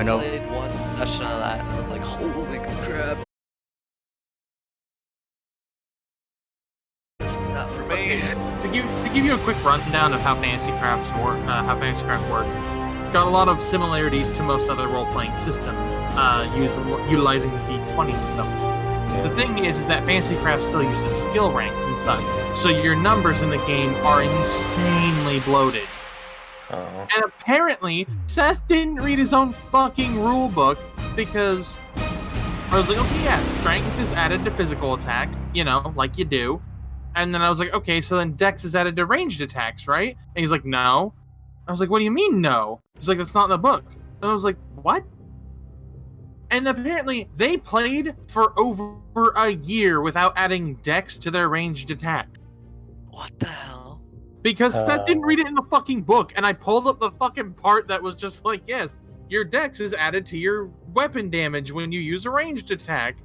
know. played one session of that and I was like, holy crap. This is not for me. To give you a quick rundown of how Fantasy Crafts works, it's got a lot of similarities to most other role-playing systems, utilizing the D20 system. The thing is that Fantasy Crafts still uses skill ranks and such, so your numbers in the game are insanely bloated. Oh. And apparently, Seth didn't read his own fucking rule book because I was like, okay, yeah, strength is added to physical attacks, like you do. And then I was like, okay, so then Dex is added to ranged attacks, right? And he's like, no. I was like, what do you mean, no? He's like, that's not in the book. And I was like, what? And apparently, they played for over a year without adding Dex to their ranged attack. What the hell? Because Seth didn't read it in the fucking book, and I pulled up the fucking part that was just like, yes, your Dex is added to your weapon damage when you use a ranged attack.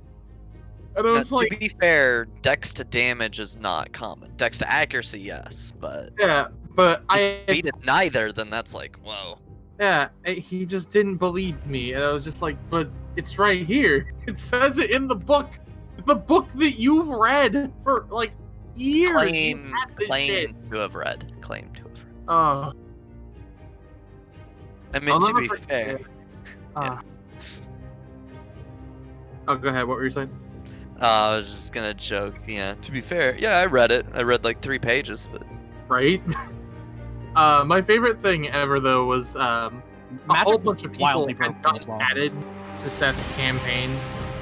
And I was like, to be fair, Dex to damage is not common. Dex to accuracy, yes, but yeah, but if you beat it neither, then that's like, whoa. Yeah, he just didn't believe me, and I was just like, but it's right here. It says it in the book that you've read for like years. Claim to have read. Oh. I mean, to be fair. Oh, go ahead. What were you saying? I was just gonna joke. Yeah, to be fair, yeah, I read it. I read like 3 pages, but. Right. My favorite thing ever though was a whole bunch of people had gotten added to Seth's campaign,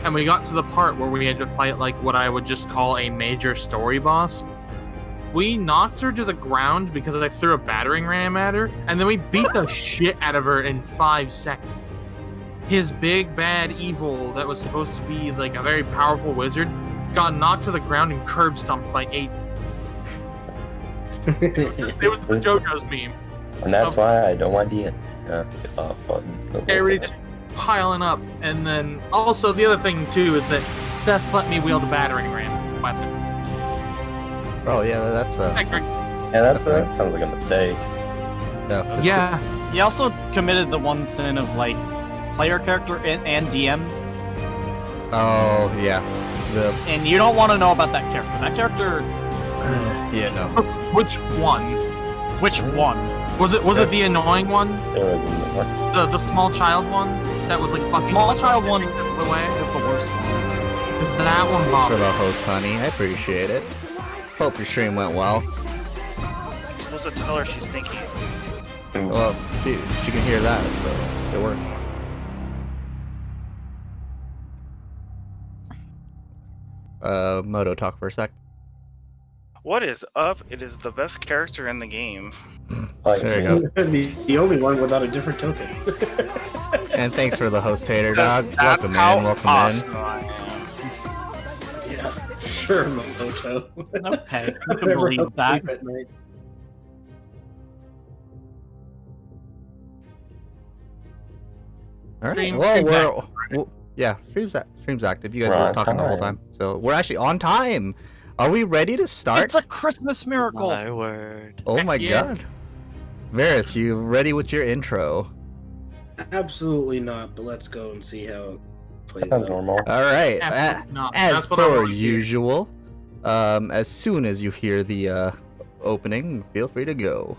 and we got to the part where we had to fight like what I would just call a major story boss. We knocked her to the ground because I threw a battering ram at her, and then we beat the shit out of her in 5 seconds. His big bad evil that was supposed to be like a very powerful wizard got knocked to the ground and curb stomped by 8. It was the JoJo's meme. And that's why I don't want D. Everybody's piling up, and then also the other thing too is that Seth let me wield a battering ram weapon. Oh yeah, that's that sounds like a mistake. No. Yeah. He also committed the one sin of like player character and DM. Oh yeah. And you don't want to know about that character. That character. Yeah, no. Which one? Which one? Was it the annoying one? The small child one that was like fucking. Small child one is away. the worst one. Is that one? Thanks for the host, honey. I appreciate it. Hope your stream went well. I'm supposed to tell her she's stinky. Well, she can hear that, so it works. Moto, talk for a sec. What is up? It is the best character in the game. There you go. the only one without a different token. And thanks for the host, Tater Dog. Welcome in, welcome awesome in. Yeah, sure, Moto. Okay, you can believe that. All right. Stream Well, yeah, stream's active. You guys were talking the whole time, so we're actually on time. Are we ready to start? It's a Christmas miracle. My word. Oh my yeah. god. Varys, you ready with your intro? Absolutely not, but let's go and see how it plays Sounds out. normal. All right. Absolutely not. As That's what I per wanna hear. usual, as soon as you hear the opening, feel free to go.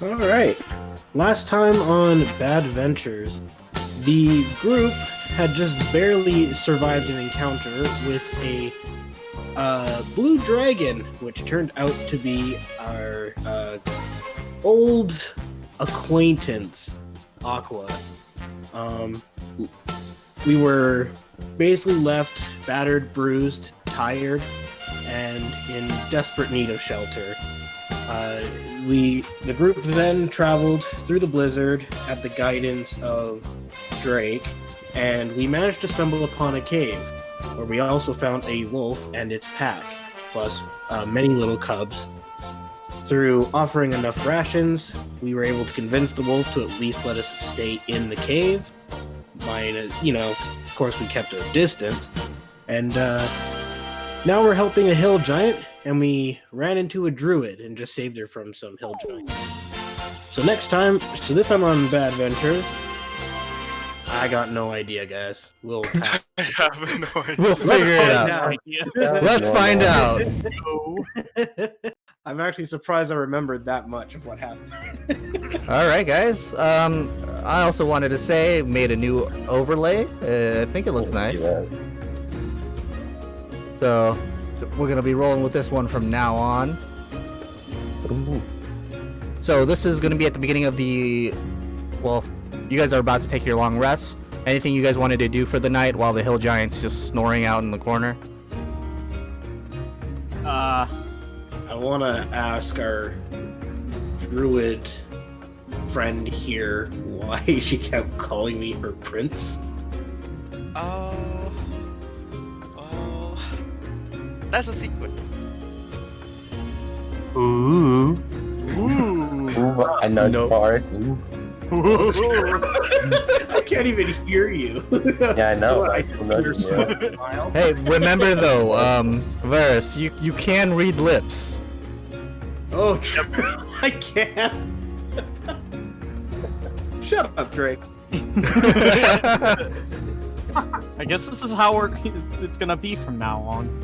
Alright. Last time on Badventures, the group had just barely survived an encounter with a blue dragon, which turned out to be our old acquaintance, Aqua. We were basically left battered, bruised, tired, and in desperate need of shelter. The group then traveled through the blizzard at the guidance of Drake, and we managed to stumble upon a cave, where we also found a wolf and its pack, plus many little cubs. Through offering enough rations, we were able to convince the wolf to at least let us stay in the cave. Of course we kept our distance. And now we're helping a hill giant and we ran into a druid and just saved her from some hill giants. So this time on Badventurers, I got no idea, guys. We'll I have no idea. We'll figure it out. Let's find out. I'm actually surprised I remembered that much of what happened. All right, guys. I also wanted to say, made a new overlay. I think it looks nice. So we're gonna be rolling with this one from now on. Ooh. So this is gonna be at the beginning of the. Well, you guys are about to take your long rest. Anything you guys wanted to do for the night while the hill giant's just snoring out in the corner? I want to ask our druid friend here why she kept calling me her prince. That's a secret. Ooh. Ooh, I know the bars. Ooh. I can't even hear you. Yeah, I know. So I I know hear you. smile. Hey, remember though, Varus, you can read lips. Oh, true. I can't. Shut up, Drake. I guess this is how it's gonna be from now on.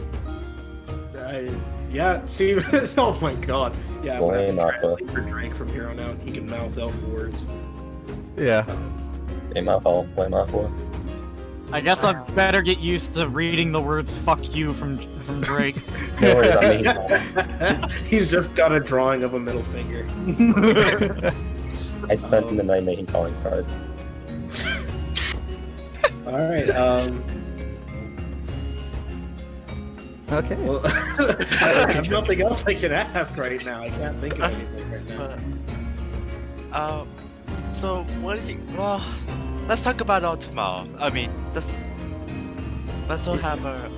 Yeah, see, oh my god. Yeah, I'm Blame gonna have to Aqua. translate for Drake from here on out. He can mouth out words. Yeah. Ain't my fault. Blame my fault. I guess I better get used to reading the words "fuck you" from Drake. No worries, I mean, He's just got a drawing of a middle finger. I spent the night making calling cards. Alright, Okay. well, there's nothing else I can ask right now. I can't think of anything right now. So what do you? Well, let's talk about it tomorrow. I mean, let's all have a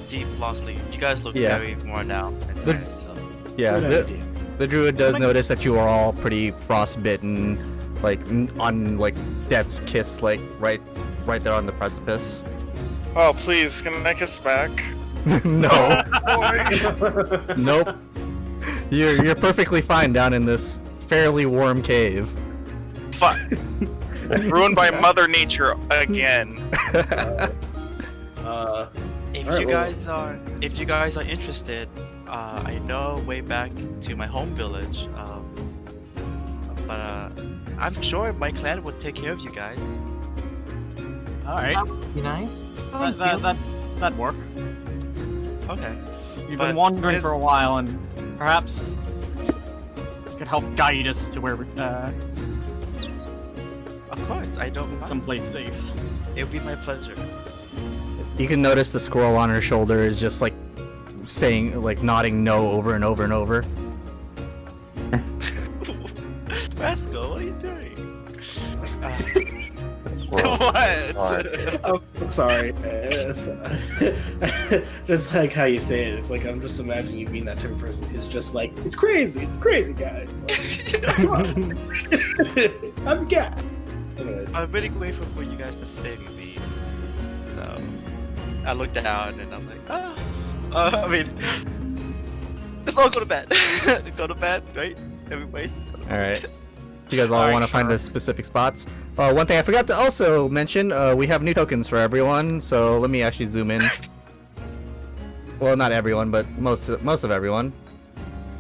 deep long sleep. You guys look Yeah. very worn out and The- tired, so. Yeah. Good idea. The druid does notice that you are all pretty frostbitten, like on like death's kiss, like right there on the precipice. Oh, please, can I kiss back? No. Boy. Nope. You're perfectly fine down in this fairly warm cave. Fuck. Ruined by Mother Nature again. If Alright, you guys are interested, I know a way back to my home village. But I'm sure my clan would take care of you guys. All right, Be nice. that'd work. Okay. You've But been wandering it- for a while, and perhaps you could help guide us to where Of course, I don't mind. someplace safe. It would be my pleasure. You can notice the squirrel on her shoulder is just like saying, like nodding no over and over and over. Rascal, what are you doing? Squirrel. What? I'm sorry. Just like how you say it, it's like I'm just imagining you being that type of person who's just like, it's crazy, guys. Like, come on. I'm a guy. Anyways, I'm really grateful for you guys for saving me. So, I looked down and I'm like, I mean, let's all go to bed. Go to bed, right? Everybody's. All right. You guys all Alright, want to find sure. the specific spots. One thing I forgot to also mention, we have new tokens for everyone. So let me actually zoom in. Well, not everyone, but most of everyone.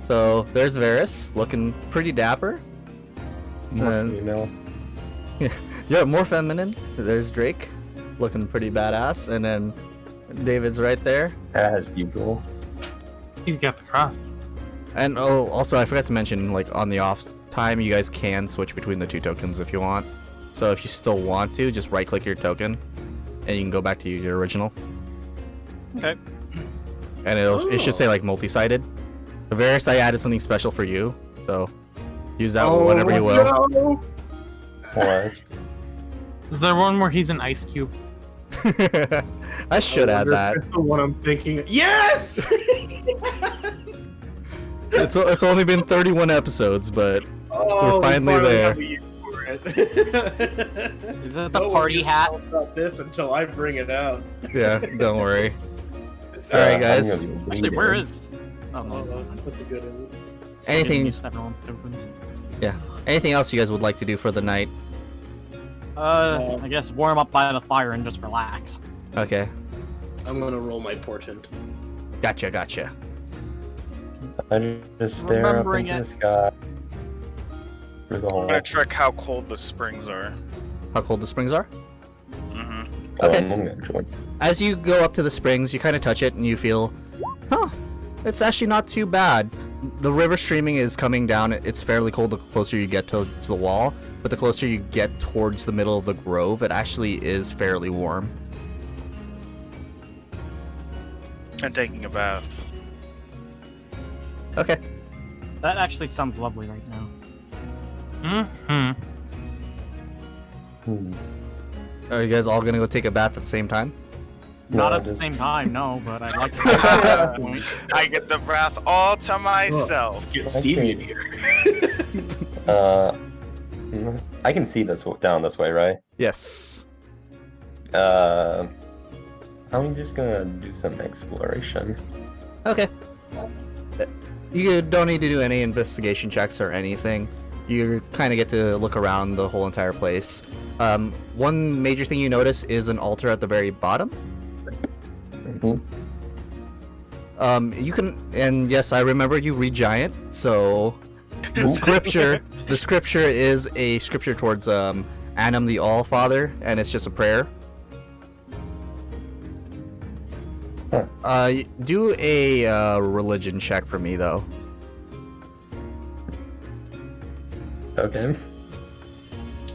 So there's Varus, looking pretty dapper. More And- female. Yeah, more feminine. There's Drake, looking pretty badass, and then David's right there. As usual. He's got the cross. And oh, also I forgot to mention, like on the off time, you guys can switch between the two tokens if you want. So if you still want to, just right-click your token, and you can go back to your original. Okay. And it should say like multi-sided. The Varus, I added something special for you, so use that whenever you will. no! What? Is there one where he's an ice cube? I should add wonder if that. it's the one I'm thinking. Yes! It's only been 31 episodes, but Oh, We're finally we there. have a use for it. Is it the No one party gets hat? to talk about this until I bring it out. yeah, don't worry. All right, guys. Actually, where is Oh, no. That's a good one. Still getting Anything- used to everyone's tokens. Anything else you guys would like to do for the night? I guess warm up by the fire and just relax. Okay. I'm gonna roll my portent. Gotcha. I just stare up Remembering into it. the sky. Through the I'm hole. gonna check how cold the springs are. How cold the springs are? Mm-hmm. Okay. I'm gonna join. As you go up to the springs, you kind of touch it and you feel, it's actually not too bad. The river streaming is coming down. It's fairly cold the closer you get to the wall, but the closer you get towards the middle of the grove, it actually is fairly warm. And taking a bath. Okay. That actually sounds lovely right now. Mm-hmm. Are you guys all gonna go take a bath at the same time? Not No, at the just- same time, no, but I'd like to. I get the breath all to myself. Let's get Stevie in here. I can see this down this way, right? Yes. I'm just gonna do some exploration. Okay. You don't need to do any investigation checks or anything. You kind of get to look around the whole entire place. One major thing you notice is an altar at the very bottom. Mhm. You can, and yes, I remember you read Giant, so the scripture is a scripture towards Anam the All-Father, and it's just a prayer. Huh. Do a religion check for me, though. Okay.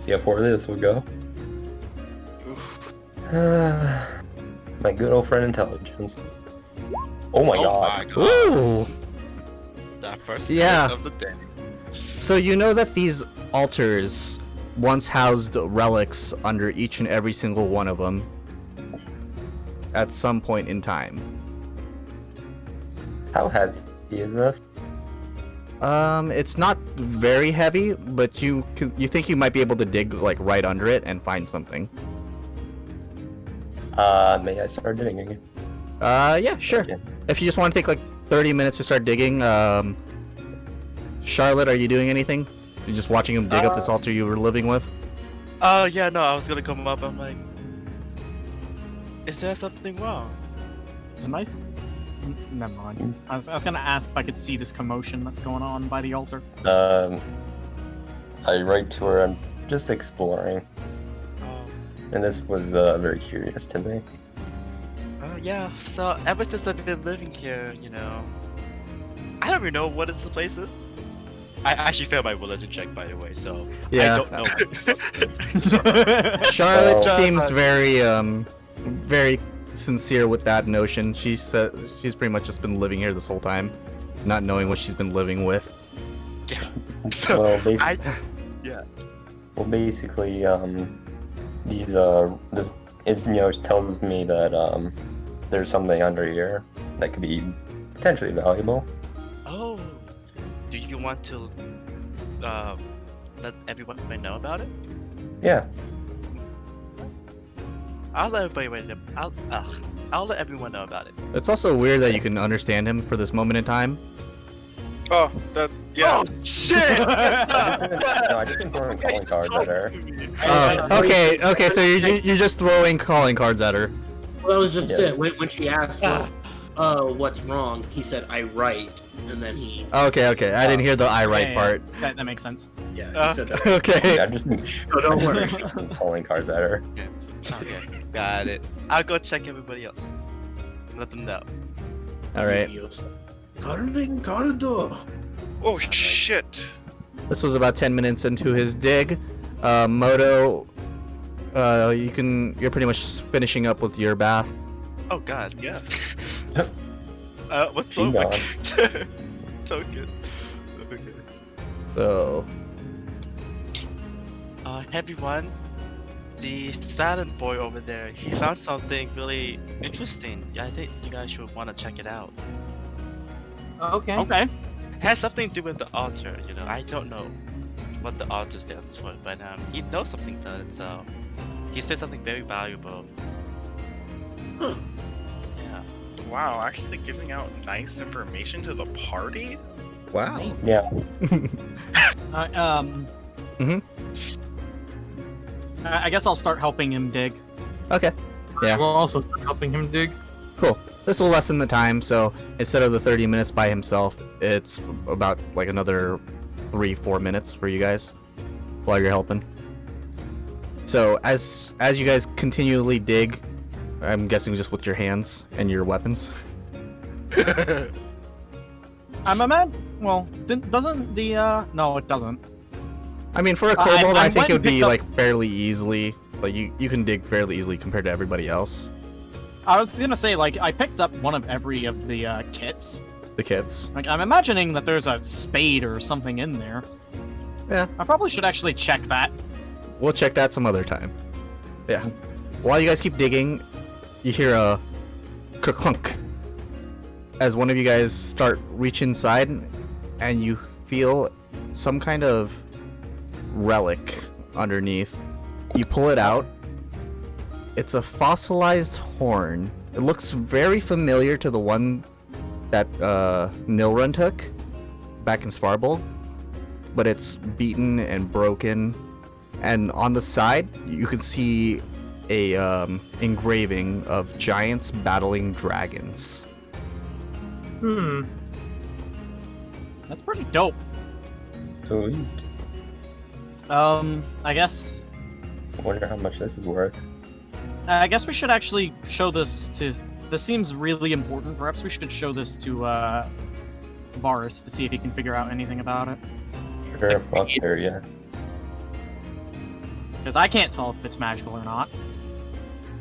See how far this will go. My good old friend intelligence. Oh my Oh god. my god. Ooh! That first Yeah. hit of the day. So you know that these altars once housed relics under each and every single one of them at some point in time. How heavy is this? It's not very heavy, but you think you might be able to dig like right under it and find something. May I start digging? Yeah, sure. Okay. If you just want to take like 30 minutes to start digging, Charlotte, are you doing anything? You're just watching him dig up this altar you were living with? Oh yeah, no, I was gonna come up. I'm like, is there something wrong? Never mind. I was gonna ask if I could see this commotion that's going on by the altar. I write to her, I'm just exploring. Oh, And this was very curious to me. yeah. So ever since I've been living here, you know, I don't even know what this place is. I actually failed my religion check, by the way, so Yeah. I don't know. Charlotte Well- seems very, very sincere with that notion. She said she's pretty much just been living here this whole time, not knowing what she's been living with. Yeah. So Well, I basically, this is, tells me that there's something under here that could be potentially valuable. oh, do you want to let everyone know about it? Yeah. I'll let everybody know. I'll let everyone know about it. It's also weird that you can understand him for this moment in time. Oh, that yeah. Oh shit! No, I just been throwing calling cards at her. Okay, so you're just throwing calling cards at her. Well, that was just Yeah. it. When she asked, what's wrong, he said, I write. And then he. Okay, I didn't hear the I write Yeah, part. That makes sense. Yeah, he said that. Okay. Yeah, just So don't worry. calling cards at her. Okay, got it. I'll go check everybody else. Let them know. All right. Oh shit. This was about 10 minutes into his dig. Moto, you're pretty much finishing up with your bath. Oh god, yes. What's She so gone. so good. Okay. So, Everyone, the silent boy over there, he found something really interesting. I think you guys should want to check it out. Okay. Okay. It has something to do with the altar, you know. I don't know what the altar stands for, but he knows something about it, so he said something very valuable. Huh. Yeah. Wow, actually giving out nice information to the party? Wow. Yeah. I guess I'll start helping him dig. Okay. Yeah. We'll also start helping him dig. Cool. This will lessen the time, so instead of the 30 minutes by himself, it's about like another 3-4 minutes for you guys while you're helping. So as you guys continually dig, I'm guessing just with your hands and your weapons. I'm a man. Well, doesn't the no, it doesn't. I mean, for a kobold, I think went it would and be picked up- like fairly easily. Like you can dig fairly easily compared to everybody else. I was gonna say, like, I picked up one of every of the kits. The kids. Like, I'm imagining that there's a spade or something in there. Yeah. I probably should actually check that. We'll check that some other time. Yeah. While you guys keep digging, you hear a clunk as one of you guys start reach inside, and you feel some kind of relic underneath. You pull it out. It's a fossilized horn. It looks very familiar to the one that Nilrun took back in Svarbolg, but it's beaten and broken. And on the side, you can see a engraving of giants battling dragons. That's pretty dope. Sweet. I guess Wonder how much this is worth. I guess we should actually show this to. This seems really important. Perhaps we should show this to Boris to see if he can figure out anything about it. Sure, up there, yeah. Because I can't tell if it's magical or not.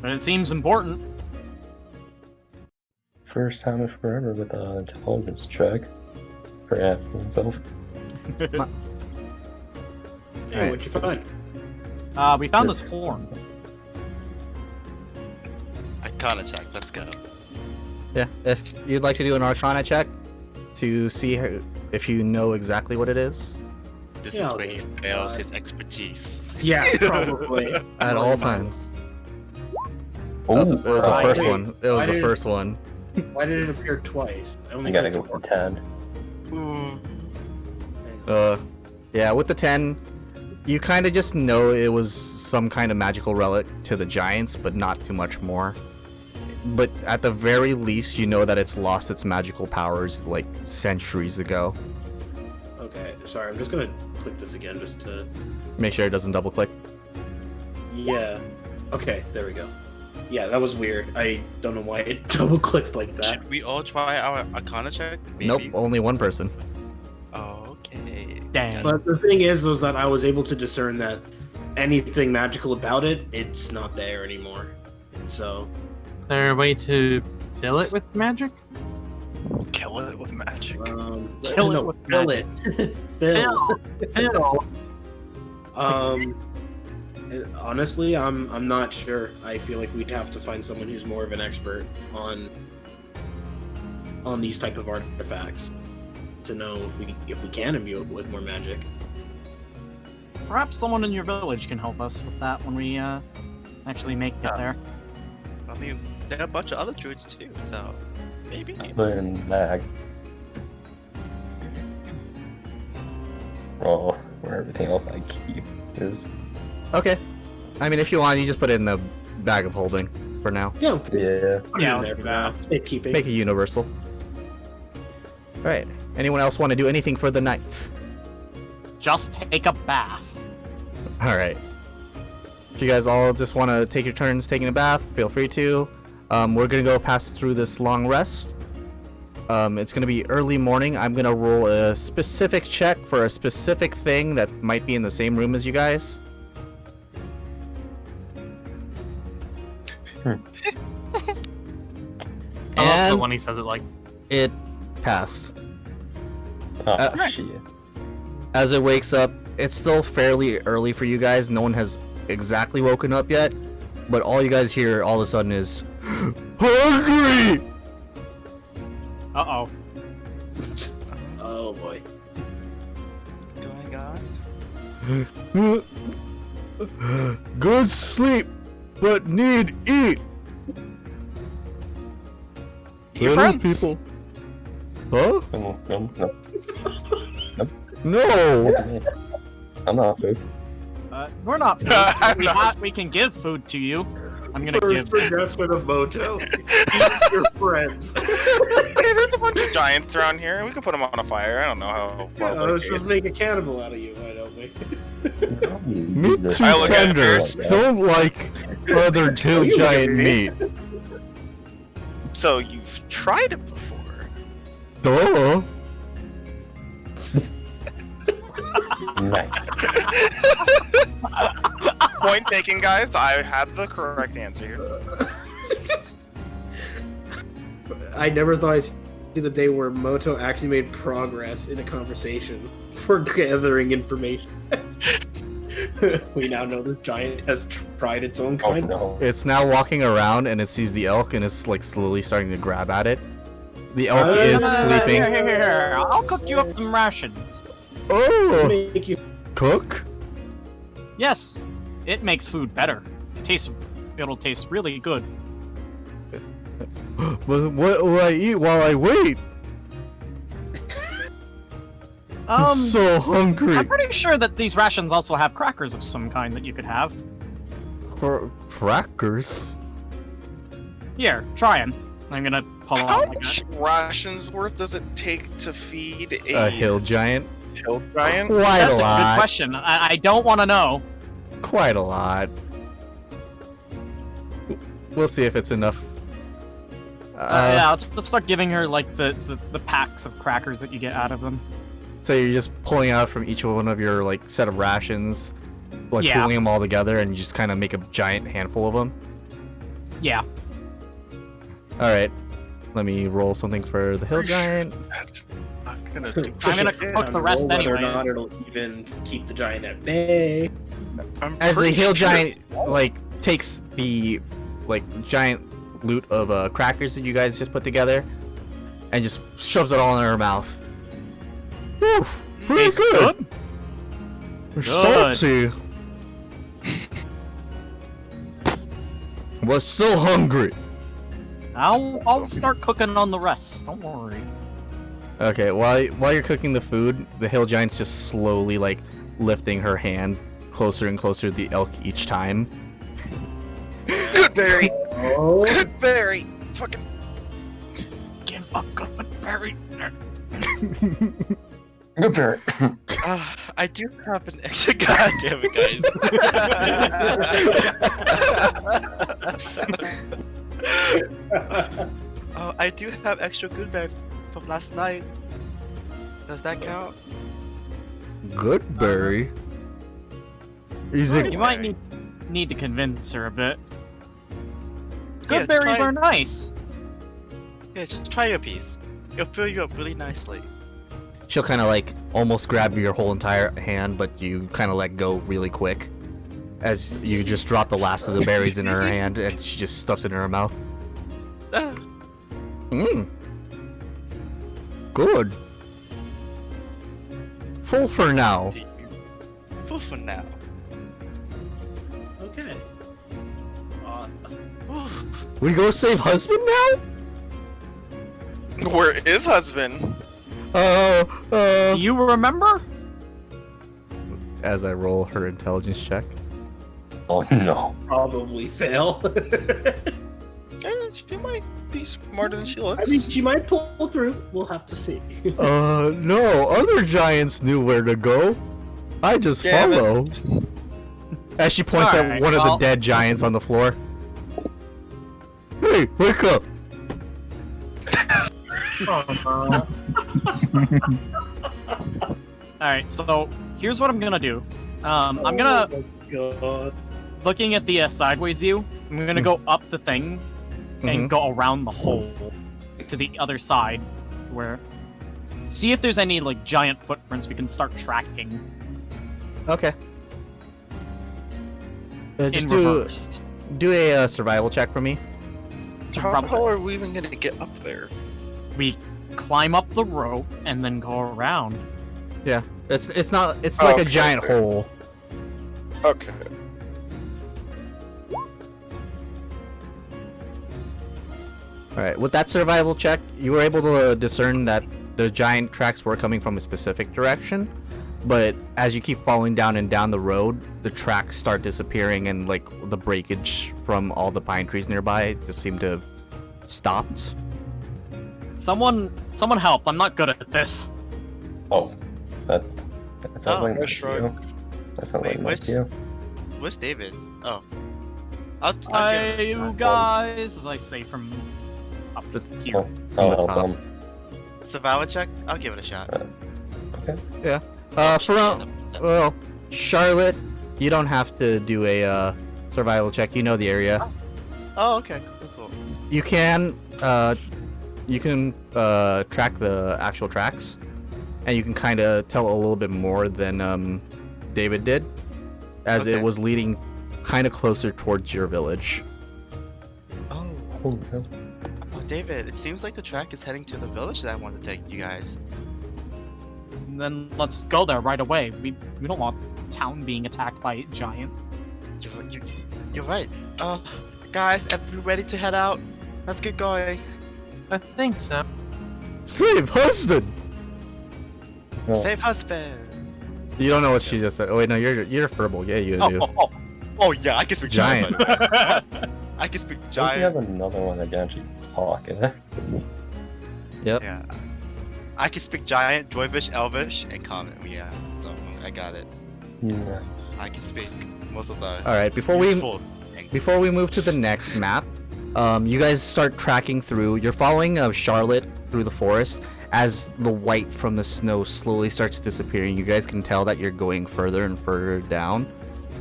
But it seems important. First time in forever with an intelligence check for Apple himself. Hey, Alright. what'd you find? We found this horn. Icona check, let's go. Yeah, if you'd like to do an Arcana check to see if you know exactly what it is This Yeah, is where he okay. fails his expertise. Yeah, probably. at all times. Oh, It was the first wait. one. It was Why the did- first one. Why did it appear twice? I only you gotta got go for 10. Yeah, with the 10, you kind of just know it was some kind of magical relic to the giants, but not too much more. But at the very least, you know that it's lost its magical powers like centuries ago. Okay, sorry, I'm just gonna click this again just to... Make sure it doesn't double click. Yeah. Okay, there we go. Yeah, that was weird. I don't know why it double clicked like that. Should we all try our Arcana check? Maybe? Nope, only one person. Oh, okay. Dang. But the thing is that I was able to discern that anything magical about it, it's not there anymore. So, Is there a way to fill it with magic? Kill it with magic. Kill it with fill it. Fill. Fill. Honestly, I'm not sure. I feel like we'd have to find someone who's more of an expert on these type of artifacts to know if we can imbue it with more magic. Perhaps someone in your village can help us with that when we actually make it there. I mean, there are a bunch of other druids too, so maybe. Put it in the bag. Well, where everything else I keep is. Okay. I mean, if you want, you just put it in the bag of holding for now. Yeah, Yeah. put it in there for now. Keep it. Make it universal. Alright. Anyone else want to do anything for the night? Just take a bath. Alright. If you guys all just want to take your turns taking a bath, feel free to. We're going to go pass through this long rest. It's going to be early morning. I'm going to roll a specific check for a specific thing that might be in the same room as you guys. I love And it when he says it like, it passed. Oh, shit. As it wakes up, it's still fairly early for you guys. No one has exactly woken up yet, but all you guys hear all of a sudden is hungry. Uh-oh. Oh boy. What's going on? Good sleep, but need eat. Your Little friends. people. Huh? No. No. I'm not food. We're not food. I'm we, not. we can give food to you. I'm gonna First give. suggestion of Moto. Eat your friends. Hey, there's a bunch of giants around here. We can put them on a fire. I don't know how far away Let's it just is. make a cannibal out of you, why don't we? Meat too I look at it tender. first. Don't like other hill You giant look at meat. So you've tried it before. Duh. Nice. Point taken, guys. I had the correct answer here. I never thought I'd see the day where Moto actually made progress in a conversation for gathering information. We now know this giant has tried its own Oh kind. no. It's now walking around and it sees the elk and it's like slowly starting to grab at it. The elk Uh, is no, no, no, no, sleeping. Here. I'll cook you up some rations. Oh, Make you cook? Yes, it makes food better. It'll taste really good. But what will I eat while I wait? I'm so hungry. I'm pretty sure that these rations also have crackers of some kind that you could have. Crackers? Here, try them. I'm gonna pull How out like much that. rations worth does it take to feed A hill giant? hill giant? Quite That's a a good lot. question. I don't want to know. Quite a lot. We'll see if it's enough. Yeah, I'll just start giving her like the packs of crackers that you get out of them. So you're just pulling out from each one of your like set of rations, like Yeah. pulling them all together, and you just kind of make a giant handful of them. Yeah. All right, let me roll something for the hill giant. That's not gonna do I'm gonna shit. cook the rest whether or anyways. not it'll even keep the giant at bay. I'm As the pretty hill sure- giant like takes the like giant loot of crackers that you guys just put together, and just shoves it all in her mouth. Whew, pretty Tastes good. good. They're Good. salty. But still hungry. I'll start cooking on the rest. Don't worry. Okay, while you're cooking the food, the hill giant's just slowly like lifting her hand closer and closer to the elk each time. Good berry. Oh, Good berry. Fucking. Give a good berry. Good parrot. I do have an extra. God damn it, guys. I do have extra good berry from last night. Does that count? Good berry. Is it? You might need to convince her a bit. Good Yeah, berries try- are nice. Yeah, just try your piece. It'll fill you up really nicely. She'll kind of like almost grab your whole entire hand, but you kind of let go really quick as you just drop the last of the berries in her hand, and she just stuffs it in her mouth. Ah, Mmm. Good. Full for now. do you- Full for now. okay. Whew. We go save husband now? Where is husband? Do you remember? As I roll her intelligence check. Oh no. Probably fail. She might be smarter than she looks. I mean, she might pull through. We'll have to see. No, other giants knew where to go. I just Damn it. follow. As she points at Alright, one of the well- dead giants on the floor. Hey, wake up! Alright, so here's what I'm gonna do. I'm gonna, Oh my God. looking at the sideways view, I'm gonna go up the thing and Mhm. go around the hole to the other side, where see if there's any like giant footprints we can start tracking Okay. Just in do reverse. a survival check for me. How are we even gonna get up there? We climb up the rope and then go around. Yeah, it's like a Okay, giant okay. hole. Okay. Alright, with that survival check, you were able to discern that the giant tracks were coming from a specific direction, but as you keep falling down and down the road, the tracks start disappearing and like the breakage from all the pine trees nearby just seem to have stopped. Someone help! I'm not good at this. Oh, that sounds like nice you. That sounds Wait, like what's- you. Where's David? Oh. I'll give Hi, it a you shot. guys, as I say from up here. I'll the help top. him. Survival check? I'll give it a shot. Okay. Well, Charlotte, you don't have to do a survival check. You know the area. Oh, okay. Cool. You can track the actual tracks, and you can kind of tell a little bit more than David did, as it Okay. was leading kind of closer towards your village. Oh. Oh, no. Oh, David, it seems like the track is heading to the village that I want to take you guys. Then let's go there right away. We don't want town being attacked by a giant. You're right. Guys, are we ready to head out? Let's get going. I think so. Save husband. No. Save husband. You don't know what she just said. Oh wait, no, you're verbal. Yeah, you do. Oh, yeah, I can speak Giant. giant. I can speak Don't you have giant. another one that can actually talk? Eh? Yep. Yeah. I can speak giant, Dwarvish, Elvish, and Common. Yeah, so I got it. Nice. I can speak most of the All right. Before we move to the next map, you guys start tracking through. You're following Charlotte through the forest as the white from the snow slowly starts disappearing. You guys can tell that you're going further and further down,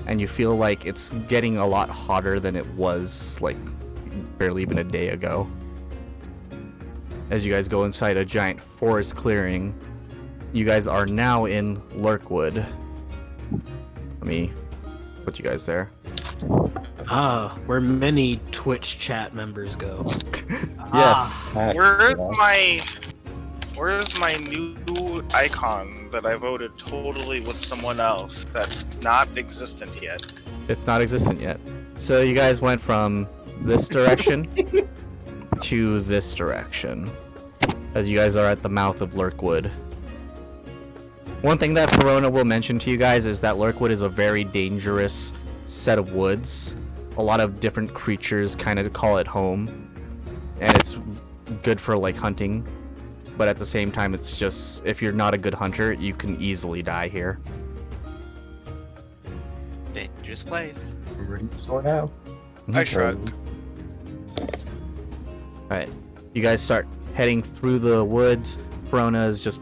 and you feel like it's getting a lot hotter than it was like barely even a day ago. As you guys go inside a giant forest clearing, you guys are now in Lurkwood. Let me put you guys there. Ah, where many Twitch chat members go. Yes. Where's my new icon that I voted totally with someone else that's not existent yet? It's not existent yet. So you guys went from this direction to this direction, as you guys are at the mouth of Lurkwood. One thing that Verona will mention to you guys is that Lurkwood is a very dangerous set of woods. A lot of different creatures kind of call it home, and it's good for like hunting, but at the same time it's just, if you're not a good hunter, you can easily die here. Dangerous place. Ready to sort out. I shrug. Alright, you guys start heading through the woods. Verona is just...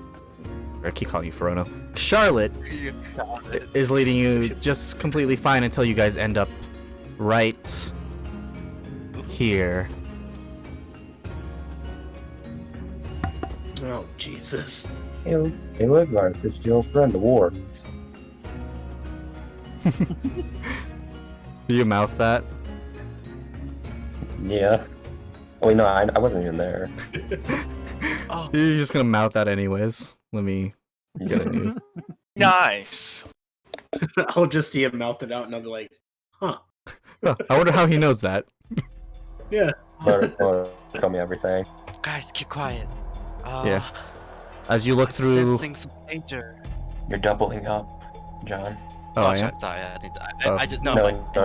I keep calling you Verona. Charlotte is leading you just completely fine until you guys end up right here. Oh, Jesus. Hey, Livgars, it's your friend, the war. Do you mouth that? Yeah. Wait, no, I wasn't even there. Oh, You're just gonna mouth that anyways. Let me get a new... Nice. I'll just see him mouth it out and I'll be like, huh. Oh, I wonder how he knows that. Yeah. Tell me everything. guys, keep quiet. Yeah. As you look I'm through... sensing some danger. You're doubling up, John. Oh, I am? Sorry, Oh. I just No,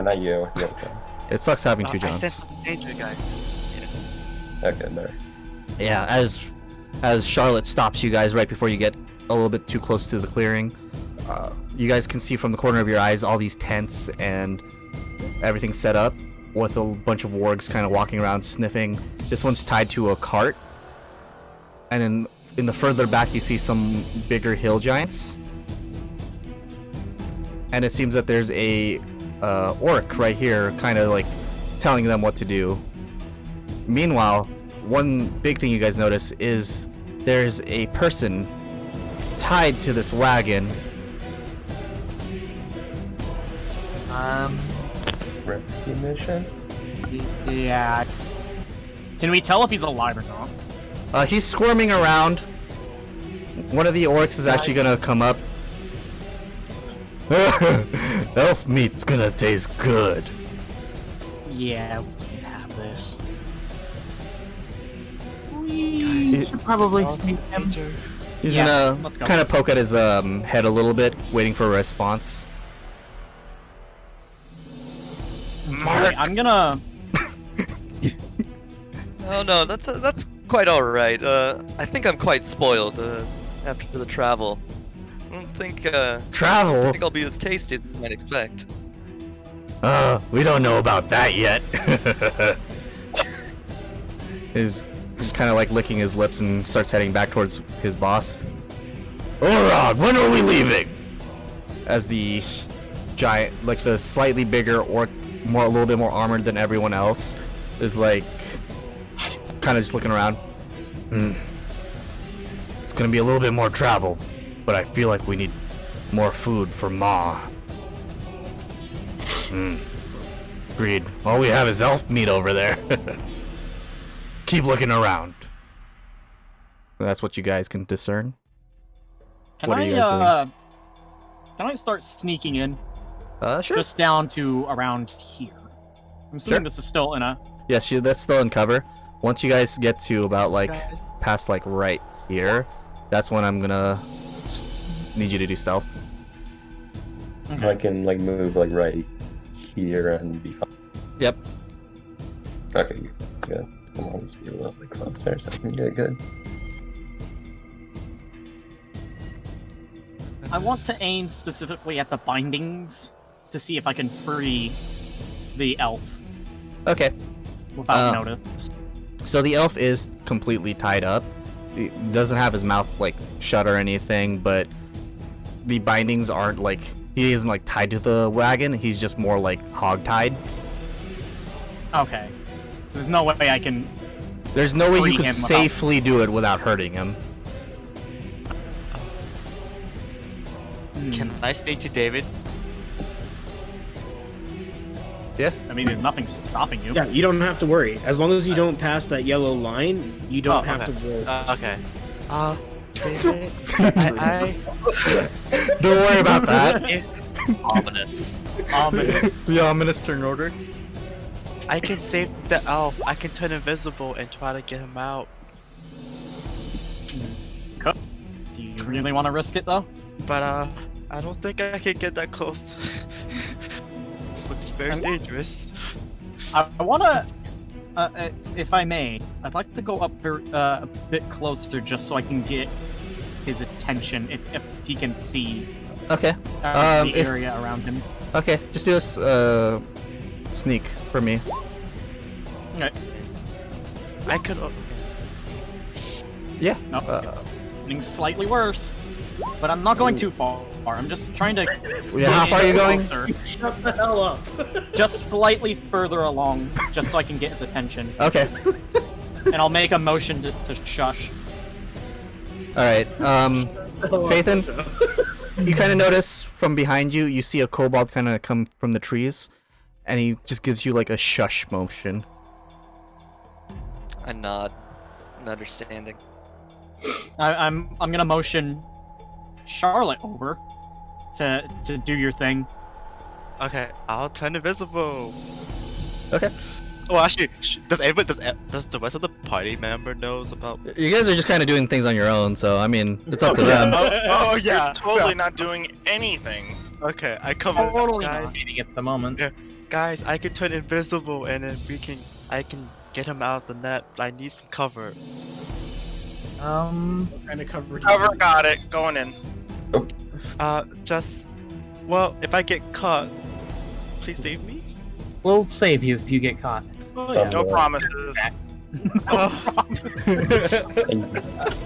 not you. You, John. It sucks having two I sense Johns. some danger, guys. Okay, there. Yeah, as Charlotte stops you guys right before you get a little bit too close to the clearing, you guys can see from the corner of your eyes all these tents and everything set up with a bunch of wargs kind of walking around sniffing. This one's tied to a cart, and in the further back you see some bigger hill giants, and it seems that there's a orc right here kind of like telling them what to do. Meanwhile, one big thing you guys notice is there's a person tied to this wagon. Rescue mission? Yeah. Can we tell if he's alive or not? He's squirming around. One of the orcs is actually gonna come up. Elf meat's gonna taste good. Yeah, we can have this. We should probably sneak him. He's Yeah, gonna let's go. kind of poke at his head a little bit, waiting for a response. Mark. I'm gonna. Oh no, that's quite all right. I think I'm quite spoiled after the travel. I don't think I Travel? think I'll be as tasty as you might expect. We don't know about that yet. He's kind of like licking his lips and starts heading back towards his boss. Orog, when are we leaving? As the giant, like the slightly bigger orc, a little bit more armored than everyone else, is like kind of just looking around. It's gonna be a little bit more travel, but I feel like we need more food for Ma. Agreed. All we have is elf meat over there. Keep looking around. That's what you guys can discern. Can What are I you guys can I start sneaking in Sure. just down to around here? I'm assuming Sure. this is still in a. Yes, that's still in cover. Once you guys get to about like past like right here, that's when I'm gonna need you to do stealth. Okay. I can like move like right here and be fine. Yep. Okay, good. I'll always be a little bit closer so I can get good. I want to aim specifically at the bindings to see if I can free the elf Okay. without notice. So the elf is completely tied up. He doesn't have his mouth like shut or anything, but the bindings aren't like, he isn't like tied to the wagon. He's just more like hog-tied. Okay. So there's no way I can. There's no way Free you could him without- safely do it without hurting him. Can I sneak to David? I mean, there's nothing stopping you. Yeah, you don't have to worry. As long as you don't pass that yellow line, you don't have okay. to worry. Okay. David, I Don't worry about that. ominous. The ominous turn order. I can save the elf. I can turn invisible and try to get him out. Do you really want to risk it though? But I don't think I can get that close. Looks very dangerous. I want to, if I may, I'd like to go up a bit closer just so I can get his attention if he can see Okay. the if- area around him. Okay, just do a sneak for me. Okay. I could. Yeah. No, Uh, getting slightly worse, but I'm not going too far. I'm just trying to. Yeah, how get far are you in going? closer, Shut the hell up! just slightly further along, just so I can get his attention, Okay. and I'll make a motion to shush. All right. Phaethon, you kind of notice from behind you, you see a kobold kind of come from the trees, and he just gives you like a shush motion. I nod, not understanding. I'm gonna motion Charlotte over to do your thing. Okay, I'll turn invisible. Okay. Oh, actually, does the rest of the party member knows about? You guys are just kind of doing things on your own, so I mean, it's up to them. Oh yeah, you're totally not doing anything. Okay, I come in, Totally guys. not eating at the moment. Yeah. Guys, I can turn invisible and then I can get him out of the net. I need some cover. Kind of covered. Cover got it. Going in. Well, if I get caught, please save me. We'll save you if you get caught. Oh, yeah. No promises.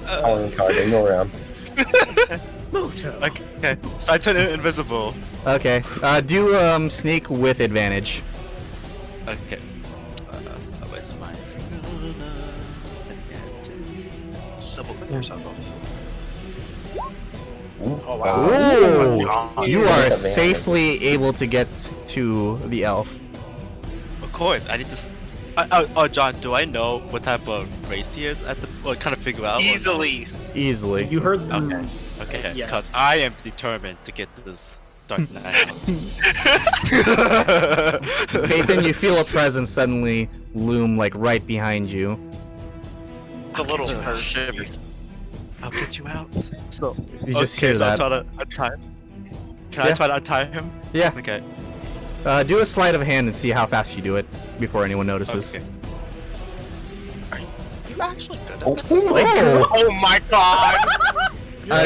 Calling card, go around. Moto. Okay, so I turn invisible. Okay. Do sneak with advantage. Okay. Where's my double click yourself off. Oh wow. Ooh. Oh, You Yeah. are Advantage. safely able to get to the elf. Of course, I need to. John, do I know what type of race he is kind of figure out? Easily. Easily. You heard them. Okay, Yes. because I am determined to get this Dark Knight out. Phaethon, you feel a presence suddenly loom like right behind you. a little shivers. I'll get you out. So you just hear so I'm that. trying to untie him. Can I try to untie him? Yeah. Okay. Do a sleight of hand and see how fast you do it before anyone notices. Okay. You actually did it. Oh! Oh my god! So are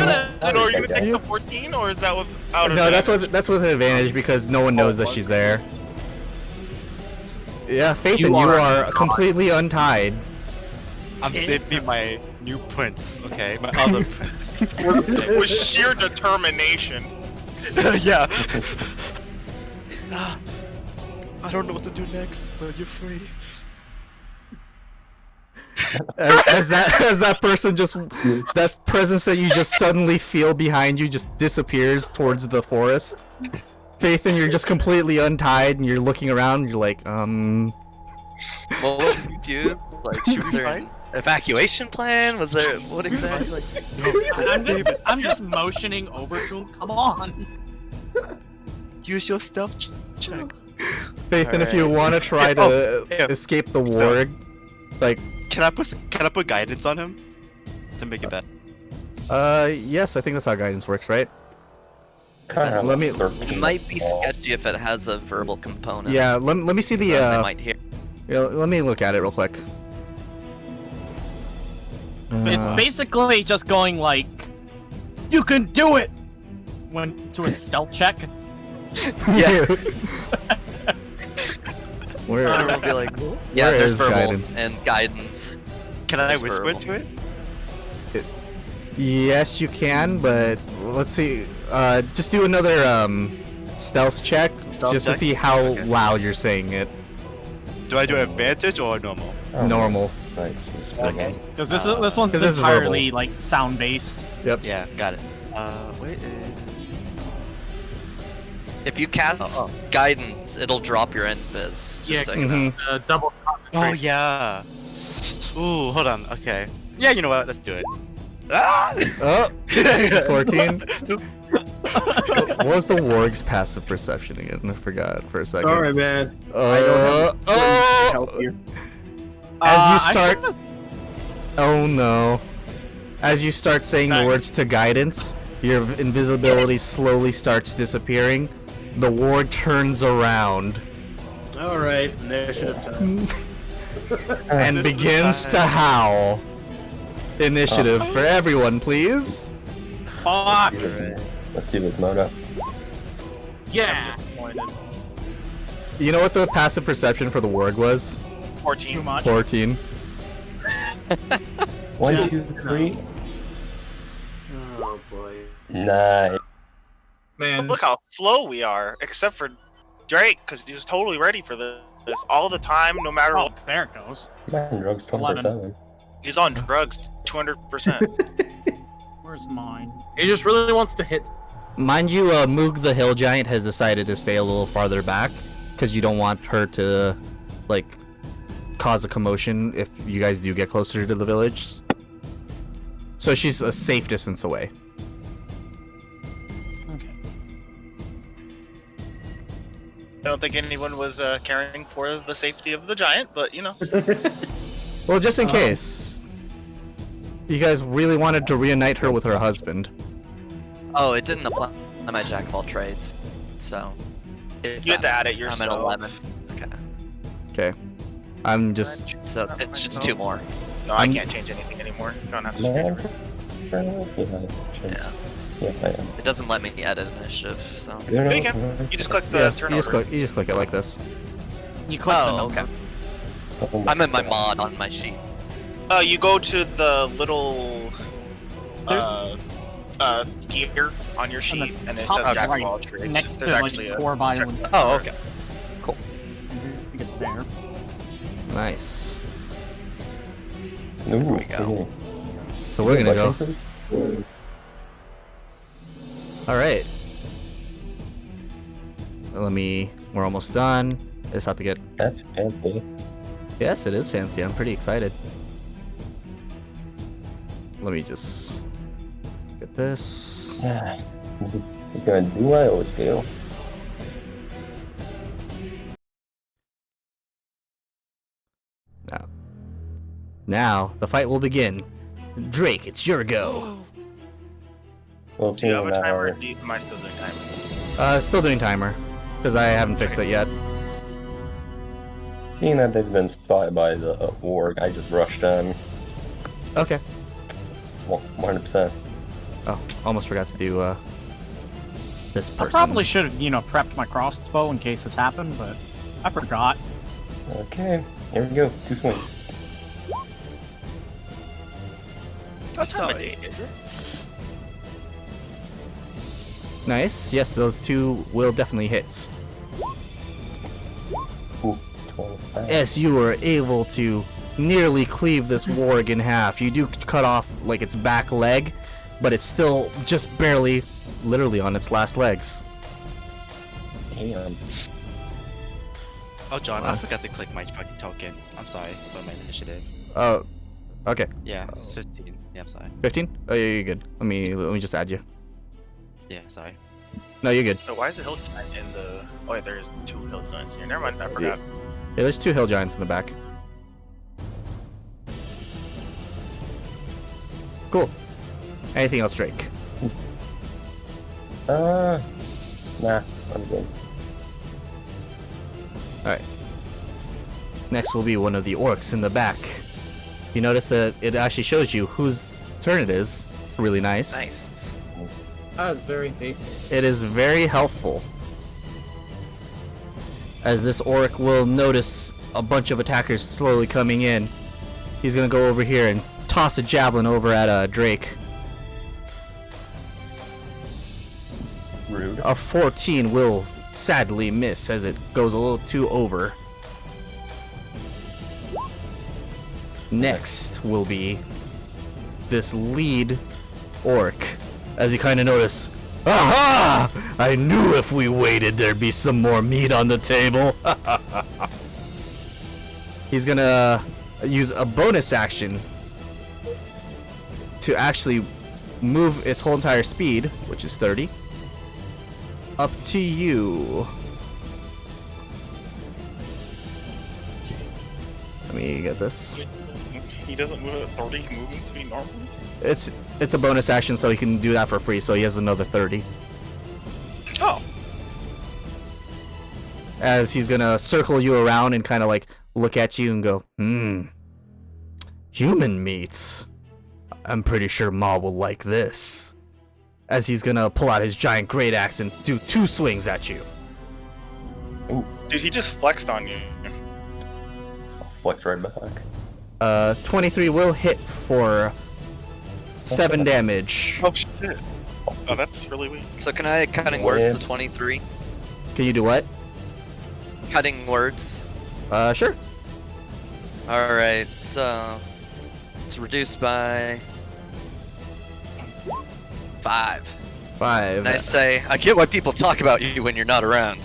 you Okay. gonna take the 14 or is that without No, that's advantage? with an advantage because no one knows that she's there. Yeah, Faithan, you are completely untied. I'm saving my new prince. Okay, my other prince. With sheer determination. Yeah. I don't know what to do next, but you're free. As that person just, that presence that you just suddenly feel behind you just disappears towards the forest. Faithan, you're just completely untied and you're looking around and you're like, Well, what did you do? Like, was there an evacuation plan? Was there what exactly? I'm just motioning over to him. Come on. Use your stealth check. Faithan, if you want to try to yeah. escape the warg, like, Can I put guidance on him to make it better? yes, I think that's how guidance works, right? Kinda Let me- It might be sketchy if it has a verbal component. Yeah, let me see the, They might hear. yeah, let me look at it real quick. It's basically just going like, "You can do it." When to a stealth check. Yeah. Where, It will be like, yeah, where there's is verbal guidance? and guidance. Can I There's whisper verbal. to it? Yes, you can, but let's see. Just do another stealth check, Stealth just check? to see how Okay. loud you're saying it. Do I do advantage or normal? Oh, Normal. Nice. It's Okay. Because this one's 'Cause this is entirely like sound based. Yeah, got it. Wait. If you cast guidance, it'll drop your invis. Just Yeah, so you know. Double concentrate. Oh yeah. Ooh, hold on. Okay. Yeah, you know what? Let's do it. Oh, 14. What was the warg's passive perception again? I forgot for a second. Sorry, man. I don't have help here. As you I start, should've- oh no! As you start saying the Back. words to guidance, your invisibility slowly starts disappearing. The warg turns around All right, initiative time. and This is begins to fine. howl. Initiative for everyone, please. Fuck. Let's do this, Moto. Yeah. Disappointed. You know what the passive perception for the warg was? 14. Too much. 14. 1, 2, 3. Oh boy. Nice. Man. Look how slow we are, except for Drake, because he's totally ready for this all the time, no matter Oh, what. there it goes. Man, drugs 24/7. He's on drugs 200%. Where's mine? He just really wants to hit. Mind you, Moog the Hill Giant has decided to stay a little farther back because you don't want her to, like, cause a commotion if you guys do get closer to the village. So she's a safe distance away. Okay. I don't think anyone was caring for the safety of the giant, but you know. Well, just in case. You guys really wanted to reunite her with her husband. Oh, it didn't apply to my jack of all trades. So. You had to add it I'm yourself. at 11. Okay. Okay. I'm just... So it's just 2 more. No, I can't change anything anymore. You don't have to change Man. it. Yeah. Yeah, I am. It doesn't let me edit initiative, so. Yeah, you can. You just click the Yeah, turn you just, over. click, you just click it like this. You click the Oh, number. okay. Oh I'm in my mod on my sheet. You go to the little gear on your sheet, and it top says Jack right, of all trades. Next to There's like actually a core violin. Oh, okay. I think it's there. Nice. Ooh, we go. cool. So we're gonna go. Please? Alright. We're almost done. I just have to get... That's fancy. Yes, it is fancy. I'm pretty excited. Let me just get this. Yeah. He's gonna do what I always do. Now, Now, the fight will begin. Drake, it's your go. We'll Do see you have a timer? Or now. am I still doing timer? Still doing timer, because I haven't fixed it yet. Seeing that they've been spotted by the org, I just rushed in. Okay. 100%. Oh, almost forgot to do this I person. probably should have, prepped my crossbow in case this happened, but I forgot. Okay, here we go. 2 swings. What time of day is it? Nice. Yes, those 2 will definitely hit. Ooh, 25. Yes, you were able to nearly cleave this warg in half. You do cut off like its back leg, but it's still just barely, literally on its last legs. Damn. Oh, John, I forgot to click my fucking token. I'm sorry for my initiative. Oh, okay. Yeah, it's 15. Yeah, I'm sorry. 15? Oh, yeah, you're good. Let me just add you. Yeah, sorry. No, you're good. Oh, why is the hill giant in the? Oh, yeah, there's 2 hill giants here. Never mind, I forgot. Yeah, there's 2 hill giants in the back. Cool. Anything else, Drake? Nah, I'm good. Alright. Next will be one of the orcs in the back. You notice that it actually shows you whose turn it is. It's really nice. Nice. That was very basic. It is very helpful. As this orc will notice a bunch of attackers slowly coming in. He's gonna go over here and toss a javelin over at Drake. Rude. A 14 will sadly miss as it goes a little too over. Next will be this lead orc. As you kind of notice, aha! I knew if we waited there'd be some more meat on the table. He's gonna use a bonus action to actually move its whole entire speed, which is 30, up to you. Let me get this. He doesn't move at 30 movement speed normally? It's a bonus action, so he can do that for free, so he has another 30. Oh. As he's gonna circle you around and kind of like look at you and go, human meat. I'm pretty sure Ma will like this. As he's gonna pull out his giant great axe and do 2 swings at you. Ooh, Dude, he just flexed on you. flex right back. 23 will hit for 7 damage. Oh, shit. Oh, that's really weak. So can I cutting words the 23? Can you do what? Cutting words. Sure. Alright, so it's reduced by 5. 5. And I say, I get why people talk about you when you're not around.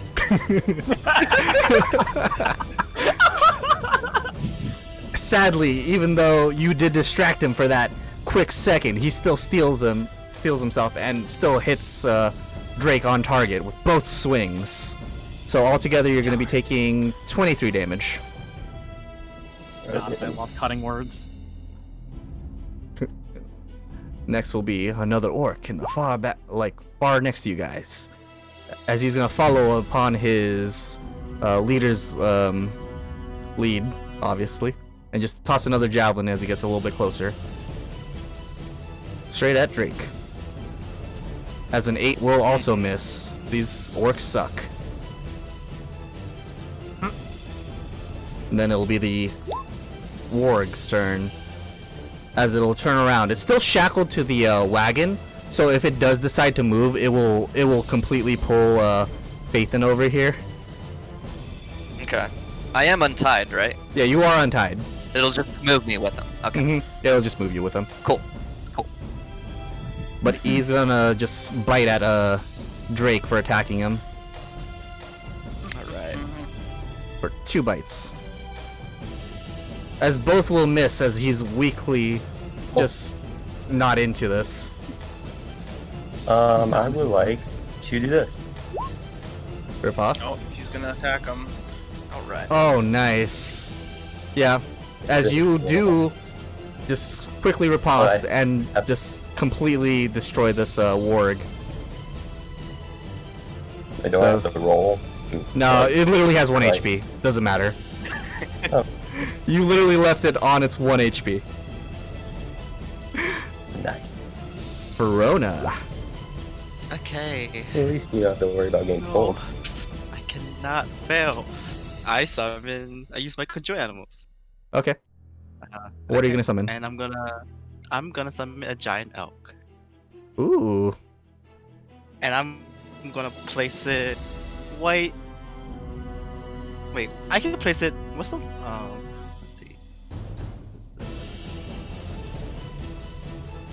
Sadly, even though you did distract him for that quick second, he still steals himself and still hits Drake on target with both swings. So altogether, you're going to be taking 23 damage. God, I love cutting words. Next will be another orc in the far back, far next to you guys, as he's going to follow upon his leader's lead, obviously, and just toss another javelin as he gets a little bit closer. Straight at Drake. As an 8 will also miss. These orcs suck. And then it'll be the warg's turn. As it'll turn around. It's still shackled to the wagon, so if it does decide to move, it will completely pull Phaethon over here. Okay. I am untied, right? Yeah, you are untied. It'll just move me with them. Okay. Mm-hmm. It'll just move you with him. Cool. But he's gonna just bite at Drake for attacking him. Alright. For 2 bites. As both will miss, as he's weakly just not into this. I would like to do this. Riposte? Oh, he's gonna attack him. Alright. Oh, nice. Yeah. As you do just quickly riposte and just completely destroy this warg. I don't have to roll. No, it literally has 1 Right. HP. Doesn't matter. Oh. You literally left it on its 1 HP. Nice. Verona. Okay. At least you don't have to worry about getting No, cold. I cannot fail. I use my control animals. Okay. What are you gonna summon? And I'm gonna summon a giant elk. Ooh. And I'm gonna place it white. Wait, I can place it. What's the let's see.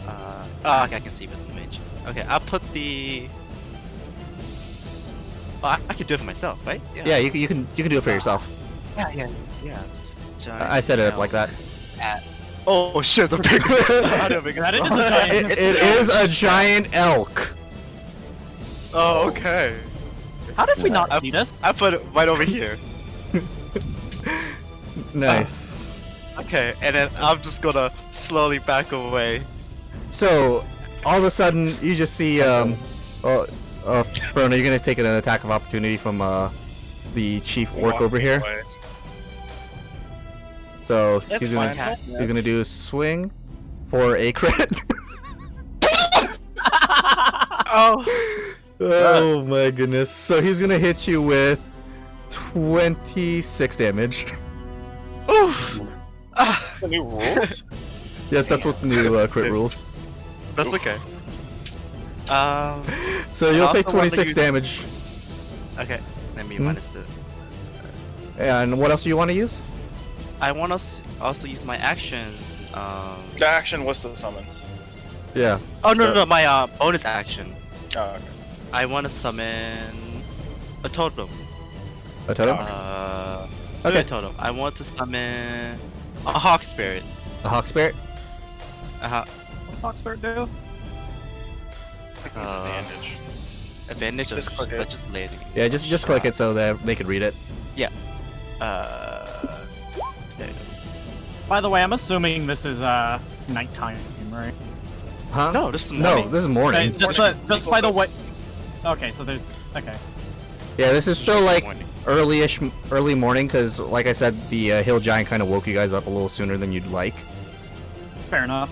Okay, I can see with the mage. Okay, I'll put the. Oh, I can do it for myself, right? Yeah, you can do it for yourself. Yeah. I set it up like that. Oh shit, the big That is a giant. It is a giant elk. Oh, okay. How did we not see this? I put it right over here. Nice. Okay, and then I'm just gonna slowly back away. So, all of a sudden, you just see, Bruno, you're gonna take an attack of opportunity from, the chief orc over here. So, That's he's gonna, fine. he's gonna do a swing for a crit. Oh! Oh my goodness. So, he's gonna hit you with 26 damage. Oof! Ah, The new rules? Yes, that's what the new crit rules. that's okay. So, And you'll also take 26 want to damage. Okay, let me Hmm? minus the. And what else do you want to use? I want to also use my action. The action was the summon. Yeah. Oh no, my bonus action. Oh, okay. I want to summon a totem. A totem? Spirit Okay. totem. I want to summon a hawk spirit. A hawk spirit? What's Hawk Spirit do? I think it's advantage. Advantage. Just click it. Just lady. Yeah, just click it so that they could read it. There you go. By the way, I'm assuming this is nighttime, right? Huh? No, this is No, morning. this is morning. Okay, just by the way. Okay, so there's okay. Yeah, this is still like Morning. early morning because, like I said, the hill giant kind of woke you guys up a little sooner than you'd like. Fair enough.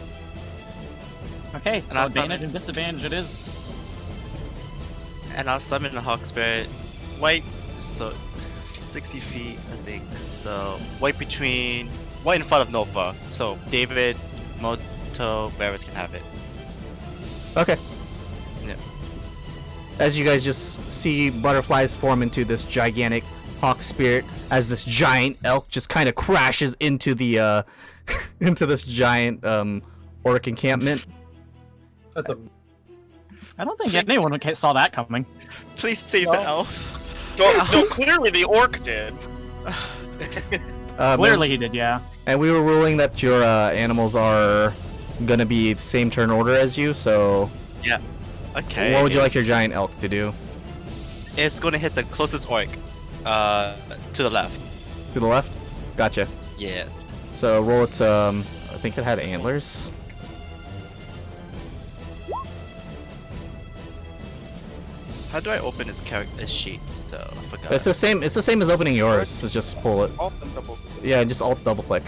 Okay, so I'll advantage summon- and disadvantage it is. And I'll summon a hawk spirit. White, so 60 feet, I think. So white in front of Nova. So David, Moto, Varus can have it. Okay. Yeah. As you guys just see butterflies form into this gigantic hawk spirit, as this giant elk just kind of crashes into the into this giant orc encampment. That's a I don't think anyone saw that coming. Please save the elf. No, clearly the orc did. Clearly he did, yeah. And we were ruling that your animals are gonna be the same turn order as you, so Okay. what would you like your giant elk to do? It's gonna hit the closest orc. To the left. To the left? Gotcha. Yeah. So roll its I think it had antlers. How do I open his character sheets though? I forgot. It's the same as opening yours, so just pull it. Alt and double. Yeah, just alt double click.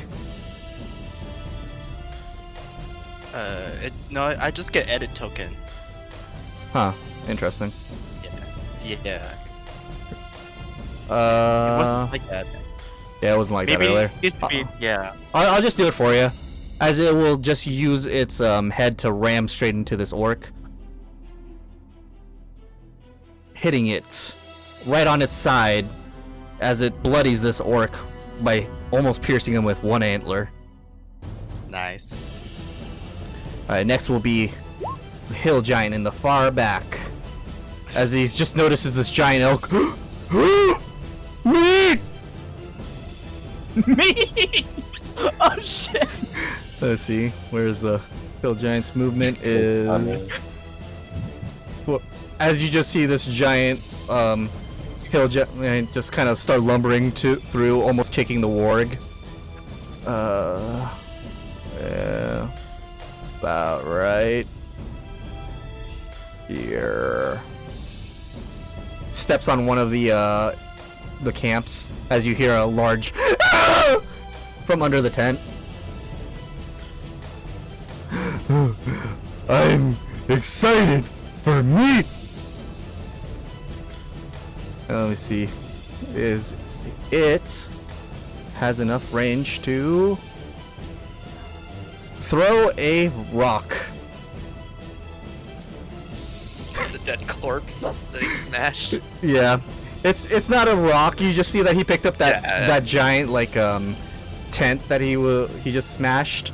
No, I just get edit token. Huh. Interesting. Yeah. It Uh wasn't like that. yeah, it wasn't like Maybe that earlier. it used to be. Yeah. I'll just do it for you. As it will just use its head to ram straight into this orc. Hitting it right on its side as it bloodies this orc by almost piercing him with one antler. Nice. Alright, next will be the hill giant in the far back. As he just notices this giant elk. Wait! Me! Oh shit! Let's see, where's the hill giant's movement is... Well, as you just see this giant hill giant just kind of start lumbering through, almost kicking the warg. And about right here. Steps on one of the camps as you hear a large from under the tent. I'm excited for meat. Let me see. Is it has enough range to throw a rock? The dead corpse that he smashed. Yeah, it's not a rock. You just see that he picked up that that giant like tent that he just smashed,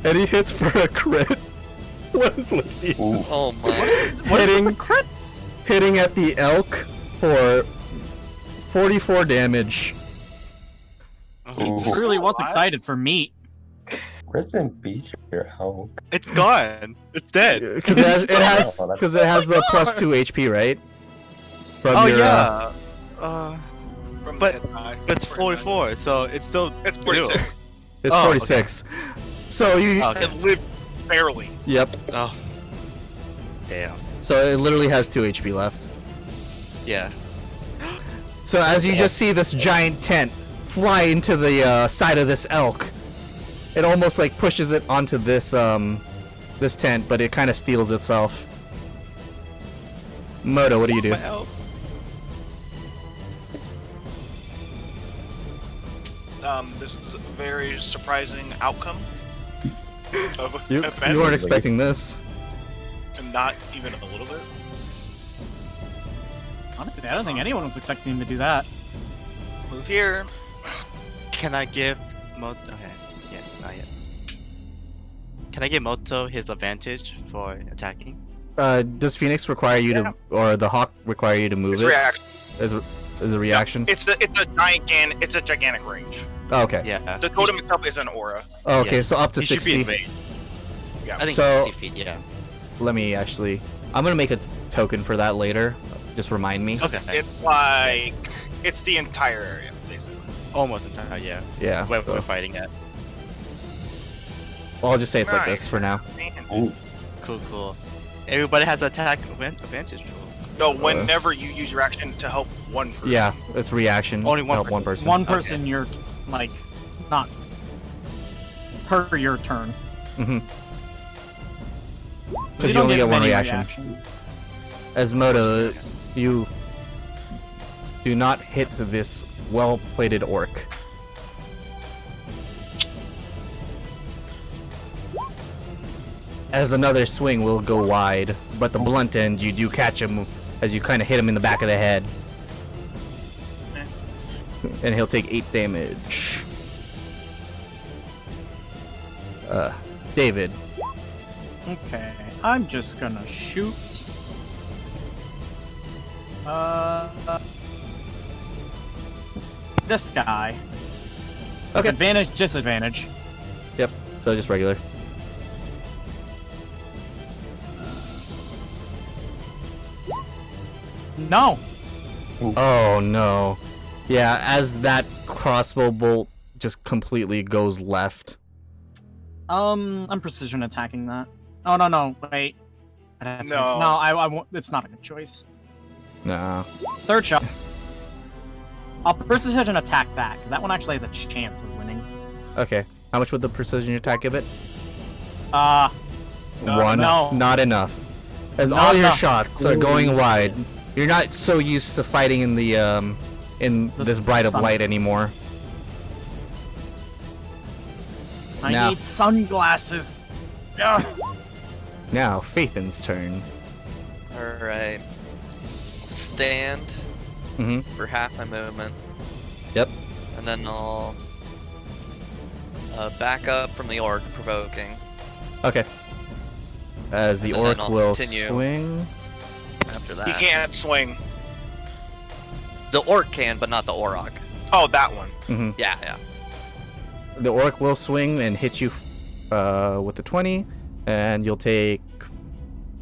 and he hits for a crit. What is with these? Oh my! Hitting crits. Hitting at the elk for 44 damage. Really was excited for meat. Rest in peace, your elk. It's gone. It's dead. Because it has the plus 2 HP, right? From Oh your, yeah. From But the head eye. it's 44, so it's still It's zero. 46. it's Oh, 46. So you. Okay. It lived barely. Yep. Oh. Damn. So it literally has 2 HP left. Yeah. So as you just see this giant tent fly into the side of this elk, it almost like pushes it onto this this tent, but it kind of steals itself. Moto, what do you do? Well, This is a very surprising outcome of You event. weren't expecting this. And not even a little bit. Honestly, I don't think anyone was expecting him to do that. Move here. can I give Moto? Okay. Yeah, not yet. Can I give Moto his advantage for attacking? Does Phoenix require you to, or the Hawk require you to move It's it? reaction. Is a reaction? It's a gigantic range. Oh, okay. Yeah. The totem itself is an aura. Oh, okay, Yeah. so up to He should be 60. in range. Yeah. I think So- 60 feet. Yeah. Let me actually. I'm gonna make a token for that later. Just remind me. Okay. It's like it's the entire area, basically. Almost entire. Yeah. Yeah. Where so- we're fighting at. Well, I'll just say it's like this Nice. for now. Ooh. Cool. Cool. Everybody has attack advantage. No, whenever you use your action to help one person. Yeah, it's reaction. Only one Help person. one person. One person, you're like, not per your turn. Mm-hmm. You Because you don't only get one many reaction. reactions. As Moto, you do not hit this well-plated orc. As another swing will go wide, but the blunt end, you do catch him as you kind of hit him in the back of the head. And he'll take 8 damage. David. Okay, I'm just gonna shoot. This guy. Okay. Advantage, disadvantage. Yep, so just regular. No. Oh no. Yeah, as that crossbow bolt just completely goes left. I'm precision attacking that. Oh no, wait. No. I won't. It's not a good choice. Nah. Third shot. I'll precision attack that because that one actually has a chance of winning. Okay. How much would the precision attack give it? Not One. enough. Not enough. As Not all your enough. shots are going wide, you're not so used to fighting in the in The this bright of sun. light anymore. I Now- need sunglasses. Ugh. Now, Faithin's turn. Alright. Stand Mm-hmm. for half my movement. Yep. And then I'll back up from the orc, provoking. Okay. As the And then orc I'll will continue. swing. After He that. can't swing. The orc can, but not the auroch. Oh, that one. Mm-hmm. Yeah, yeah. The orc will swing and hit you with the 20, and you'll take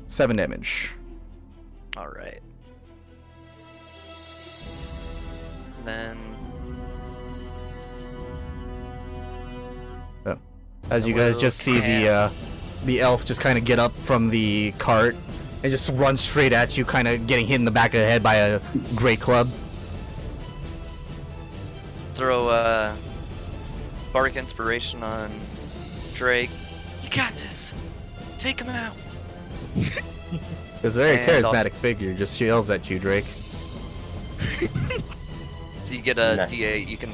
7 damage. Alright. Then As you guys Well, just see the the elf just kind of get up from the cart and just run straight at you, kind of getting hit in the back of the head by a great club. Throw Bardic Inspiration on Drake. You got this. Take him out. It's a very And charismatic figure, just yells at you, Drake. So you get a Nice. D8 you can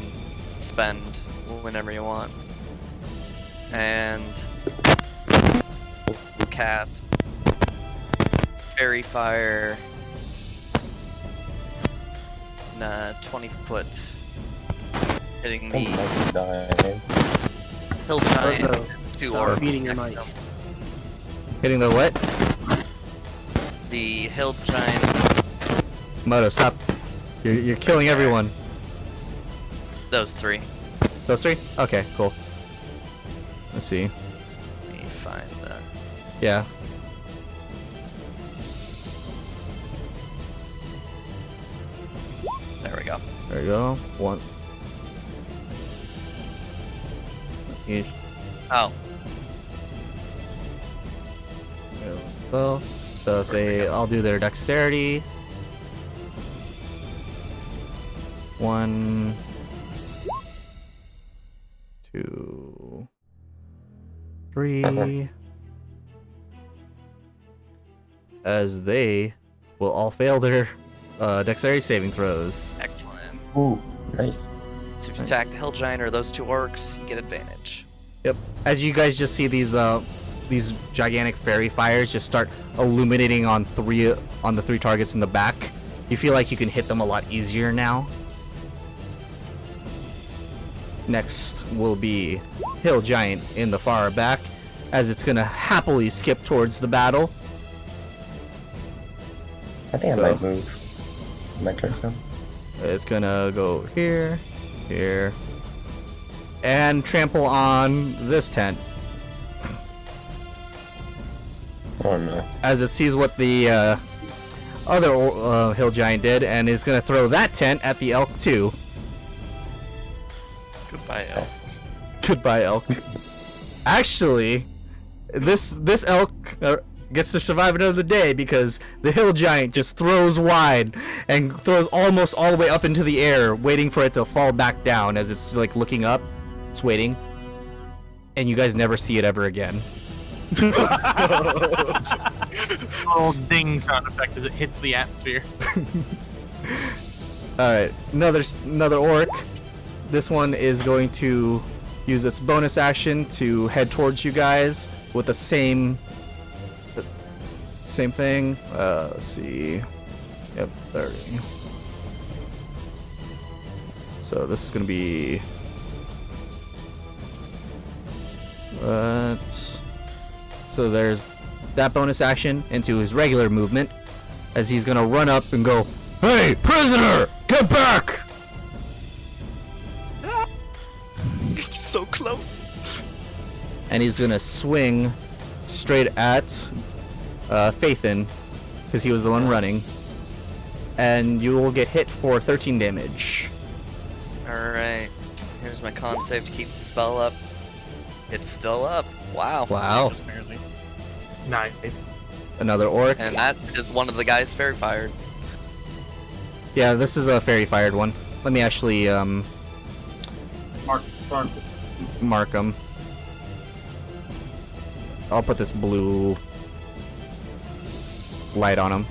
spend whenever you want. And cast Fairy Fire. 20 foot. Hitting Oh, the might die. hill giant. Uh-oh. 2 Stop orcs beating your next to mic. him. Hitting the what? The hill giant. Moto, stop. You're killing everyone. Those 3. Those 3? Okay, cool. Let's see. Let me find the. Yeah. There we go. There you go. One. Each. Oh, There we go. So if they all do their dexterity. 1, 2, 3. As they will all fail their dexterity saving throws. excellent. Ooh, nice. So if you attack the hill giant or those 2 orcs, you get advantage. Yep. As you guys just see these gigantic fairy fires just start illuminating on the 3 targets in the back, you feel like you can hit them a lot easier now. Next will be Hill Giant in the far back, as it's gonna happily skip towards the battle. I think I might move. My turn comes. It's gonna go here, here, and trample on this tent Oh no. as it sees what the other Hill Giant did, and is gonna throw that tent at the elk too. Goodbye, elf. Goodbye, elk. Actually, this elk gets to survive another day because the hill giant just throws wide and throws almost all the way up into the air, waiting for it to fall back down as it's like looking up. It's waiting, and you guys never see it ever again. Little ding sound effect as it hits the atmosphere. All right, another orc. This one is going to use its bonus action to head towards you guys with the same thing. Let's see. Yep, 30. So this is going to be so there's that bonus action into his regular movement as he's going to run up and go, "Hey, prisoner, get back!" So close. And he's gonna swing straight at Faithin, because he was the one running. And you will get hit for 13 damage. Alright. Here's my con save to keep the spell up. It's still up. Wow. Wow. Just barely. Nice. Another orc. And that is one of the guys fairy fired. Yeah, this is a fairy fired one. Let me actually mark them. I'll put this blue light on them.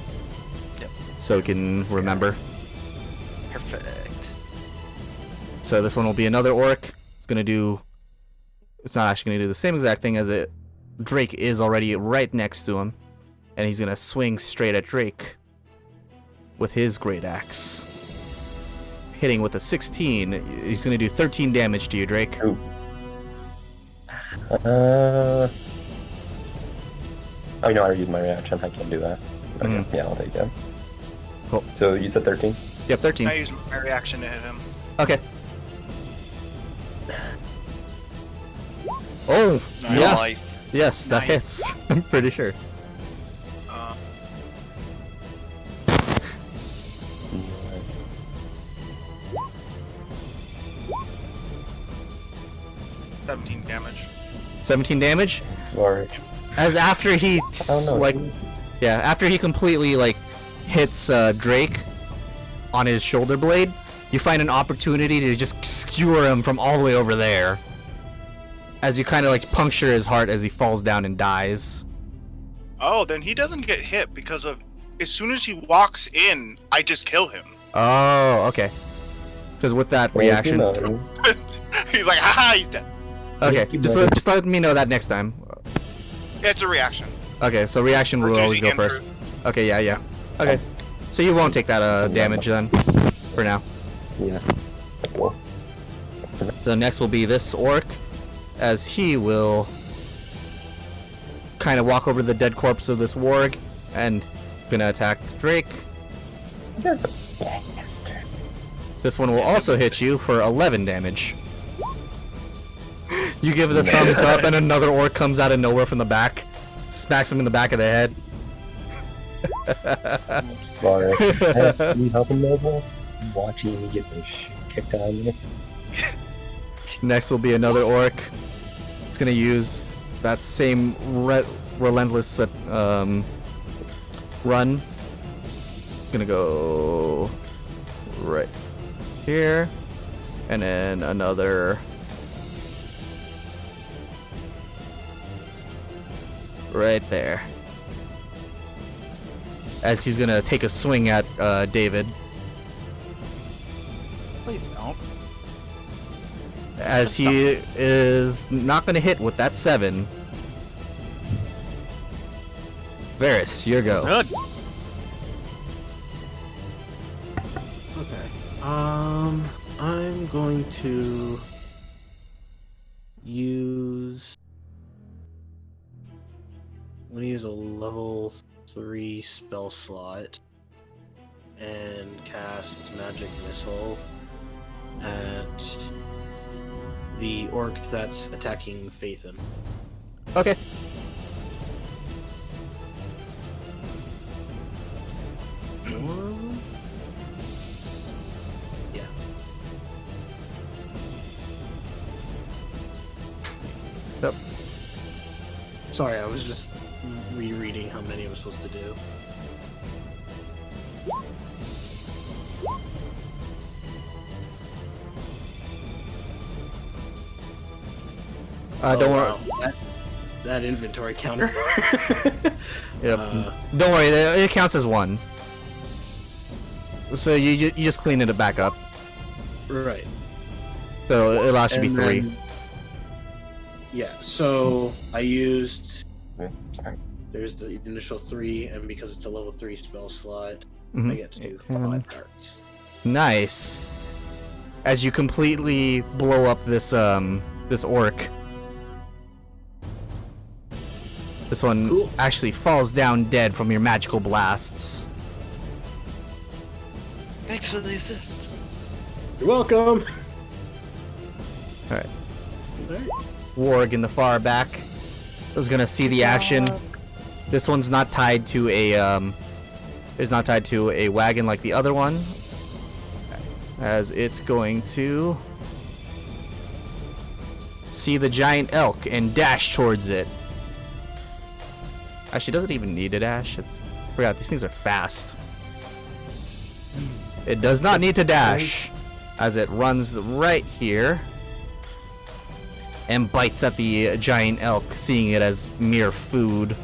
Yep. So we can remember. Perfect. So this one will be another orc. It's gonna do. It's not actually gonna do the same exact thing as it. Drake is already right next to him, and he's gonna swing straight at Drake with his great axe. Hitting with a 16, he's gonna do 13 damage to you, Drake. Ooh. Oh, you know, I already used my reaction. I can't do that. Okay, yeah, I'll take it. Cool. So you said 13? Yep, 13. I used my reaction to hit him. Okay. Oh, yeah. Nice. Yes, that Nice. hits. I'm pretty sure. Nice. 17 damage. 17 damage. Or As after he like, yeah, after he completely like hits Drake on his shoulder blade, you find an opportunity to just skewer him from all the way over there. As you kind of like puncture his heart as he falls down and dies. Oh, then he doesn't get hit because of as soon as he walks in, I just kill him. Oh, okay. Because with that reaction. He's like, haha, he's dead. Okay, just let me know that next time. It's a reaction. Okay, so reaction will always go first. Okay, yeah. Okay, so you won't take that damage then, for now. Yeah. That's cool. So next will be this orc, as he will kind of walk over the dead corpse of this warg and gonna attack Drake. This one will also hit you for 11 damage. You give the thumbs up and another orc comes out of nowhere from the back, smacks him in the back of the head. Sorry. Can you help him, Noble? I'm watching me get the shit kicked out of me. Next will be another orc. It's gonna use that same relentless run. Gonna go right here, and then another right there. As he's gonna take a swing at David. Please don't. As he is not gonna hit with that 7. Varys, your go. Good. Okay. I'm going to use. I'm gonna use a level 3 spell slot and cast Magic Missile at the orc that's attacking Phaethon. Okay. Yeah. Yep. Sorry, I was just rereading how many I'm supposed to do. Don't worry. Wow. That inventory counter. Yep. Don't worry. It counts as 1. So you just clean it back up. Right. So it allows you to be 3. Then, yeah. So I used. Sorry. There's the initial 3, and because it's a level 3 spell slot, Mhm. I get to do 10. 5 darts. Nice. As you completely blow up this this orc. This one Cool. actually falls down dead from your magical blasts. Thanks for the assist. You're welcome. Alright. Warg in the far back is gonna see the action. This one's not tied to a is not tied to a wagon like the other one. As it's going to see the giant elk and dash towards it. Actually, doesn't even need a dash. I forgot, these things are fast. It does not need to dash, as it runs right here and bites at the giant elk, seeing it as mere food.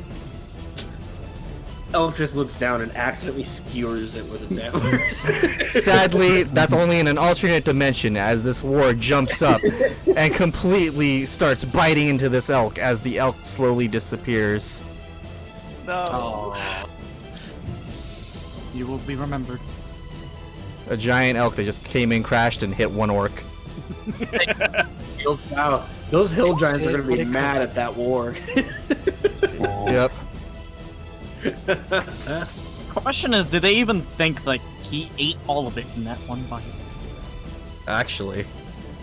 Elk just looks down and accidentally skewers it with its antlers. Sadly, that's only in an alternate dimension, as this warg jumps up and completely starts biting into this elk as the elk slowly disappears. No. You will be remembered. A giant elk that just came in, crashed, and hit one orc. Wow, those hill giants are going to be mad at that warg. Yep. Question is, did they even think like he ate all of it in that one bite? Actually,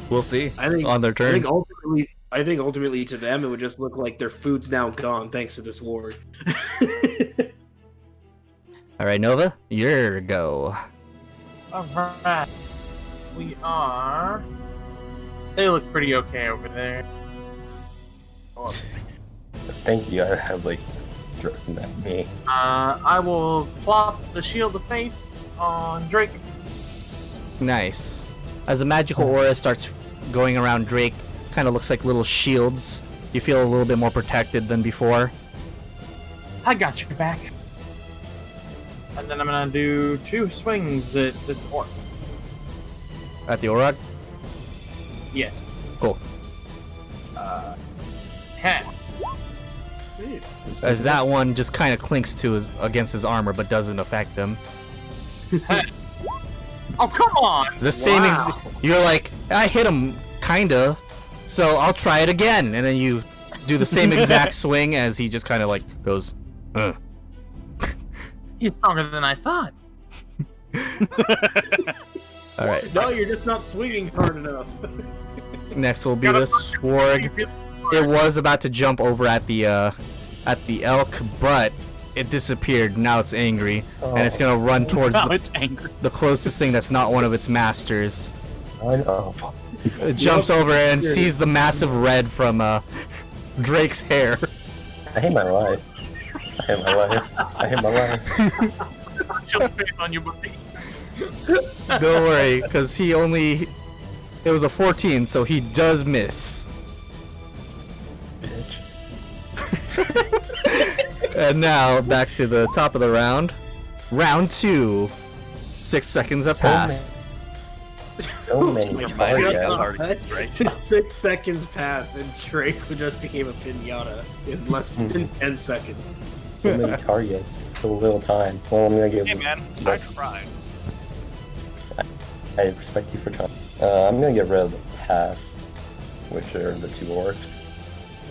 we'll see I think on their turn. I think ultimately to them it would just look like their food's now gone thanks to this warg. All right, Nova, your go. Alright. We are... They look pretty okay over there. Oh, Thank you. I have like thrown at me. I will plop the Shield of Faith on Drake. Nice. As a magical aura starts going around Drake, kind of looks like little shields. You feel a little bit more protected than before. I got your back. And then I'm gonna do 2 swings at this orc. At the Orog? Yes. Cool. 10. As that one just kind of clinks to against his armor, but doesn't affect him. 10. Oh, come on! The same Wow. you're like, I hit him, kinda, so I'll try it again. And then you do the same exact swing as he just kind of like goes, Ugh. He's stronger than I thought. Alright, No, you're just not swinging hard enough. next will be the Swarg. It was about to jump over at the elk, but it disappeared. Now it's angry, and it's gonna run towards Now it's angry. the closest thing that's not one of its masters. I know. It jumps over and sees the massive red from Drake's hair. I hate my life. I hate my life. I hate my life. Shield of Faith on you, buddy. Don't worry, because it was a 14, so he does miss. Bitch. And now, back to the top of the round. Round 2. 6 seconds have passed. So many Remind me of targets. the hard, right? 6 seconds passed, and Drake just became a pinata in less than 10 seconds. So many targets. So little time. Well, I'm gonna give. Hey man, I tried. I respect you for trying. I'm gonna get rid of the past, which are the 2 orcs.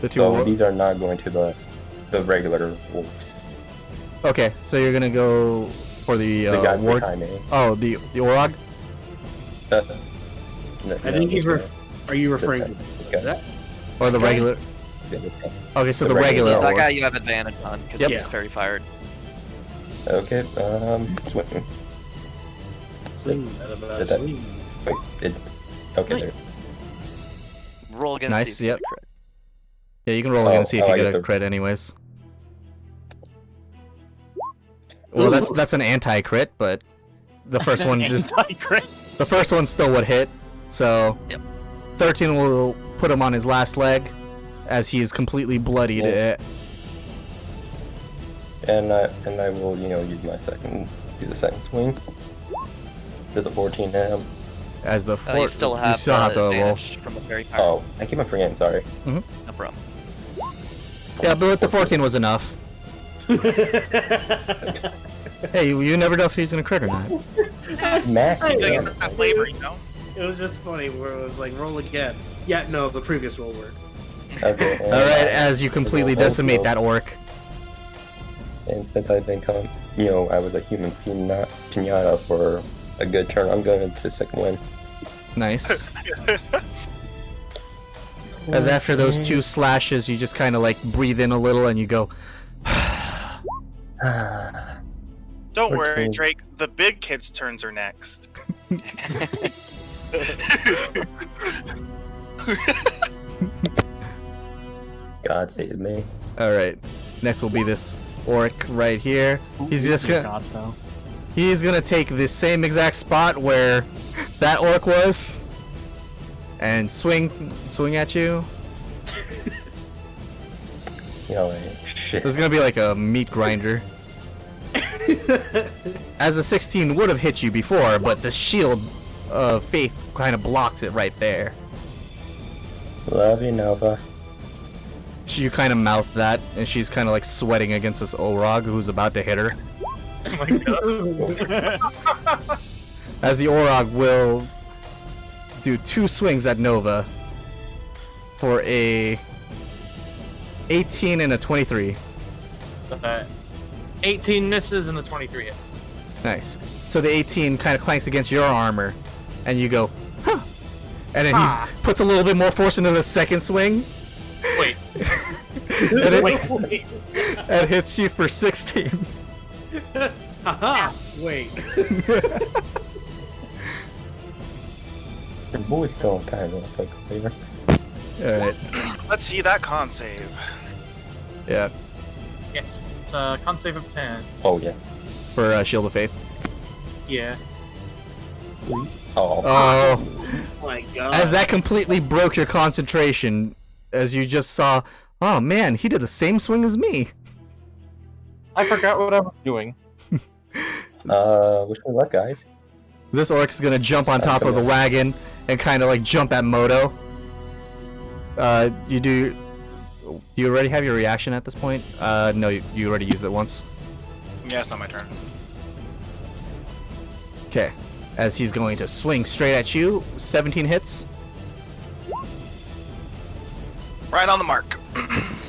The two. So these are not going to the regular orcs. Okay, so you're gonna go for the The guy ward. behind me. Oh, the Orog. No, I think he's Are you referring to Okay. Or the Okay. regular. Yeah, this guy. Okay, so The the regular. Yeah, that orc. guy you have advantage on because Yep. he's fairy fired. Okay. Swing. Did that? Wait. It. Okay. There. Roll against Nice, see if you yep. get a crit. Yeah, you can roll again and see if I you get get a the- crit, anyways. Well, that's an anti-crit, but the first one just Anti-crit. the first one still would hit. So Yep. 13 will put him on his last leg, as he is completely bloodied. Cool. And I will use my do the second swing. Does a 14 hit him? As the You still have the roll. advantage from the fairy fire. Oh, I keep on forgetting. Sorry. No problem. Yeah, but the 14 was enough. Hey, you never know if he's gonna crit or not. Max. Hey, Gotta damn get it. that flavor, you know? It was just funny where it was like, roll again. Yeah, no, the previous roll worked. Okay. and, Alright, as you completely roll decimate also. that orc. And since I've been I was a human pinata for a good turn, I'm going to second win. Nice. As after those 2 slashes, you just kind of like breathe in a little and you go, Don't worry, Okay. Drake. The big kids' turns are next. God save me. alright. Next will be this orc right here. He's just gonna God, though. he's gonna take the same exact spot where that orc was and swing at you. Shit. This is gonna be like a meat grinder. As a 16 would have hit you before, but the shield of faith kind of blocks it right there. Love you, Nova. You kind of mouth that, and she's kind of like sweating against this Orog who's about to hit her. As the Orog will do 2 swings at Nova for a 18 and a 23. 18 misses and the 23 hit. Nice. So the 18 kind of clanks against your armor, and you go, huh. And then Ah. he puts a little bit more force into the second swing, Wait. and, Wait. and hits you for 16. Haha! Wait. Your boy's still kind of like flavor. Alright. Let's see that con save. Yeah, Yes. Con save of 10. Oh yeah. for Shield of Faith. Yeah. Oh. Oh, my god. as that completely broke your concentration, as you just saw, oh man, he did the same swing as me. I forgot what I was doing. Wish me luck, guys. This orc's gonna jump on top of the wagon and kind of like jump at Moto. You already have your reaction at this point? No, you already used it once. Yeah, it's not my turn. Okay, as he's going to swing straight at you, 17 hits. Right on the mark.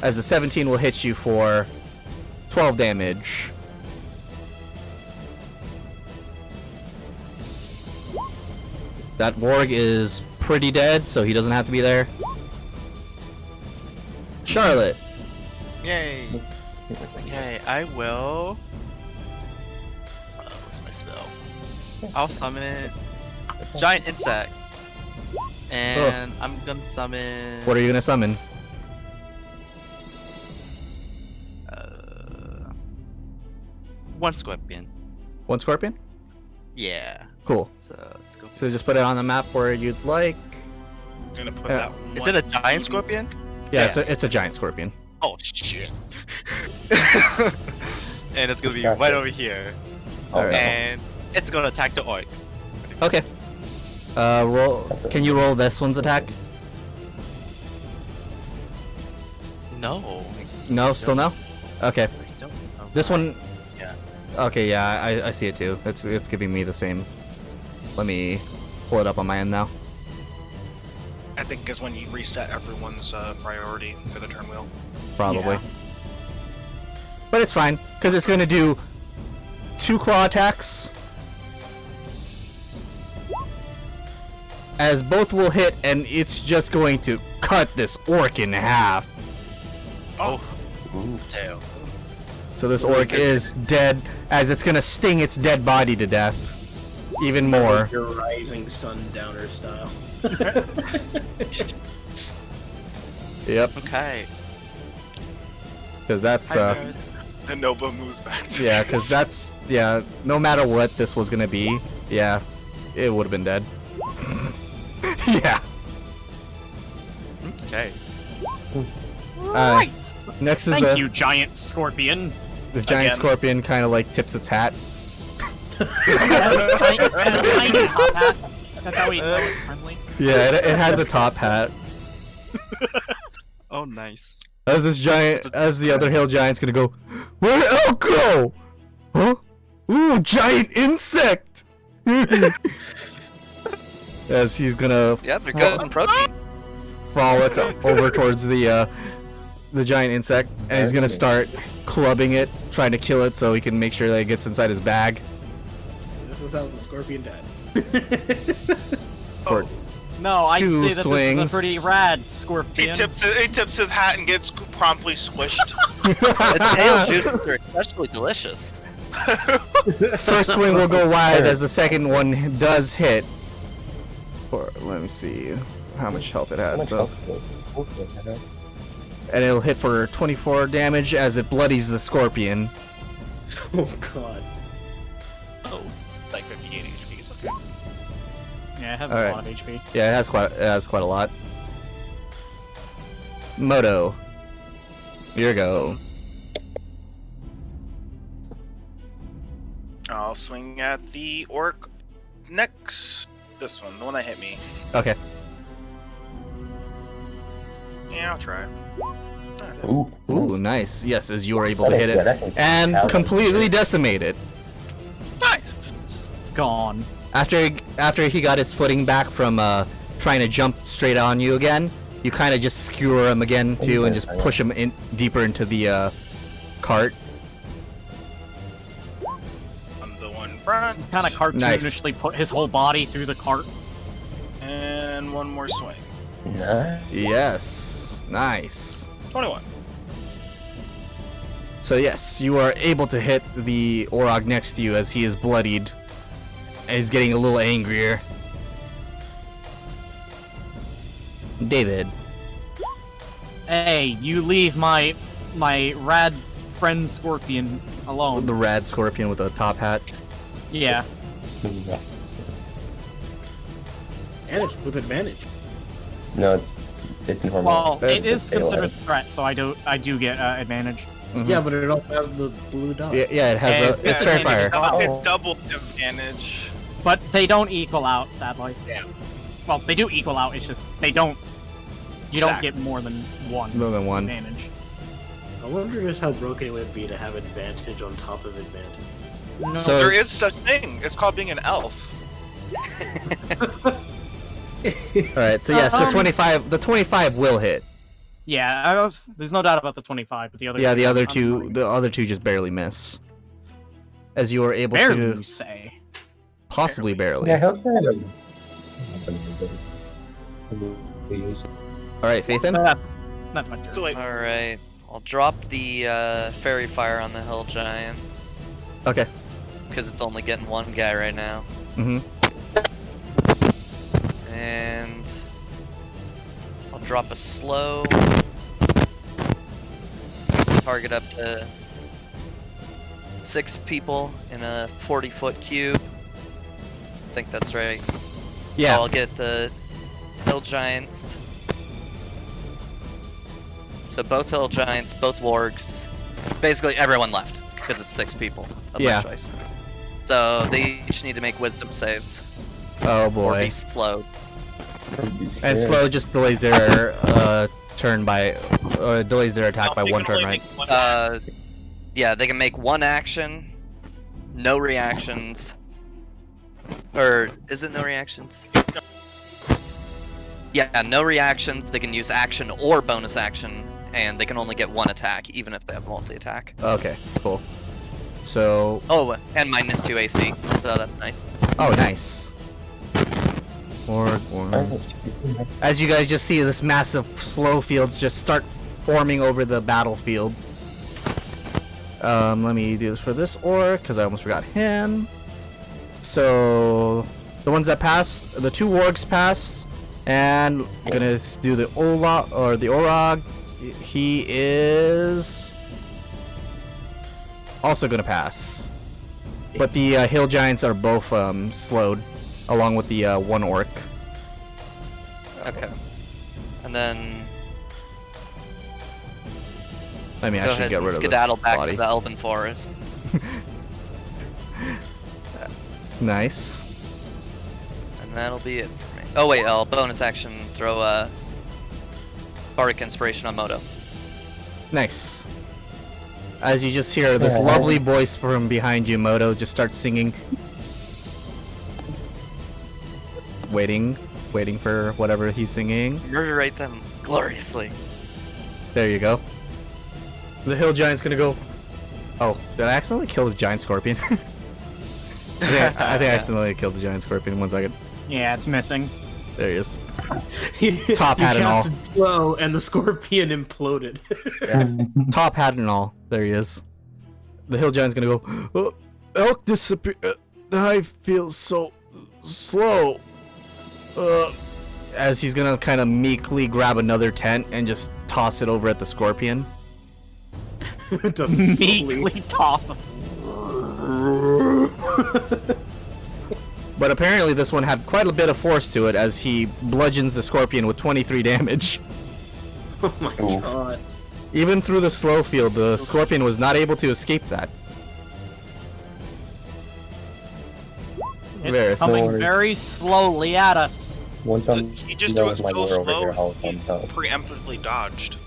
As the 17 will hit you for 12 damage. That warg is pretty dead, so he doesn't have to be there. Charlotte. Yay. Okay, I will. What's my spell? I'll summon giant insect, and I'm gonna summon. What are you gonna summon? One scorpion. One scorpion? Yeah. Cool. So let's go. So just put it on the map where you'd like. I'm gonna put Yeah. that one. Is it a giant scorpion? Yeah, it's a giant scorpion. Oh shit. And it's gonna be Gotcha. right over here, Oh, Alright. no. and it's gonna attack the orc. Okay. Roll. Can you roll this one's attack? No. No, still no. Okay. I don't know. This one. Yeah. Okay, yeah, I see it too. It's giving me the same. Let me pull it up on my end now. I think is when you reset everyone's priority to the turn wheel. Probably. But it's fine, because it's going to do 2 claw attacks. As both will hit, and it's just going to cut this orc in half. Oh. Ooh. Tail. So this orc is dead, as it's going to sting its dead body to death. Even more. Your rising sundowner style. Yep, Okay. because that's, Hi, Maris. The Nova moves back to yeah, base. because that's, yeah, no matter what this was going to be, yeah, it would have been dead. Yeah. Okay. Right. Next is Thank you, giant scorpion. the giant Again. scorpion kind of like tips its hat. Tiny top hat. That's how we know it's friendly. Yeah, it has a top hat. Oh, nice. As the other hill giant's gonna go, where'd Elk go? Huh? Ooh, giant insect! As he's gonna Yeah, they're good on protein. frolic over towards the giant insect, and he's gonna start clubbing it, trying to kill it so he can make sure that it gets inside his bag. This is how the scorpion died. For No, I'd Two say that swings. this is a pretty rad He scorpion. tips his hat and gets promptly squished. Its tail juices are especially delicious. first swing will go wide as the second one does hit. Let me see how much health it had. So, and it'll hit for 24 damage as it bloodies the scorpion. Oh god. Oh. Like 58 HP. It's okay. Yeah, it has Alright. a lot of HP. Yeah, it has quite a lot. Moto, here you go. I'll swing at the orc next. This one, the one that hit me. Okay. Yeah, I'll try. Ooh. Ooh, nice. Yes, as you are able to That hit is it good. I can and tell completely that. decimate it. Nice. Gone. After he got his footing back from trying to jump straight on you again, you kind of just skewer him again too, and just push him in deeper into the cart. I'm the one front. Kind of cartoonishly put his whole body through the cart. And one more swing. Nice. Yes, nice. 21. So yes, you are able to hit the Orog next to you as he is bloodied, and he's getting a little angrier. David. Hey, you leave my my rad friend Scorpion alone. The rad scorpion with a top hat. Yeah. And it's with advantage. No, it's normal. Well, it It's is a tail considered a end. threat, so I do get advantage. Mhm. Yeah, but it also has the blue dot. Yeah, it has it's fair fire. It's double advantage. But they don't equal out, sadly. Yeah. Well, they do equal out. It's just they don't. You don't Exactly. get more than one. More than one. advantage. I wonder just how broken it would be to have advantage on top of advantage. No. So- There is such thing. It's called being an elf. Alright, so yes, the 25 will hit. Yeah, there's no doubt about the 25, but the other. Yeah, the other I'm two running. the other two just barely miss. As you are able Barely, to you say. possibly barely. Yeah, how's that? Alright, Faithin? That's my turn. So like, Alright, I'll drop the fairy fire on the hill giant, Okay. because it's only getting one guy right now. Mm-hmm. And I'll drop a slow. Target up to 6 people in a 40-foot cube. I think that's right. Yeah. So I'll get the hill giants. So both hill giants, both wargs, basically everyone left because it's 6 people of Yeah. my choice. So they each need to make wisdom saves Oh or boy. be slowed. And slow just delays their turn by delays their attack by they one can turn, only right? make one Yeah, they can make one action, no reactions, or is it no reactions? Yeah, no reactions. They can use action or bonus action, and they can only get one attack, even if they have multi-attack. Okay, cool. So Oh, and -2 AC, so that's nice. oh nice. Or as you guys just see this massive slow fields just start forming over the battlefield. Let me do this for this orc, because I almost forgot him. So the ones that passed, the 2 wargs passed, and I'm gonna do the Ola or the Orog. He is also gonna pass, but the hill giants are both slowed, along with the 1 orc. Okay. And then Let me go actually ahead get and rid of this skedaddle back body. to the elven forest. Nice. And that'll be it for me. Oh wait, I'll bonus action throw a Bardic Inspiration on Moto. Nice. As you just hear this lovely voice from behind you, Moto just starts singing. Waiting for whatever he's singing. Murderate them gloriously. There you go. The hill giant's gonna go. Oh, did I accidentally kill his giant scorpion? I think I accidentally killed the giant scorpion. 1 second. Yeah, it's missing. There he is. Top hat and all. Slow, and the scorpion imploded. Top hat and all. There he is. The hill giant's gonna go. Oh, elk disappear. I feel so slow. As he's gonna kind of meekly grab another tent and just toss it over at the scorpion. It doesn't slowly. Meekly toss him. But apparently this one had quite a bit of force to it as he bludgeons the scorpion with 23 damage. Oh my Ooh. god. Even through the slow field, the scorpion was not able to escape that. Varys. It's coming Lord. very slowly at us. Once I'm He just done threw with it my so lore over here, slow, I'll he tell. preemptively dodged.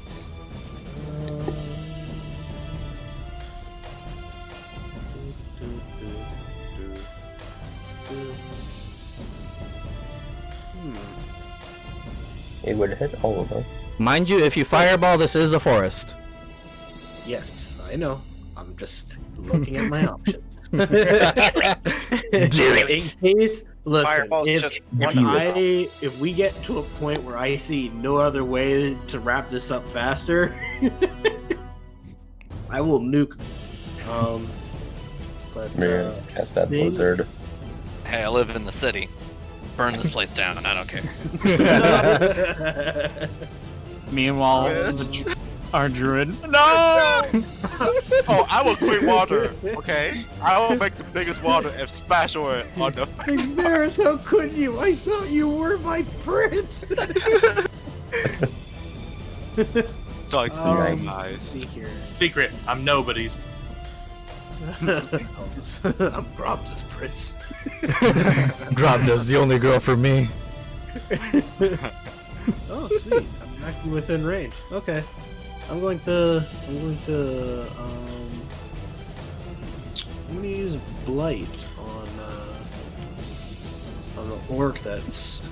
It would hit all of them. Mind you, if you fireball, this is a forest. Yes, I know. I'm just looking at my options. Do In it. case, listen, Fireball's if, just if one if we get to a point where I see no other way to wrap this up faster, I will nuke. But Mirror, cast that maybe- blizzard. Hey, I live in the city. Burn this place down, I don't care. Meanwhile, Yes. Our druid. No! Oh, I will quit water, okay? I will make the biggest water and splash on the. Maris, how could you? I thought you were my prince. Dog Let's eyes. see here. Secret, I'm nobody's. I'm Grobda's prince. Grobda's the only girl for me. Oh, sweet. I'm actually within range. Okay. I'm going to use Blight on the orc that's.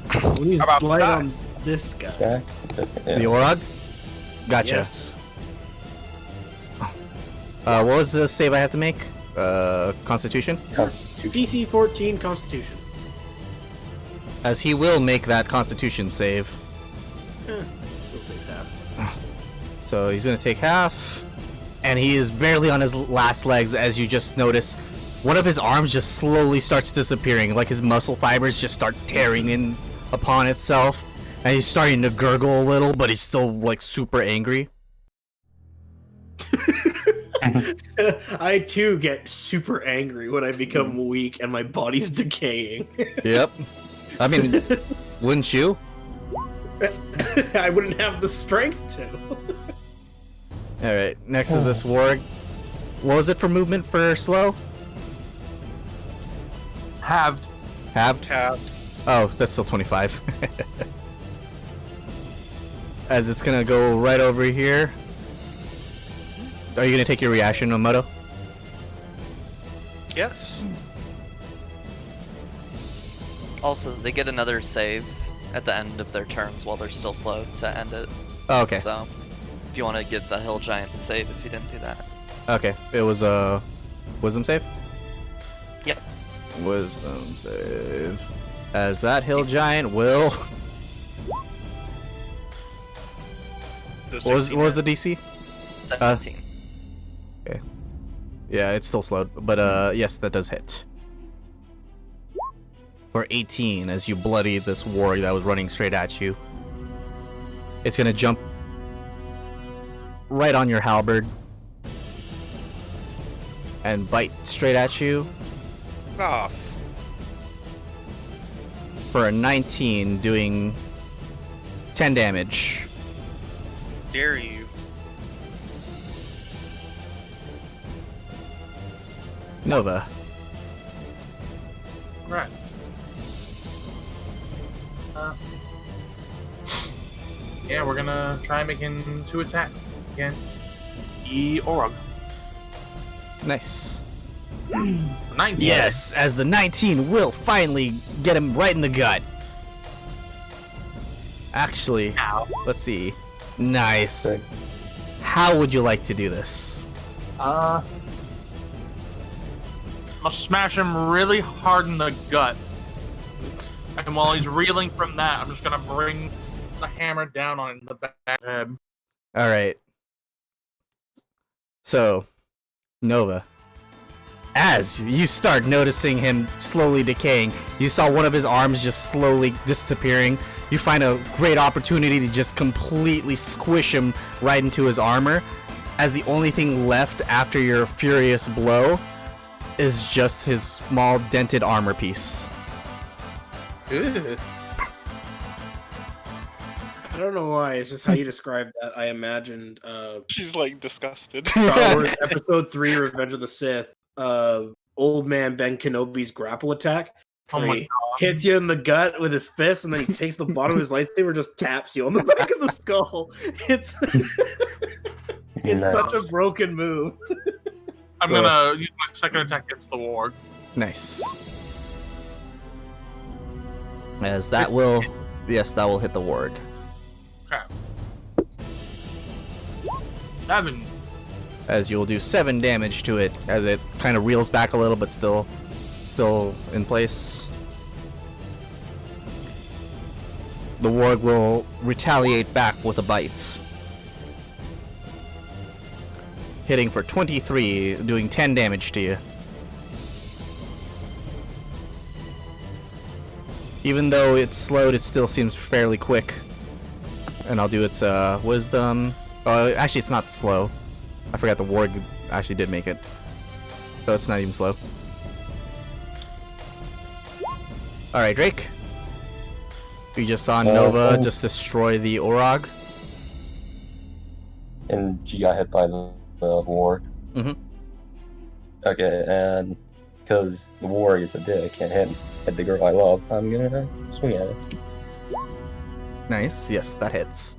I'm gonna use About Blight that? on this guy. This guy? Yeah. The Orog? Gotcha. Yes. What was the save I have to make? Constitution? Constitution. DC 14 Constitution. As he will make that Constitution save. Still takes half. So he's gonna take half. And he is barely on his last legs as you just notice one of his arms just slowly starts disappearing. Like his muscle fibers just start tearing in upon itself. And he's starting to gurgle a little, but he's still like super angry. I too get super angry when I become weak and my body's decaying. Yep. I mean, wouldn't you? I wouldn't have the strength to. Alright, next is this warg. What was it for movement for slow? Halved. Halved? Tapped. Oh, that's still 25. As it's gonna go right over here. Are you gonna take your reaction, Omoto? Yes. Also, they get another save at the end of their turns while they're still slow to end it. Oh, okay. So, if you want to give the hill giant a save if you didn't do that. Okay. It was a wisdom save? Yep. Wisdom save. As that hill giant will. The What was the DC? 17. Yeah, it's still slowed, but yes, that does hit. For 18, as you bloody this warrior that was running straight at you. It's gonna jump right on your halberd and bite straight at you Off. for a 19, doing 10 damage. Dare you? Nova. Right. Yeah, we're gonna try making 2 attacks against the Orog. Nice. 19. Yes, as the 19 will finally get him right in the gut. Actually, Ow. let's see. Nice. Six. How would you like to do this? I'll smash him really hard in the gut. And while he's reeling from that, I'm just gonna bring the hammer down on the back of his head. Alright. So, Nova. As you start noticing him slowly decaying, you saw one of his arms just slowly disappearing. You find a great opportunity to just completely squish him right into his armor, as the only thing left after your furious blow is just his small dented armor piece. Ew. I don't know why. It's just how you described that. I imagined She's like disgusted. Star Wars Episode 3: Revenge of the Sith. Old man Ben Kenobi's grapple attack. Oh where my he god. hits you in the gut with his fist, and then he takes the bottom of his lightsaber, just taps you on the back of the skull. It's it's Nice. such a broken move. I'm gonna use my second attack against the warg. Nice. As that will... Yes, that will hit the warg. Okay. 7. As you'll do 7 damage to it as it kind of reels back a little, but still in place. The warg will retaliate back with a bite, hitting for 23, doing 10 damage to you. Even though it's slowed, it still seems fairly quick. and I'll do its wisdom. Actually, it's not slow. I forgot the warg actually did make it, so it's not even slow. All right, Drake. You just saw Nova just destroy the Orog. And she got hit by the warg. Mhm. Okay, and because the warg is a dick and hit the girl I love, I'm gonna swing at it. Nice. Yes, that hits.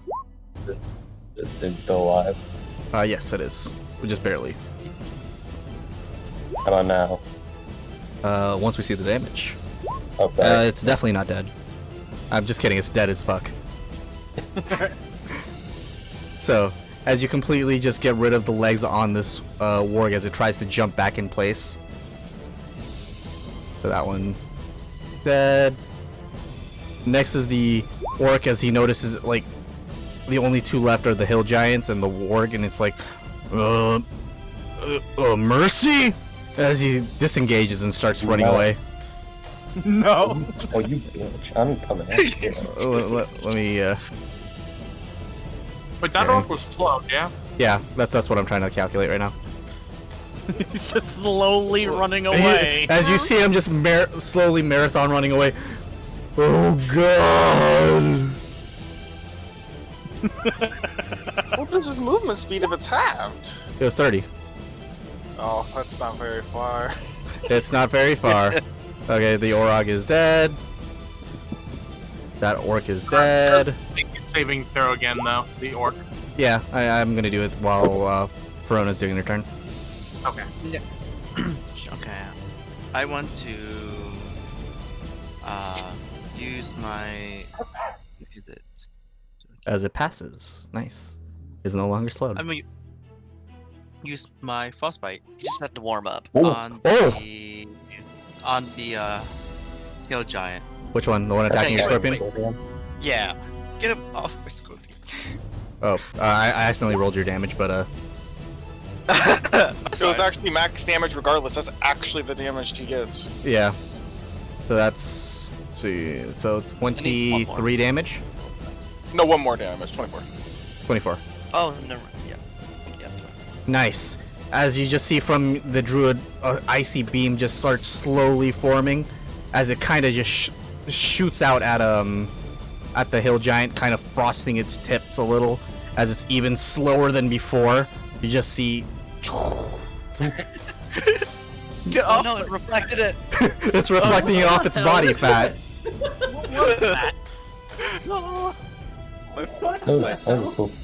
It's still alive. Yes, it is. Just barely. How about now? Once we see the damage. Okay. It's definitely not dead. I'm just kidding, it's dead as fuck. So, as you completely just get rid of the legs on this warg as it tries to jump back in place. So that one dead. Next is the orc as he notices like the only two left are the hill giants and the warg, and it's like mercy as he disengages and starts running away. No. Oh, you bitch. I'm coming at you. Let me But that Okay. orc was slow, yeah? yeah, that's what I'm trying to calculate right now. He's just slowly running away. As you see him just slowly marathon running away. Oh god! What is his movement speed if it's halved? It was 30. Oh, that's not very far. It's not very far. Okay, the Orog is dead. That orc is dead. Make it saving throw again, though, the orc. Yeah, I'm gonna do it while Perona's doing her turn. Okay. Okay. I want to use my. Is it? As it passes. Nice. Is no longer slowed. I'm gonna use my frostbite You just have to warm up. on Oh. the hill giant. Which one? The one attacking your Okay, scorpion? Yeah. Get him off my scorpion. Oh, I accidentally rolled your damage, but It was actually max damage regardless. That's actually the damage he gets. yeah. So that's let's see. So 23 damage. No, one more damage. 24. 24. Oh, never. Yeah. Yeah. Nice. As you just see from the druid, icy beam just starts slowly forming, as it kind of just shoots out at the hill giant, kind of frosting its tips a little, as it's even slower than before. You just see. Get Oh off! no, it reflected it. It's reflecting it off its body fat. What was that? No. My That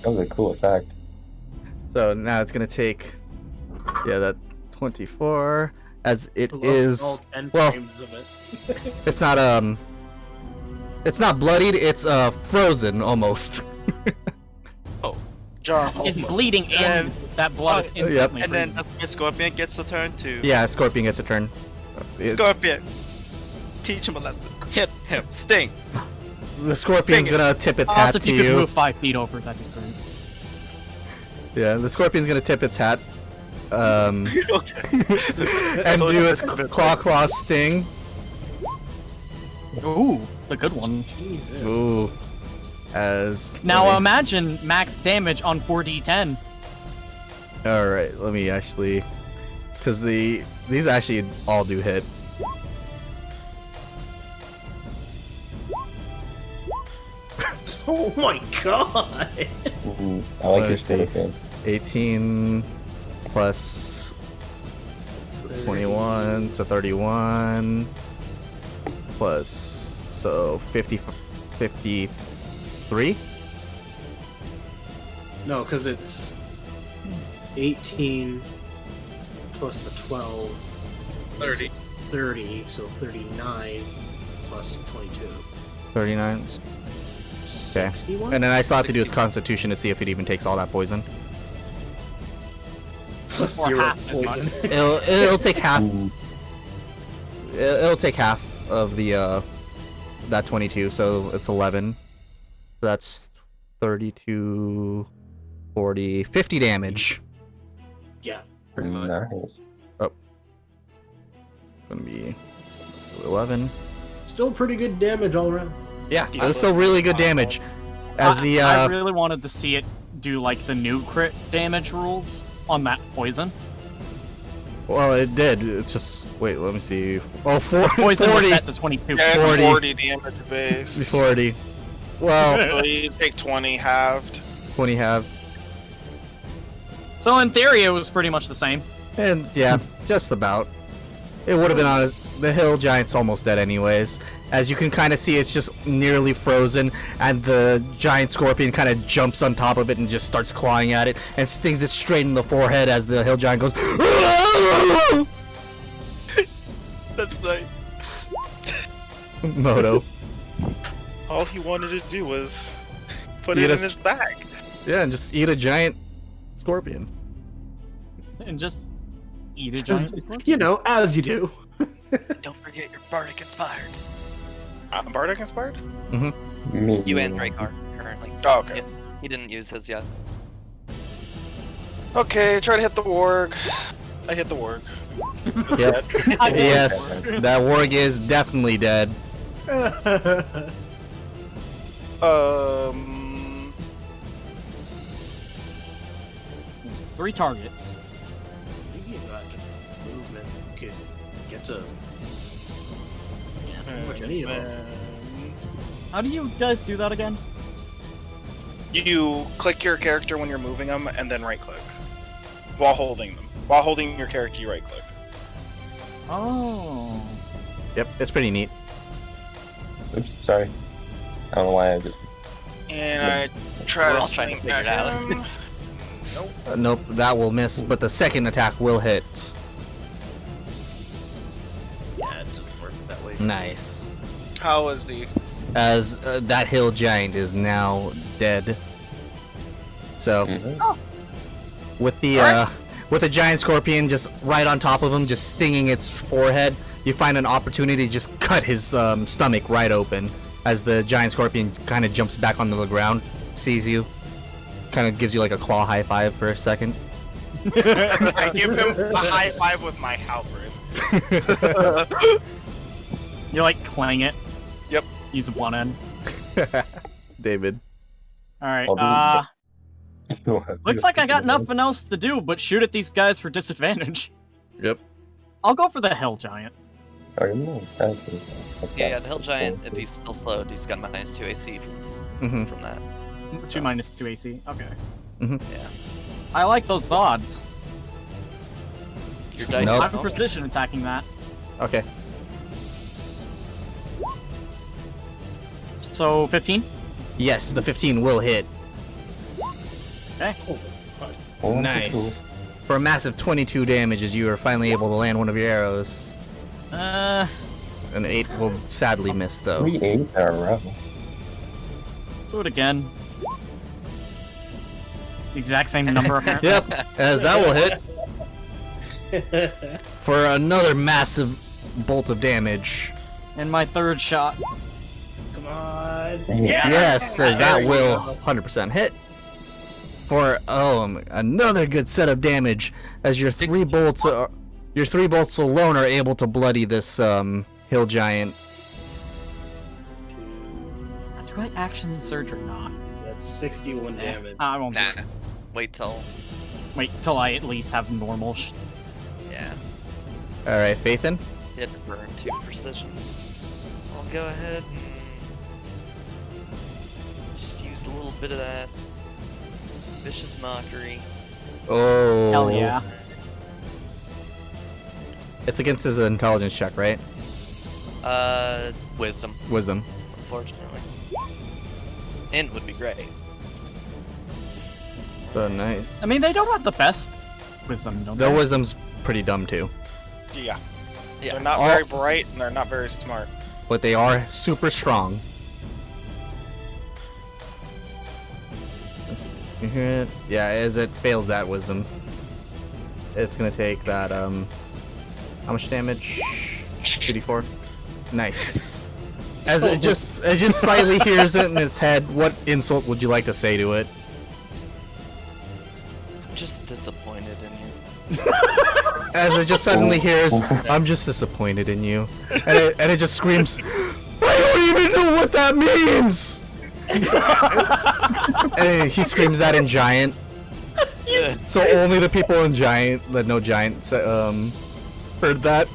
was a cool effect. So now it's gonna take, yeah, that 24, as it is. All 10 well, frames of it. it's not bloodied. It's frozen almost. John, It's bleeding in. And- That blood is Yep. instantly And then freezing. the scorpion gets the turn to. Yeah, Scorpion gets a turn. It's- Scorpion. Teach him a lesson. Hit him. Sting. The Scorpion's Dang it. gonna tip its hat Also, to if you could you. move 5 feet over, that'd be great. Yeah, the Scorpion's gonna tip its hat. Okay. And So do it's its a bit claw sting. Ooh, the good one. Jesus. Ooh. As Now let me- imagine max damage on 4d10. all right, let me actually, because these actually all do hit. Oh my god! I like Let me this sort of see. thing. 18 plus 21, so 31 plus so 53. No, because it's 18 plus the 12. 30. 30, so 39 plus 22. 39. 61? And then I still have to do its constitution to see if it even takes all that poison. Plus Or 0 half as much. poison. It'll take half. Ooh, It'll take half of the that 22, so it's 11. That's 32, 40, 50 damage. Yeah, pretty much. nice. Gonna be 11. Still pretty good damage all around. Yeah, it's still really good damage. As the I really wanted to see it do like the new crit damage rules on that poison. well, it did. It's just wait. Let me see. Oh, 40. Poison was set to 22. Yeah, 40. it's 40 damage base. 40. Well, So you take 20 halved. 20 have. So in theory, it was pretty much the same. And yeah, just about. It would have been on the hill giant's almost dead anyways. As you can kind of see, it's just nearly frozen, and the giant scorpion kind of jumps on top of it and just starts clawing at it and stings it straight in the forehead as the hill giant goes. That's like. Moto. All he wanted to do was put Eat it a- in his bag. Yeah, and just eat a giant scorpion. And just eat a giant scorpion. You know, as you do. Don't forget your bardic inspired. I'm Bardic inspired? Me. You and Drake are currently. Oh, okay. Yeah, he didn't use his yet. Okay, try to hit the warg. I hit the warg. Yep. Yes, that warg is definitely dead. It's 3 targets. Thinking about just movement could get to pretty much any of them. How do you guys do that again? You click your character when you're moving them, and then right click. While holding them. While holding your character, you right click. Oh. Yep, it's pretty neat. Oops, sorry. I don't know why I just. And I try We're to all trying to swing figure it at out. him. Nope, that will miss, but the second attack will hit. Yeah, it just works that way. Nice. How is the? As that hill giant is now dead. So, with the with a giant scorpion just right on top of him, just stinging its forehead, you find an opportunity to just cut his stomach right open. As the giant scorpion kind of jumps back onto the ground, sees you, kind of gives you like a claw high five for a second. I give him a high five with my halberd. You like clang it. Yep. Use one end. David. Alright, I'll looks like I got nothing else to do but shoot at these guys for disadvantage. Yep. I'll go for the Hell Giant. Yeah, the hill giant, if he's still slowed, he's got -2 AC from this, Mhm. from that. 2 minus 2 AC. Okay. Mhm. Yeah. I like those odds. Your dice. Nope. I'm precision attacking that. Okay. So 15? Yes, the 15 will hit. Okay. Nice. For a massive 22 damage, as you are finally able to land one of your arrows. An 8 will sadly miss, though. 3 8s in a row. Do it again. Exact same number, apparently. Yep, as that will hit for another massive bolt of damage. And my third shot. Come on. Yes, as that There we will go. 100% hit. For another good set of damage, as your 3 bolts alone are able to bloody this hill giant. Do I action surge or not? That's 61 damage. I won't do Nah. it. Wait till. Wait till I at least have normal. Yeah. All right, Phaethon. He had to burn 2 precision. I'll go ahead and just use a little bit of that vicious mockery. Oh. Hell yeah. It's against his intelligence check, right? Wisdom, Wisdom. unfortunately. Int would be great. So nice. I mean, they don't have the best wisdom, don't Their they? wisdom's pretty dumb too, Yeah. Yeah. They're not very bright and they're not very smart. but they are super strong. You hear it? Yeah, as it fails that wisdom, it's gonna take that how much damage? 2d4. Nice. As it just slightly hears it in its head, what insult would you like to say to it? I'm just disappointed in you. As it just suddenly hears, I'm just disappointed in you. And it just screams, I don't even know what that means! And he screams that in giant. So only the people in giant that know giant heard that.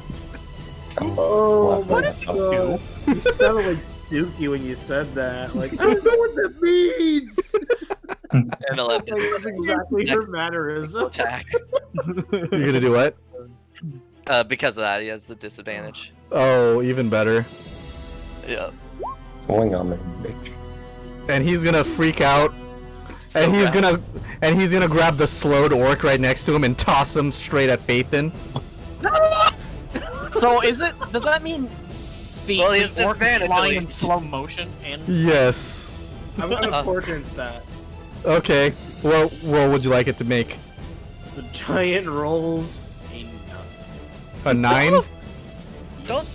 Oh my Laughing at god. You sounded like Dookie when you said that. Like, I don't know what that means! And 11 That's exactly her mannerism. attack. You're gonna do what? Because of that, he has the disadvantage. Oh, even better. Yeah. Going on, my bitch. And he's gonna freak out. So And he's bad. gonna grab the slowed orc right next to him and toss him straight at Phaethon. So is it? Does that mean the, Well, he has the orc is disadvantage, at flying in least. slow motion? And Yes. I'm gonna portent that. Okay. What roll would you like it to make? The giant rolls a 9? Don't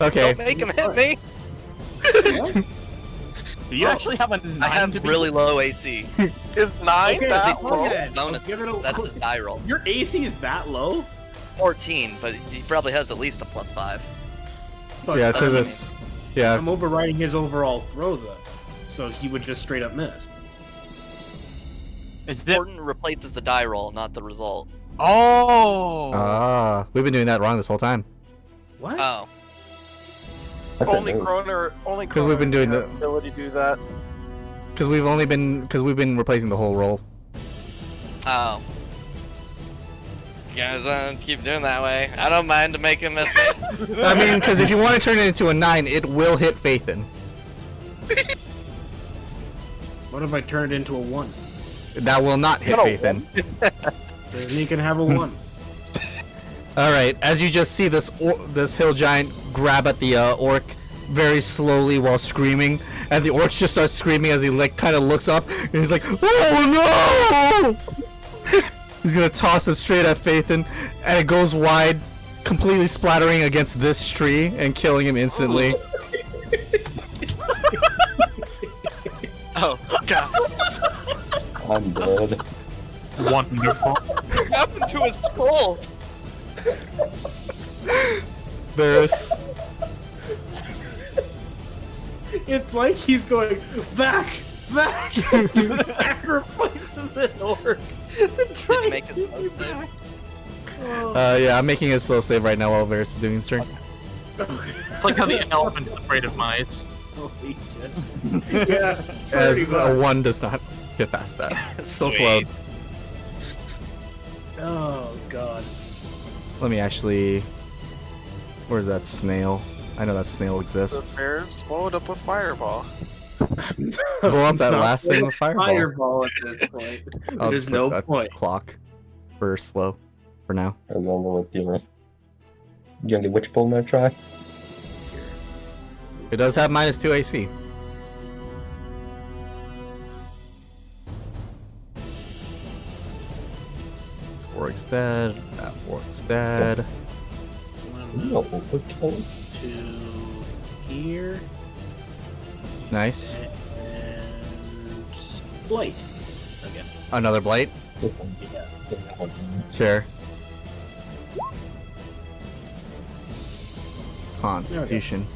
Okay. make him hit me. do you actually have a 9 I have to be? really low AC. Is 9 Okay, that he's so low? then, bonus. give it a- That's his die roll. Your AC is that low? 14, but he probably has at least a +5. But Yeah, that's to what I this. Yeah. I'm overriding his overall throw though. So he would just straight up miss. Is it? Important replaces the die roll, not the result. Oh. Ah, we've been doing that wrong this whole time. What? Oh. That's a Only move. only 'Cause we've been doing has the- ability to do that. Because we've been replacing the whole roll. Oh. You guys want to keep doing that way? I don't mind to make him miss me. I mean, because if you want to turn it into a 9, it will hit Phaethon. What if I turned it into a 1? That will not hit Not a Phaethon. Then he can have a 1. All right, as you just see this this hill giant grab at the orc very slowly while screaming, and the orc just starts screaming as he like kind of looks up, and he's like, "Oh no!" He's gonna toss him straight at Phaethon, and it goes wide, completely splattering against this tree and killing him instantly. Oh god. I'm dead. Wonderful. What happened to his skull? Varys. It's like he's going back, back, and replaces an orc. Did you make it slow save? Yeah, I'm making a slow save right now while Varys is doing his turn. It's like how the elephant is afraid of mice. Holy shit. Yeah. As pretty much. a 1 does not get past that. Still slowed. Oh god. Let me actually. Where's that snail? I know that snail The exists. bears followed up with fireball. Blow up that Not last thing with fireball. Fireball at this point. I'll There's just no put a point. clock for slow for now. I'm gonna go with the. You gonna do witch pull in there, try? It does have -2 AC. This orc's dead. That orc's dead. No, okay. To here Nice. and blight again. Another blight. Yeah. Sure. Constitution.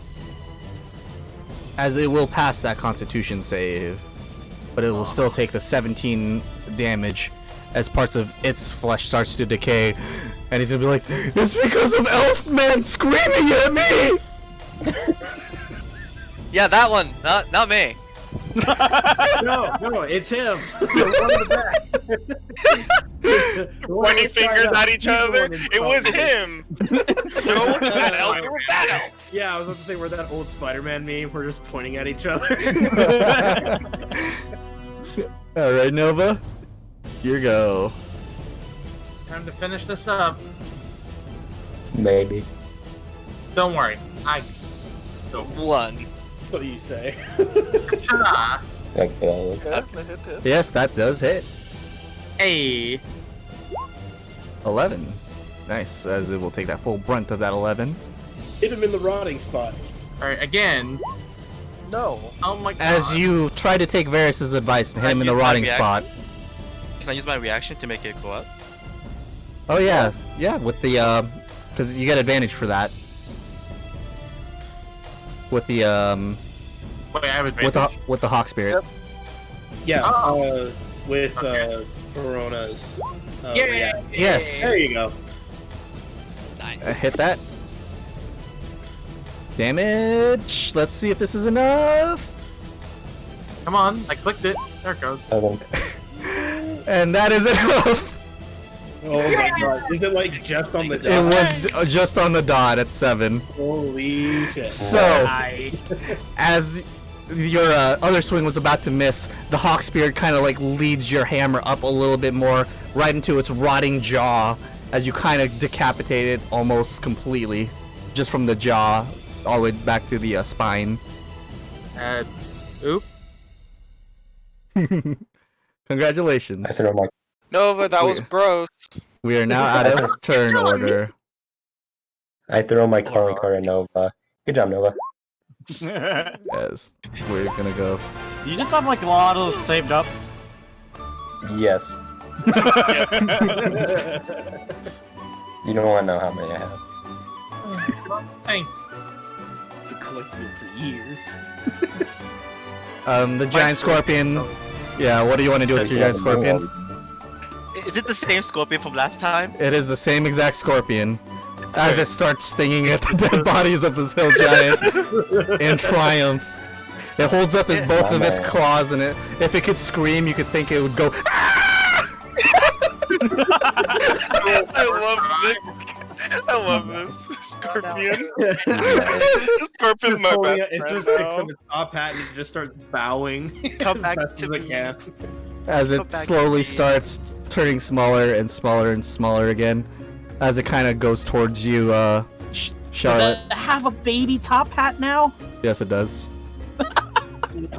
As it will pass that Constitution save, but it will still take the 17 damage as parts of its flesh starts to decay, and he's gonna be like, "It's because of Elfman screaming at me!" Yeah, that one. Not me. No, it's him. The one in the back. The one Pointing inside fingers out. at each He's the other. one in It was front. him. No, it wasn't that elf. It was that elf. Yeah, I was about to say we're that old Spider-Man meme. We're just pointing at each other. All right, Nova, your go. Time to finish this up. Maybe. Don't worry. One. So you say. Ah, Okay. Yes, that does hit. hey. 11. Nice, as it will take that full brunt of that 11. Hit him in the rotting spots. Alright, again. No. Oh my god. As you try to take Varys' advice and hit him in the rotting spot. Can I use my reaction to make it go up? Oh yeah, yeah, with the because you get advantage for that. With the Wait, I have advantage. with the hawk spirit. Yep. Yeah, Oh. with Okay. Verona's. Yeah. Yes. There you go. Nice. Hit that. Damage. Let's see if this is enough. Come on, I clicked it. There it goes. 7. And that is enough. Oh my god. Is it like just on the It dot? was just on the dot at 7. Holy shit. So, Nice. as your other swing was about to miss, the hawk spirit kind of like leads your hammer up a little bit more, right into its rotting jaw, as you kind of decapitate it almost completely, just from the jaw all the way back to the spine. Oop. Congratulations. I throw my Nova, that was gross. We are now out of turn order. calling card at Nova. Good job, Nova. Yes, we're gonna go. You just have like a lot of those saved up. Yes. You don't want to know how many I have. Hey, Been collecting it for years. The giant scorpion. Yeah, what do you want to do with your giant scorpion? Is it the same scorpion from last time? It is the same exact scorpion. As it starts stinging at the dead bodies of this hill giant in triumph. It holds up both of its claws, and if it could scream, you could think it would go. I love this. Scorpion. Scorpion's my best It friend just picks now. up its top hat and it just starts bowing. Come as back best to as it me. can. As Go it back slowly to me. starts turning smaller and smaller and smaller again. As it kind of goes towards you, Charlotte. Does it have a baby top hat now? Yes, it does. Oh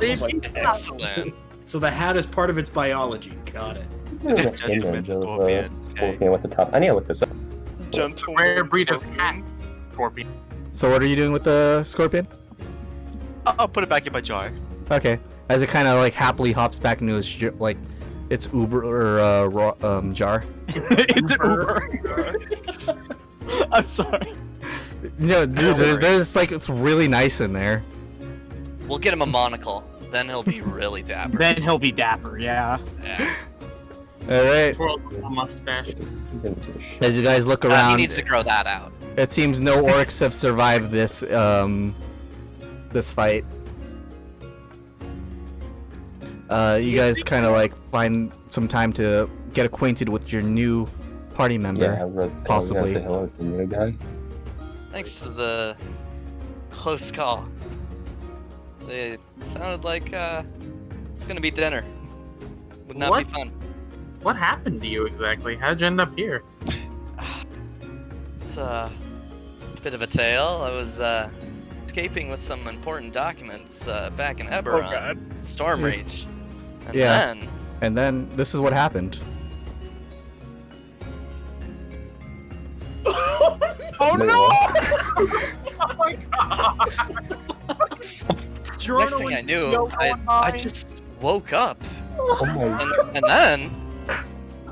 my God. Excellent. So the hat is part of its biology. Got it. There's a Judgment image of scorpion. scorpion with the top. I need to look this up. Gentle. rare breed of cat scorpion. So what are you doing with the scorpion? I'll put it back in my jar. Okay. As it kind of like happily hops back into its Uber or jar. It's Uber. I'm sorry. No, dude, there's like it's really nice in there. We'll get him a monocle. Then he'll be really dapper. Then he'll be dapper, yeah. Yeah. All right. Twirl a mustache. He's into this shit. As you guys look He around, needs to grow that out. it seems no orcs have survived this this fight. You guys kind of like find some time to get acquainted with your new party member. Yeah, I was possibly. gonna say hello to the new guy. Thanks to the close call. It sounded like it's gonna be dinner. Would not What? be fun. What happened to you exactly? How'd you end up here? It's a bit of a tale. I was escaping with some important documents back in Eberron, God. Stormreach, and Yeah. then And then this is what happened. Oh no! Oh my god! next thing I knew, I just woke up, Oh my and then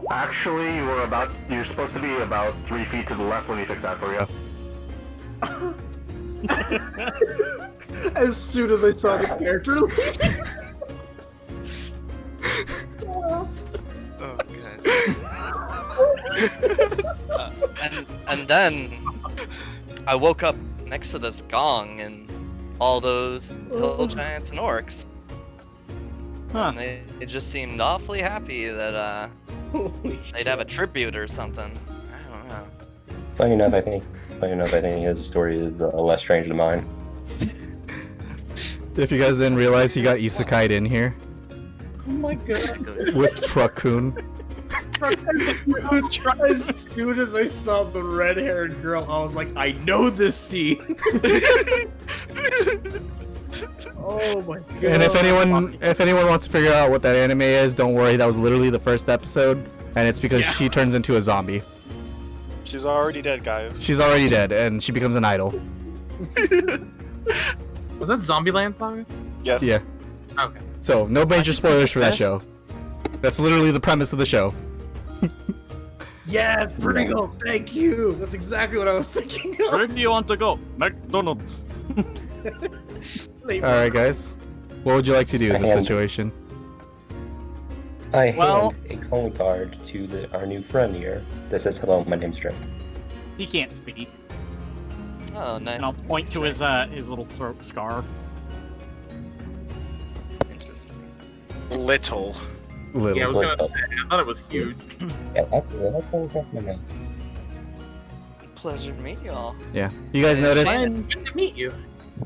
Actually, you're supposed to be about 3 feet to the left. Let me fix that for you. As soon as I saw the character leave. Oh god. and then I woke up next to this gong and all those hill giants and orcs. Huh. And they just seemed awfully happy that they'd have a tribute or something. I don't know. Funny enough, I think his story is less strange than mine. If you guys didn't realize, he got isekai'd in here Oh my god. with Truck-kun. As soon as I saw the red-haired girl, I was like, I know this scene. Oh my god. And if anyone wants to figure out what that anime is, don't worry. That was literally the first episode, and it's because she turns into a zombie. She's already dead, guys. She's already dead, and she becomes an idol. Was that Zombieland Saga? Yes. Yeah. Okay. So no major spoilers for that show. That's literally the premise of the show. Yes, Pringles, thank you. That's exactly what I was thinking of. Where do you want to go? McDonald's. All right, guys. What would you like to do in this hand- situation? I Well- hand a calling card to our new friend here that says, "Hello, my name's Drake." He can't speak. Oh, nice. And I'll point to his little throat scar. Interesting. Little. Little. Yeah, I was gonna. Little. I thought it was huge. Yeah, that's my name. Pleasure to meet you all. Yeah. You guys notice? Good to meet you.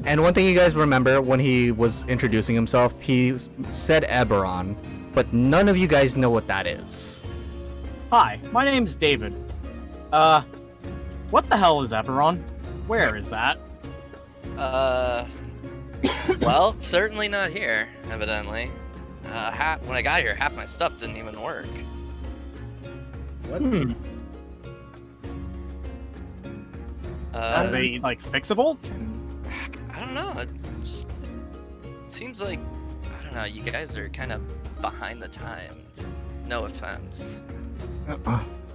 And one thing you guys remember when he was introducing himself, he said Eberron, but none of you guys know what that is. Hi, my name's David. What the hell is Eberron? Where is that? Well, certainly not here, evidently. When I got here, half my stuff didn't even work. What? Are they like fixable? I don't know. It just seems like, I don't know, you guys are kind of behind the times. No offense.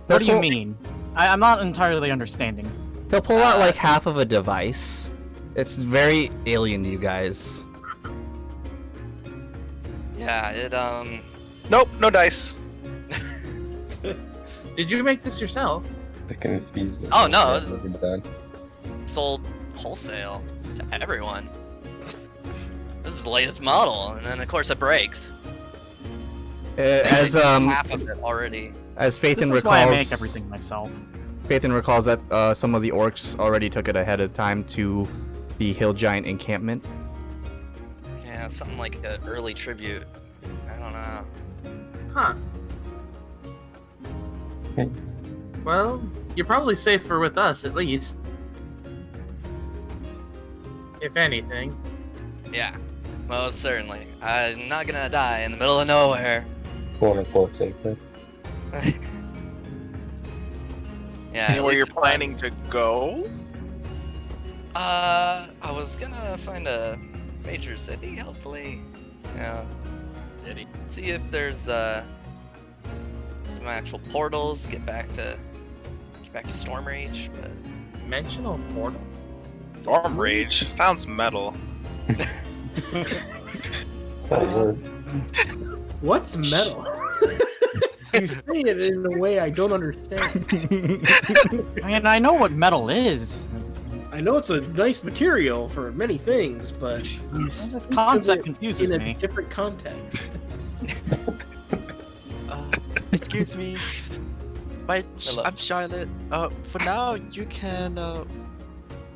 What do you mean? I'm not entirely understanding. He'll pull out like half of a device. It's very alien to you guys. Yeah, it, Nope, no dice. Did you make this yourself? The confused. Oh, no, I've this- ever done. sold wholesale to everyone. This is the latest model, and then of course it breaks. As half of it already. as This Phaethon is why I recalls, make everything myself. Phaethon recalls that some of the orcs already took it ahead of time to the hill giant encampment. Yeah, something like an early tribute. I don't know. Huh. Well, you're probably safer with us, at least. If anything. Yeah, most certainly. I'm not gonna die in the middle of nowhere. Quote unquote safer. Yeah. Where at least you're if planning to go? I was gonna find a major city, hopefully. Yeah. City. See if there's some actual portals. Get back to Storm Rage. But Dimensional portal? Storm Rage. Sounds metal. It's not a word. What's metal? You say it in a way I don't understand. And I know what metal is. I know it's a nice material for many things, but you This speak of concept it confuses in a me. different context. Excuse me. Hello. I'm Charlotte. For now, you can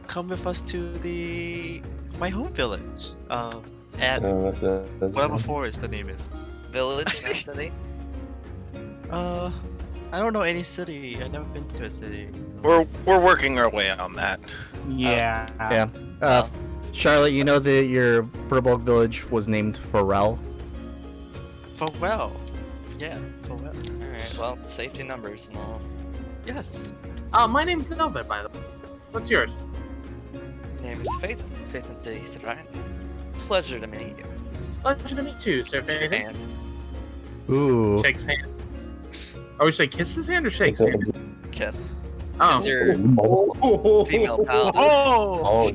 come with us to my home village. At That's whatever forest the name is. village, not city. I don't know any city. I've never been to a city. So. We're working our way on that. Yeah. Yeah. Charlotte, you know that your Furbolg village was named Pharrell? Farewell. Yeah, farewell. Alright, well, safety numbers and all. Yes. My name's Nova, by the way. What's yours? Name is Faith. Faith and Faith, right? Pleasure to meet you. Pleasure to meet you, sir. Shake your hand. Ooh. Shakes hand. Oh, we say kiss his hand or shakes hand? Kiss. Oh. Is your female pal. Oh!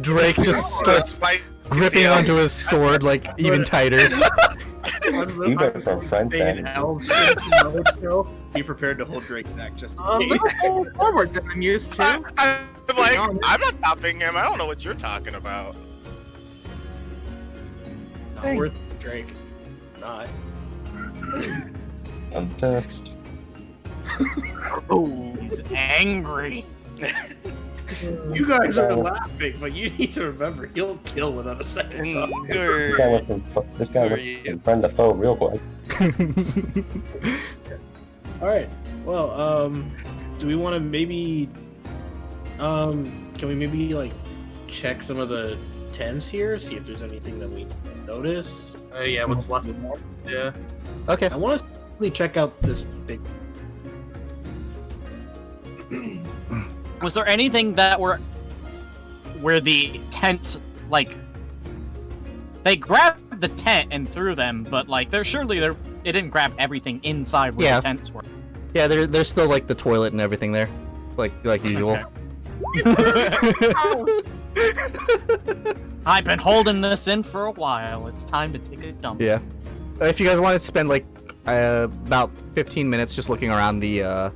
Drake just starts gripping onto his sword like even tighter. You went from friends then. Be prepared to hold Drake back just A in case. little more forward than I'm used to. I'm like, I'm not stopping him. I don't know what you're talking about. Not worth it, Drake. Not. I'm text. He's angry. You guys are laughing, but you need to remember he'll kill without a second thought. This guy went from friend to foe real quick. All right. Well, do we want to maybe, can we maybe like check some of the tents here, see if there's anything that we notice? Yeah, what's left? Yeah. Okay. I want to really check out this big. Was there anything that where the tents like they grabbed the tent and threw them, but like it didn't grab everything inside where Yeah. the tents were. Yeah, there's still like the toilet and everything there, like usual. Okay. I've been holding this in for a while. It's time to take a dump. Yeah. If you guys wanted to spend like about 15 minutes just looking around the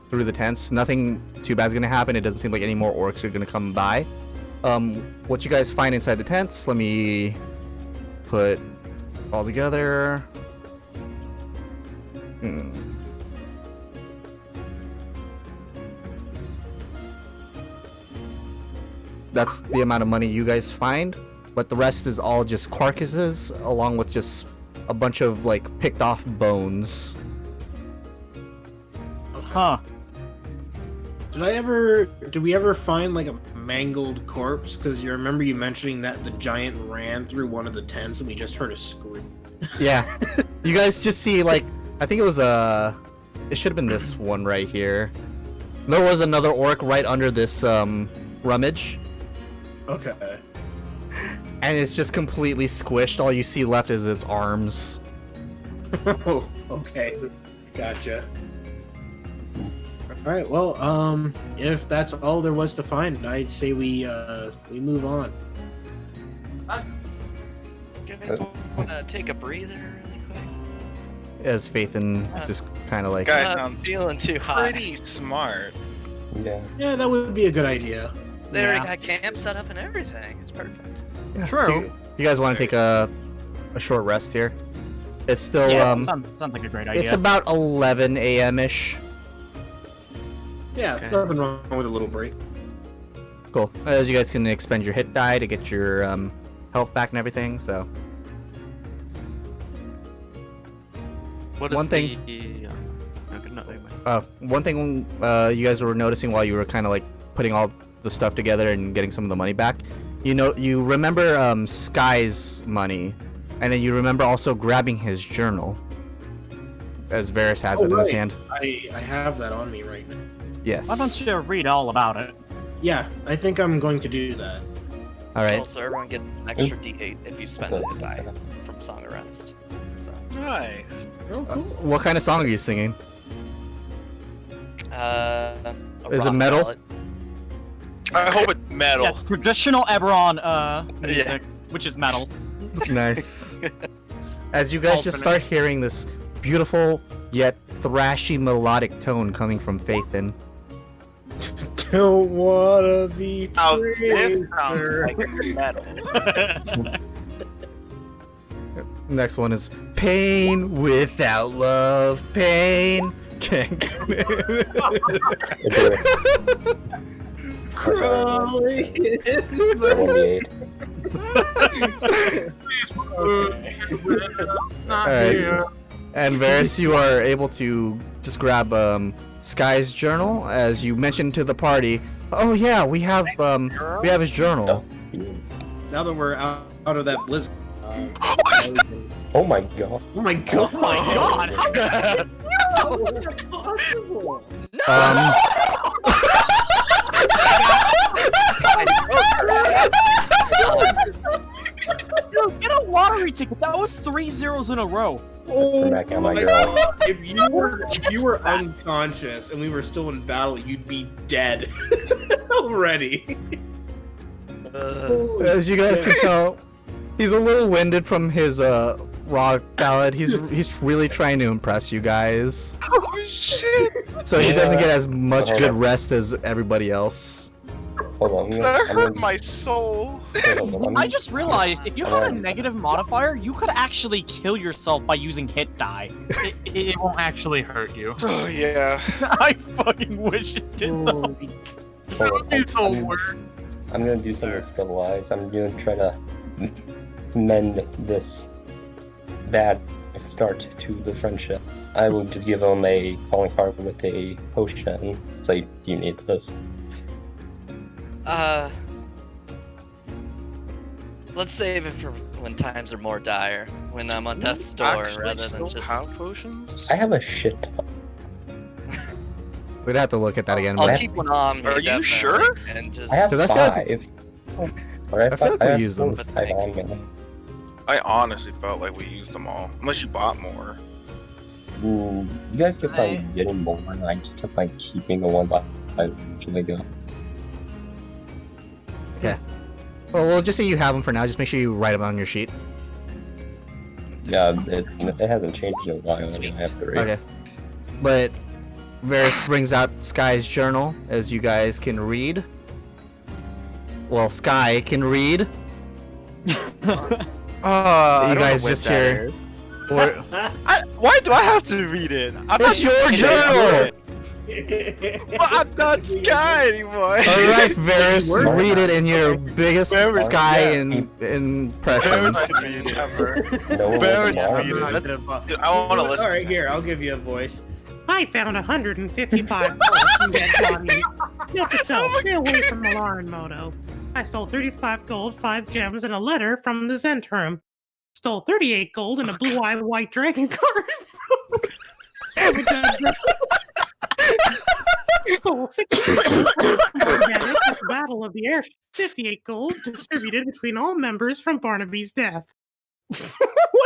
through the tents, nothing too bad's gonna happen. It doesn't seem like any more orcs are gonna come by. What you guys find inside the tents? Let me put all together. That's the amount of money you guys find, but the rest is all just carcasses, along with just a bunch of like picked off bones. Huh. Did we ever find like a mangled corpse? Because you remember you mentioning that the giant ran through one of the tents and we just heard a scream. Yeah. You guys just see like, I think it was it should have been this one right here. There was another orc right under this rummage. Okay. And it's just completely squished. All you see left is its arms. Oh, okay. Gotcha. Alright, well, if that's all there was to find, I'd say we move on. You guys want to take a breather really quick? As Faithin is just kind of like... Guys, I'm feeling too hot. pretty smart. Yeah. Yeah, that would be a good idea. They already Yeah. got camp set up and everything. It's perfect. Yeah. True. You guys want to take a short rest here? It's still Yeah, that sounds like a great idea. it's about 11 a.m.-ish. Yeah, Okay. nothing wrong with a little break. Cool. As you guys can expend your hit die to get your health back and everything. So What is One thing- Okay, no, never mind. one thing you guys were noticing while you were kind of like putting all the stuff together and getting some of the money back, you remember Sky's money, and then you remember also grabbing his journal, as Varys has it in his right. hand. I have that on me right now. Yes. Why don't you read all about it? Yeah, I think I'm going to do that. All right. Also, everyone gets an extra D8 if you spend a die from Song of Rest. So, Nice. Oh, cool. What kind of song are you singing? a Is it rock metal? ballad. I hope it's metal. Yeah, traditional Eberron music, which is metal. Nice. As you guys just start hearing this beautiful yet thrashy melodic tone coming from Faithin. Don't wanna be Now this traitor. sounds like metal. Next one is Pain Without Love. Pain can't Crawling in 1d8. Alright. And Varys, you are able to just grab Sky's journal, as you mentioned to the party. Oh yeah, we have his journal. Now that we're out of that blizzard. Oh my god. Oh my god! Oh my god! How is that possible? Dude, get a lottery ticket. That was 3 zeros in a row. Oh Back on my my girl. god! If you were unconscious and we were still in battle, you'd be dead already. As you guys can tell, he's a little winded from his rock ballad. He's really trying to impress you guys, Oh shit! so he doesn't get as much Hold good on. rest as everybody else. Hold on. That I'm hurt gonna- my soul. hold on, I just realized if you had a negative modifier, you could actually kill yourself by using hit die. It won't actually hurt you. Oh yeah. I fucking wish it did though. hold on, It's all work. I'm gonna do something to stabilize. I'm gonna try to mend this bad start to the friendship. I will just give him a calling card with a potion. Say, do you need this? Let's save it for when times are more dire. When I'm on death's door, Actually rather still than just. have potions? I have a shit ton. We'd have to look at that again. I'll but keep one on me. Are you definitely, sure? And just. I have 'Cause I feel like- 5. Alright, I feel like we have used them. 5 on me. I honestly felt like we used them all. Unless you bought more. You guys kept like getting more, and I just kept like keeping the ones I usually do. Well, we'll just say you have them for now. Just make sure you write them on your sheet. Yeah, it hasn't changed in a while. Sweet. I have to read. Okay. But Varys brings out Sky's journal, as you guys can read. Well, Sky can read. I You don't guys know just what that hear. is. Or, Why do I have to read it? it's your journal! But I'm not Sky anymore. Alright, Varys, Word. read it in your biggest Varys, Sky yeah. impression. I read it ever. No one Barrett was read allowed. it. Dude, I want to listen. All right, here, I'll give you a voice. I found 155 gold in dead bodies. Note to self, stay away from Malar and Moto. I stole 35 gold, 5 gems, and a letter from the Zentrum. Stole 38 gold and a blue-eyed white dragon card. Stole 60 gold from the Battle of the Air. 58 gold distributed between all members from Barnaby's death. What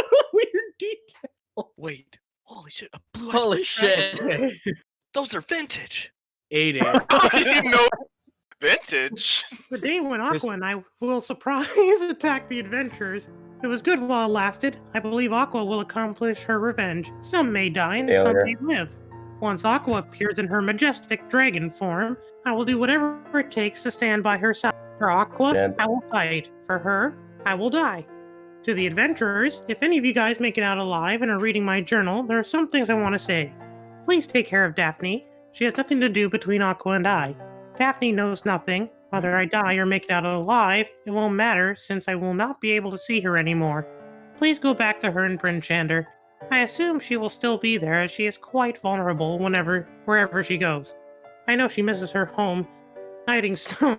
a weird detail. Wait, holy shit! A blue Holy shit. Those are vintage. 8 You know, vintage. The day when Aqua and I will surprise attack the adventurers. It was good while it lasted. I believe Aqua will accomplish her revenge. Some may die and some Failure. may live. Once Aqua appears in her majestic dragon form, I will do whatever it takes to stand by her side. For Aqua, Dead. I will fight. For her, I will die. To the adventurers, if any of you guys make it out alive and are reading my journal, there are some things I want to say. Please take care of Daphne. She has nothing to do between Aqua and I. Daphne knows nothing. Whether I die or make it out alive, it won't matter since I will not be able to see her anymore. Please go back to her in Bryn Shander. I assume she will still be there as she is quite vulnerable wherever she goes. I know she misses her home. Hiding Stone,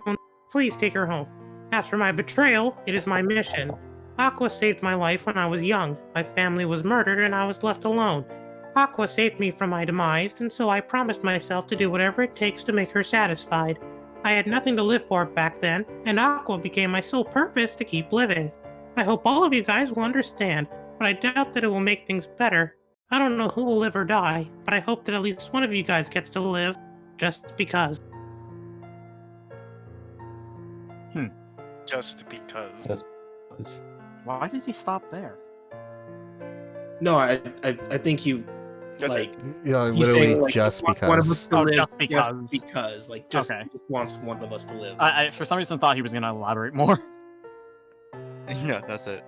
please take her home. As for my betrayal, it is my mission. Aqua saved my life when I was young. My family was murdered and I was left alone. Aqua saved me from my demise, and so I promised myself to do whatever it takes to make her satisfied. I had nothing to live for back then, and Aqua became my sole purpose to keep living. I hope all of you guys will understand, but I doubt that it will make things better. I don't know who will live or die, but I hope that at least one of you guys gets to live, just because. Just because. Why did he stop there? No, I think you Just like Yeah, he's literally saying, like, just one of us because. to Oh, live just because. like just Okay. wants one of us to live. I for some reason thought he was gonna elaborate more. No, that's it.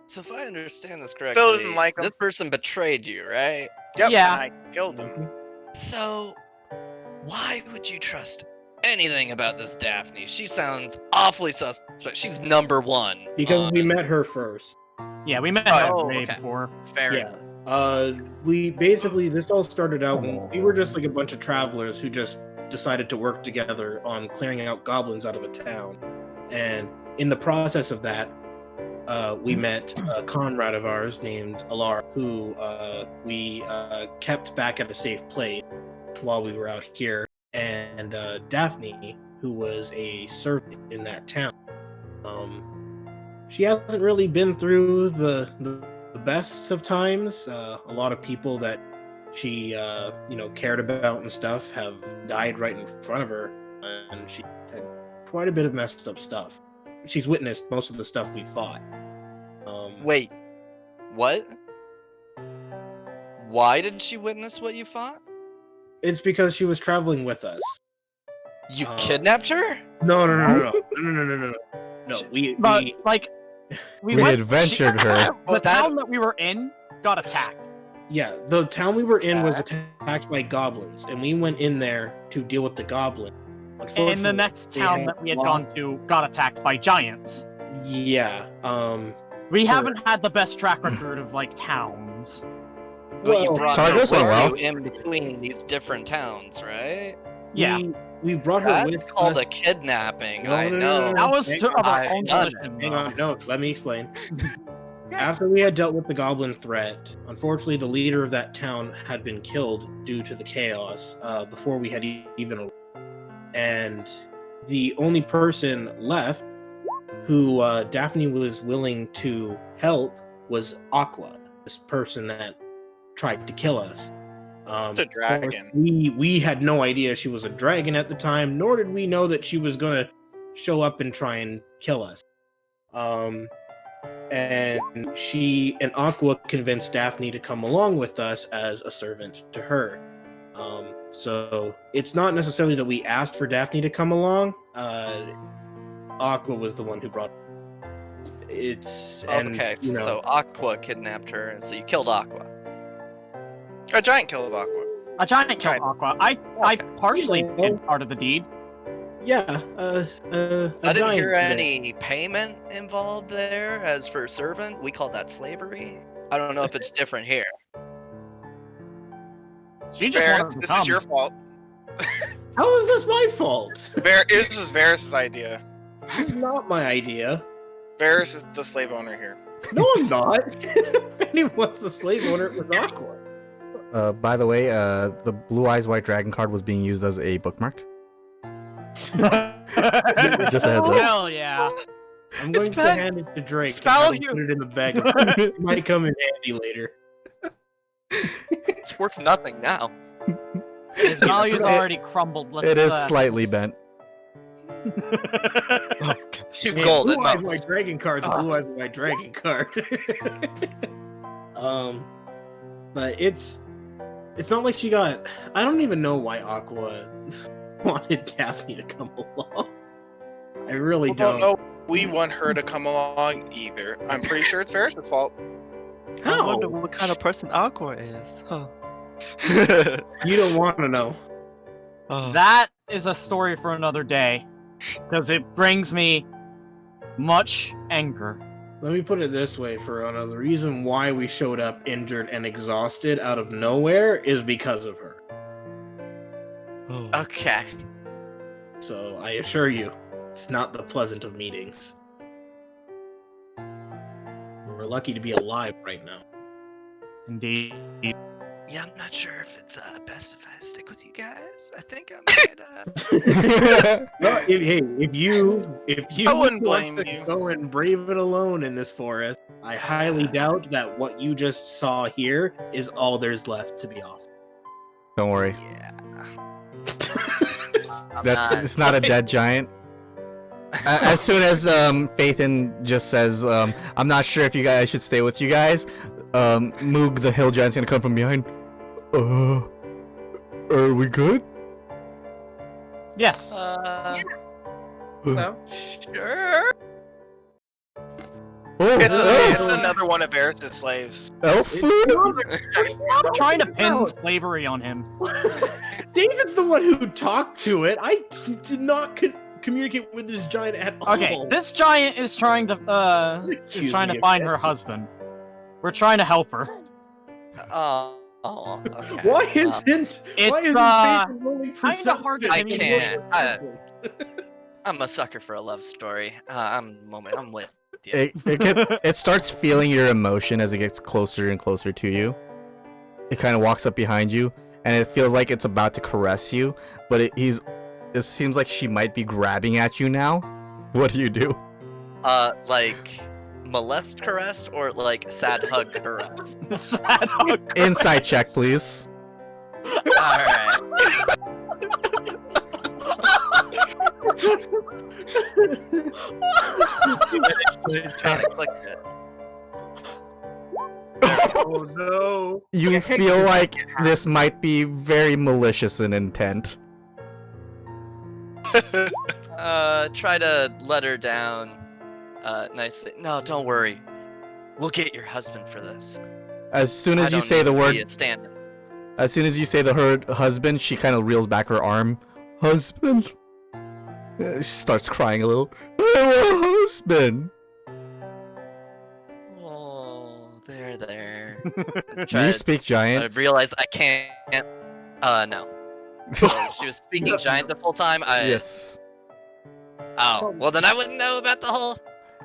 So if I understand this Still correctly, didn't like him. this person betrayed you, right? Yep, Yeah. and I killed him. So why would you trust anything about this Daphne? She sounds awfully suspect. She's number one. Because we on- met her first. Yeah, we met her Oh, way okay. before. Fair Yeah. enough. We basically this all started out when we were just like a bunch of travelers who just decided to work together on clearing out goblins out of a town. And in the process of that, we met a comrade of ours named Alar, who we kept back at a safe place while we were out here, and Daphne, who was a servant in that town. She hasn't really been through the best of times. A lot of people that she cared about and stuff have died right in front of her, and she had quite a bit of messed up stuff. She's witnessed most of the stuff we fought. Wait, what? Why did she witness what you fought? It's because she was traveling with us. You kidnapped her? No. No, But like, We went- adventured her. The Well, that- town that we were in got attacked. yeah, the town we were in was attacked by goblins, and we went in there to deal with the goblin. And the Unfortunately, next they town had that we had lost- gone to got attacked by giants. Yeah. We For- haven't had the best track record of like towns. But you Well, brought Sorry, her this went with well. you in between these different towns, right? Yeah, we brought her That's with called us. a kidnapping. No, I no, no, know. no, no. that was of our I've own done decision. Hang though. on, no, let me explain. After we had dealt with the goblin threat, unfortunately, the leader of that town had been killed due to the chaos before we had even. And the only person left who Daphne was willing to help was Aqua, this person that tried to kill us. It's a of course, dragon. we had no idea she was a dragon at the time, nor did we know that she was gonna show up and try and kill us. And she and Aqua convinced Daphne to come along with us as a servant to her. So it's not necessarily that we asked for Daphne to come along. Aqua was the one who brought it's and, Okay, you know, so Aqua kidnapped her, and so you killed Aqua. A giant killed Aqua. A giant killed Giant. Aqua. I partially did part of the deed. yeah, I didn't giant hear did. any payment involved there. As for servant, we call that slavery. I don't know if it's different here. She just Varys, wanted to this come. is your fault. How is this my fault? This was Varys' idea. This is not my idea. Varys is the slave owner here. No, I'm not. If anyone's the slave owner, it was Aqua. By the way, the Blue Eyes White Dragon card was being used as a bookmark. Just a heads up. Hell yeah. I'm going to bad. hand it to Drake. Spell and you. put it in the bag. It might come in handy later. It's worth nothing now. His value's already crumbled. Let's, It is slightly bent. Two Yeah, gold at Blue Eyes most. White Dragon card's a Blue Eyes White Dragon card. But it's not like she got. I don't even know why Aqua wanted Daphne to come along. I really don't. know. We want her to come along either. I'm pretty sure it's Varys' fault. I How? wonder what kind of person Aqua is. Huh. You don't want to know. That is a story for another day. Because it brings me much anger. Let me put it this way, Ferona. The reason why we showed up injured and exhausted out of nowhere is because of her. Okay. So I assure you, it's not the pleasant of meetings. We're lucky to be alive right now. Indeed. Yeah, I'm not sure if it's best if I stick with you guys. I think I might. No, if you I wouldn't want blame to you. go and brave it alone in this forest, I highly doubt that what you just saw here is all there's left to be offered. Don't worry. Yeah. It's not a dead giant. As soon as Phaethon just says, I'm not sure if you guys should stay with you guys, Moog the hill giant's gonna come from behind. Are we good? Yes. So? Sure. Oh, It's elf! another one of Varys' slaves. Elf food? Stop trying to pin slavery on him. David's the one who talked to it. I did not communicate with this giant at all. Okay, this giant is trying to find her husband. We're trying to help her. Okay. Why isn't It's Phaethon rolling kinda hard to I communicate. can't. I'm a sucker for a love story. I'm with you. It starts feeling your emotion as it gets closer and closer to you. It kind of walks up behind you, and it feels like it's about to caress you, but it seems like she might be grabbing at you now. What do you do? Like molest caress or like sad hug caress? Sad hug. Insight check, please. Alright. Trying to click it. Oh no! You feel like this might be very malicious in intent. Try to let her down nicely. No, don't worry. We'll get your husband for this. As soon as I you don't say need the to word, be a stand-in. as soon as you say the word husband, she kind of reels back her arm. Husband. She starts crying a little. I want a husband. Oh, there. Do you speak I giant? realize I can't. No. So she was speaking giant this whole time. Yes. Oh, well then I wouldn't know about the whole.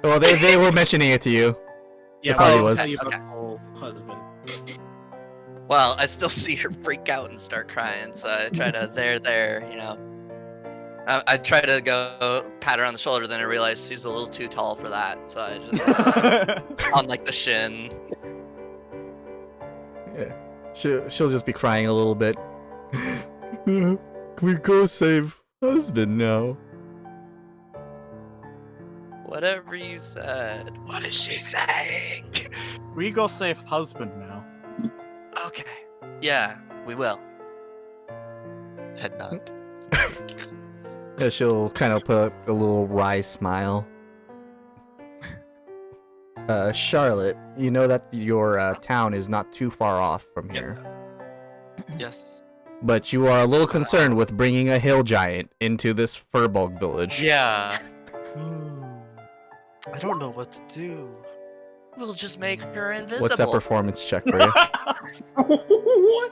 Well, they were mentioning it to you. Yeah, probably I'll was. tell you about Okay. the whole husband. Well, I still see her freak out and start crying, so I try to you know. I try to go pat her on the shoulder, then I realize she's a little too tall for that, so I just on like the shin. Yeah. She'll just be crying a little bit. Can we go save husband now? Whatever you said. What is she saying? We go save husband now. Okay. Yeah, we will. Head nod. Yeah, she'll kind of put up a little wry smile. Charlotte, you know that your town is not too far off from here. Yes. But you are a little concerned with bringing a hill giant into this Furbolg village. Yeah. I don't know what to do. We'll just make her invisible. What's that performance check for you? What?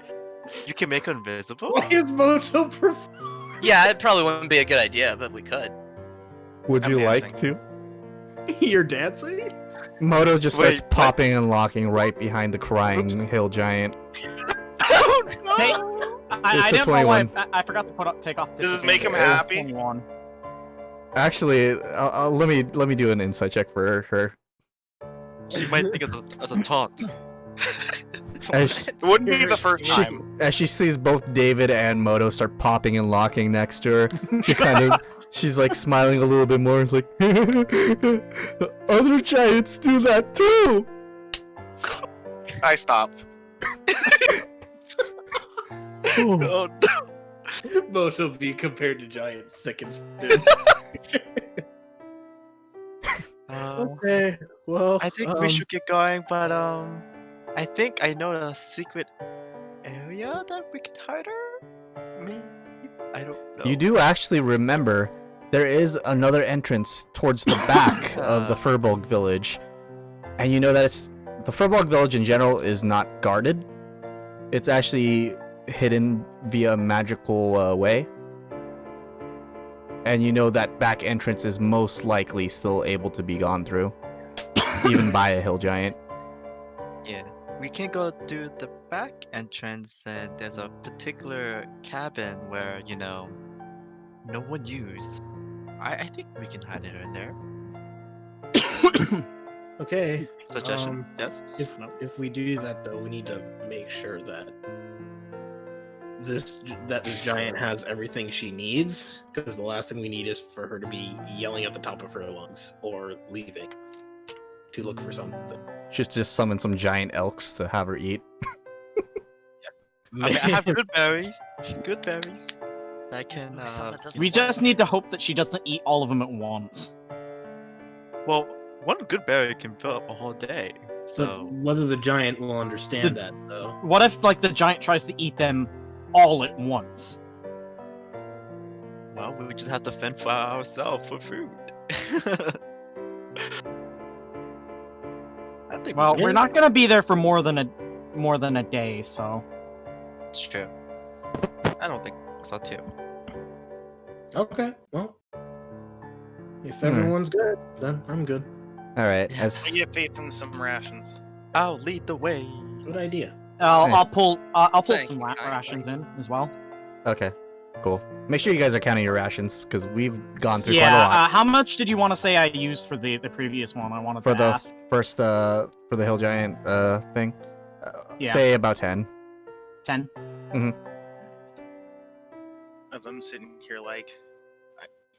You can make her invisible? Why is Moto perform? Yeah, it probably wouldn't be a good idea, but we could. Would I'm you like dancing. to? You're dancing? Moto just Wait, starts popping and locking right behind the crying hill giant. Oh, no! Hey, It's I a didn't know why 21. I forgot to take off. Does this make him disadvantage. happy? 21. Actually, let me do an insight check for her. She might think as a taunt. As It wouldn't be the first time. as she sees both David and Moto start popping and locking next to her, she's like smiling a little bit more. It's like, other giants do that too. I stop. Oh no! Moto V compared to giant sickens. Okay, well, I think we should get going, but I think I know the secret area that we can hide her. Maybe I don't know. You do actually remember there is another entrance towards the back of the Furbolg village, and you know that the Furbolg village in general is not guarded. It's actually hidden via a magical way. And you know that back entrance is most likely still able to be gone through, even by a hill giant. Yeah, we can go through the back entrance, and there's a particular cabin where no one used. I think we can hide it in there. Okay. Suggestion? Yes. If we do that though, we need to make sure that this giant has everything she needs, because the last thing we need is for her to be yelling at the top of her lungs or leaving to look for something. Just summon some giant elks to have her eat. I have good berries. Good berries. I can. We just need to hope that she doesn't eat all of them at once. Well, one good berry can fill up a whole day. But So whether the giant will understand that though. What if the giant tries to eat them all at once? well, we just have to fend for ourselves for food. I think. Well, we're not gonna be there for more than a day, so. It's true. I don't think so too. Okay, well, if everyone's good, then I'm good. All right. Yeah. I As get faith in some rations. I'll lead the way. Good idea. I'll Nice. pull Thank some you, kindly. rations in as well. okay, cool. Make sure you guys are counting your rations because we've gone through quite a Yeah. lot. How much did you want to say I used for the previous one? I wanted For to the ask. first for the hill giant thing, Yeah. say about 10. 10. As I'm sitting here,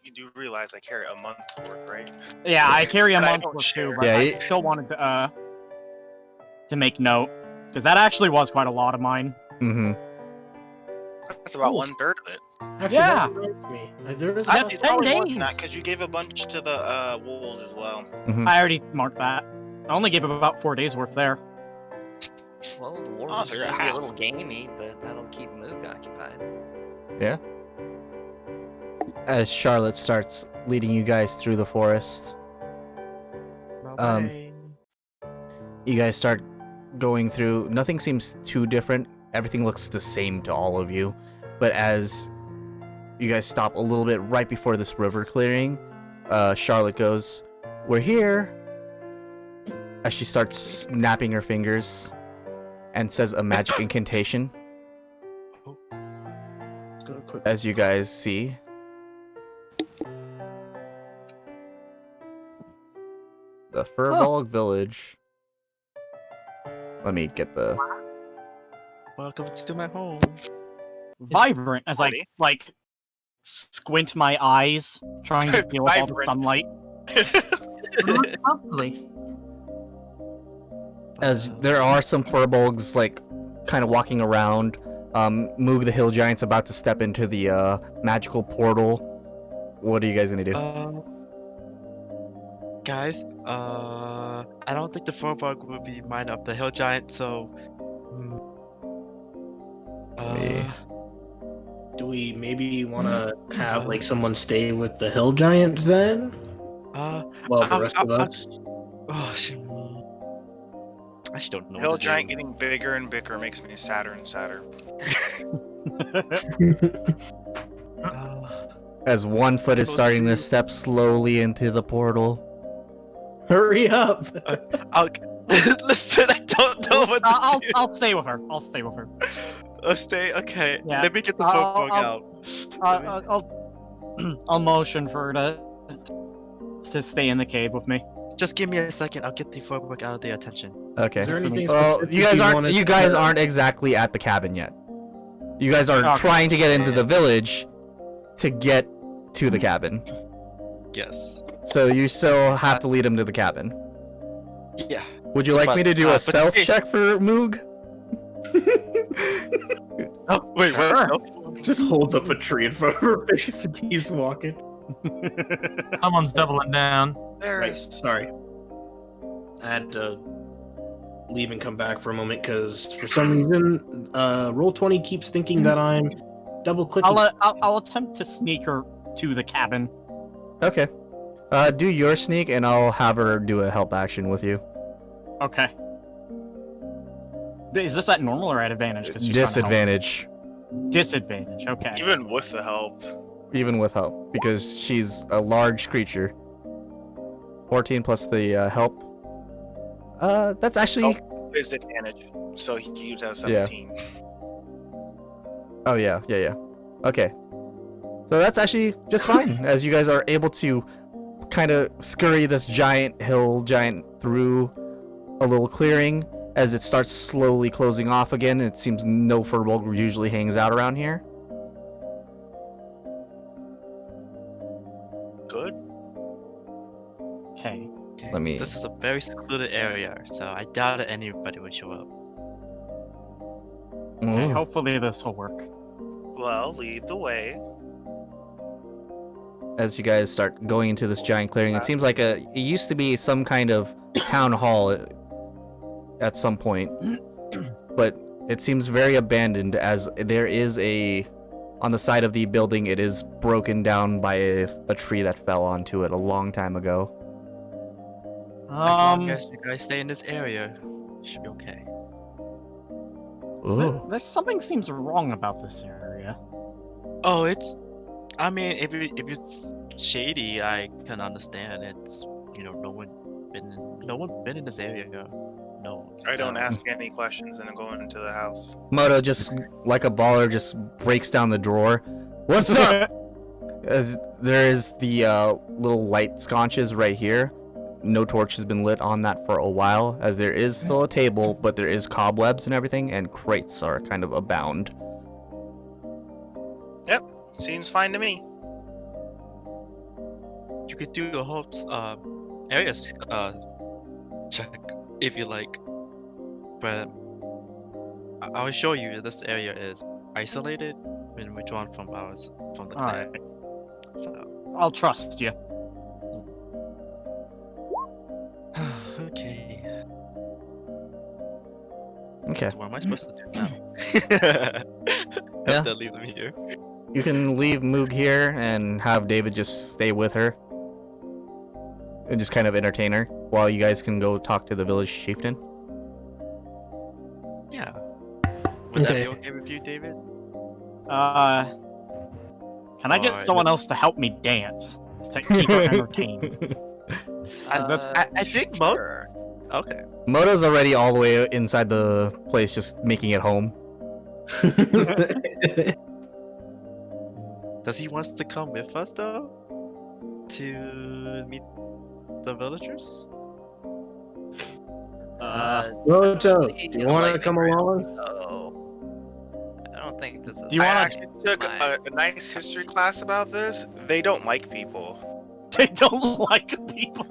you do realize I carry a month's worth, right? Yeah, I carry a But I month's don't worth share. too, but Yeah, I you- still wanted to make note because that actually was quite a lot of mine. Mm-hmm. That's about Cool. 1/3 of it. Actually, Yeah. that reminds me. There is I- a- It's 10 probably more than days. that because you gave a bunch to the wolves as well. I already marked that. I only gave about 4 days worth there. Well, the Oh, war so is you're gonna be a half. little gamey, but that'll keep Moog occupied. As Charlotte starts leading you guys through the forest, Um, you guys start going through. Nothing seems too different. Everything looks the same to all of you. But as you guys stop a little bit right before this river clearing, Charlotte goes, "We're here." As she starts snapping her fingers and says a magic incantation. Let's go quick. As you guys see, the Furbolg village. Let me get the. Welcome to my home. Vibrant as I squint my eyes, trying to deal with all the Vibrant. sunlight. Lovely. As there are some furbolgs like kind of walking around. Moog the Hill Giant's about to step into the magical portal. What are you guys gonna do? Guys, I don't think the Furbolg will be mine up the Hill Giant, so. Do we maybe want to have like someone stay with the hill giant then? Well, the rest of us. Oh, shit. I just don't know. Hill what to Giant do. getting bigger and bigger makes me sadder and sadder. As one foot is starting to step slowly into the portal. Hurry up! Listen, I don't know what to do. I'll stay with her. I'll stay with her. Stay? Okay. Yeah. Let me get the Furbolg out. I'll motion for her to stay in the cave with me. Just give me a second. I'll get the Furbolg out of their attention. Okay. Is there anything Well, specific you guys aren't. wanted You to guys do? aren't exactly at the cabin yet. You guys are Okay. trying to get into the village to get to the cabin. Yes. So you still have to lead him to the cabin. Yeah. Would you like me to do a but- stealth hey. check for Moog? Oh, wait, what? Just holds up a tree in front of her face and keeps walking. Someone's doubling down. There Right, is. sorry. I had to leave and come back for a moment because for some reason, Roll20 keeps thinking that I'm double clicking. I'll attempt to sneak her to the cabin. Okay. Do your sneak, and I'll have her do a help action with you. Okay. Is this at normal or at advantage? 'Cause she's trying to help. Disadvantage, Disadvantage. Okay. Even with the help. even with help, because she's a large creature. 14 plus the help. That's actually. Is advantage. So he would have Yeah. 17. Oh yeah. Okay. So that's actually just fine, as you guys are able to kind of scurry this hill giant through a little clearing as it starts slowly closing off again. It seems no Furbolg usually hangs out around here. Good. Okay. Let me- This is a very secluded area, so I doubt that anybody would show up. Okay. Ooh. Hopefully this will work. Well, lead the way. As you guys start going into this giant clearing, it seems like it used to be some kind of town hall at some point, but it seems very abandoned, as there is on the side of the building, it is broken down by a tree that fell onto it a long time ago. As long as you guys stay in this area, you should be okay. There's something seems wrong about this area. Oh, I mean, if it's shady, I can understand. It's no one been in this area. No. I don't ask any questions and I go into the house. Moto, just like a baller, just breaks down the drawer. What's up? As there is the little light sconces right here. No torch has been lit on that for a while, as there is still a table, but there is cobwebs and everything, and crates are kind of abound. Yep, seems fine to me. You could do a whole areas check if you like, but I will show you this area is isolated when withdrawn from the Alright. clan. So I'll trust you. okay. Okay. So what am I supposed to do now? Yeah. Have to leave them here. You can leave Moog here and have David just stay with her. And just kind of entertain her while you guys can go talk to the village chieftain. Yeah. Would that Okay. be okay with you, David? Can I get Alright, someone else to help me dance to keep her entertained? I think Mo. Okay. Moto's already all the way inside the place, just making it home. Does he wants to come with us though? To meet the villagers? Roto, do you want to come along? So, I don't think this is. Do you I wanna- actually took a nice history class about this. They don't like people. They don't like people.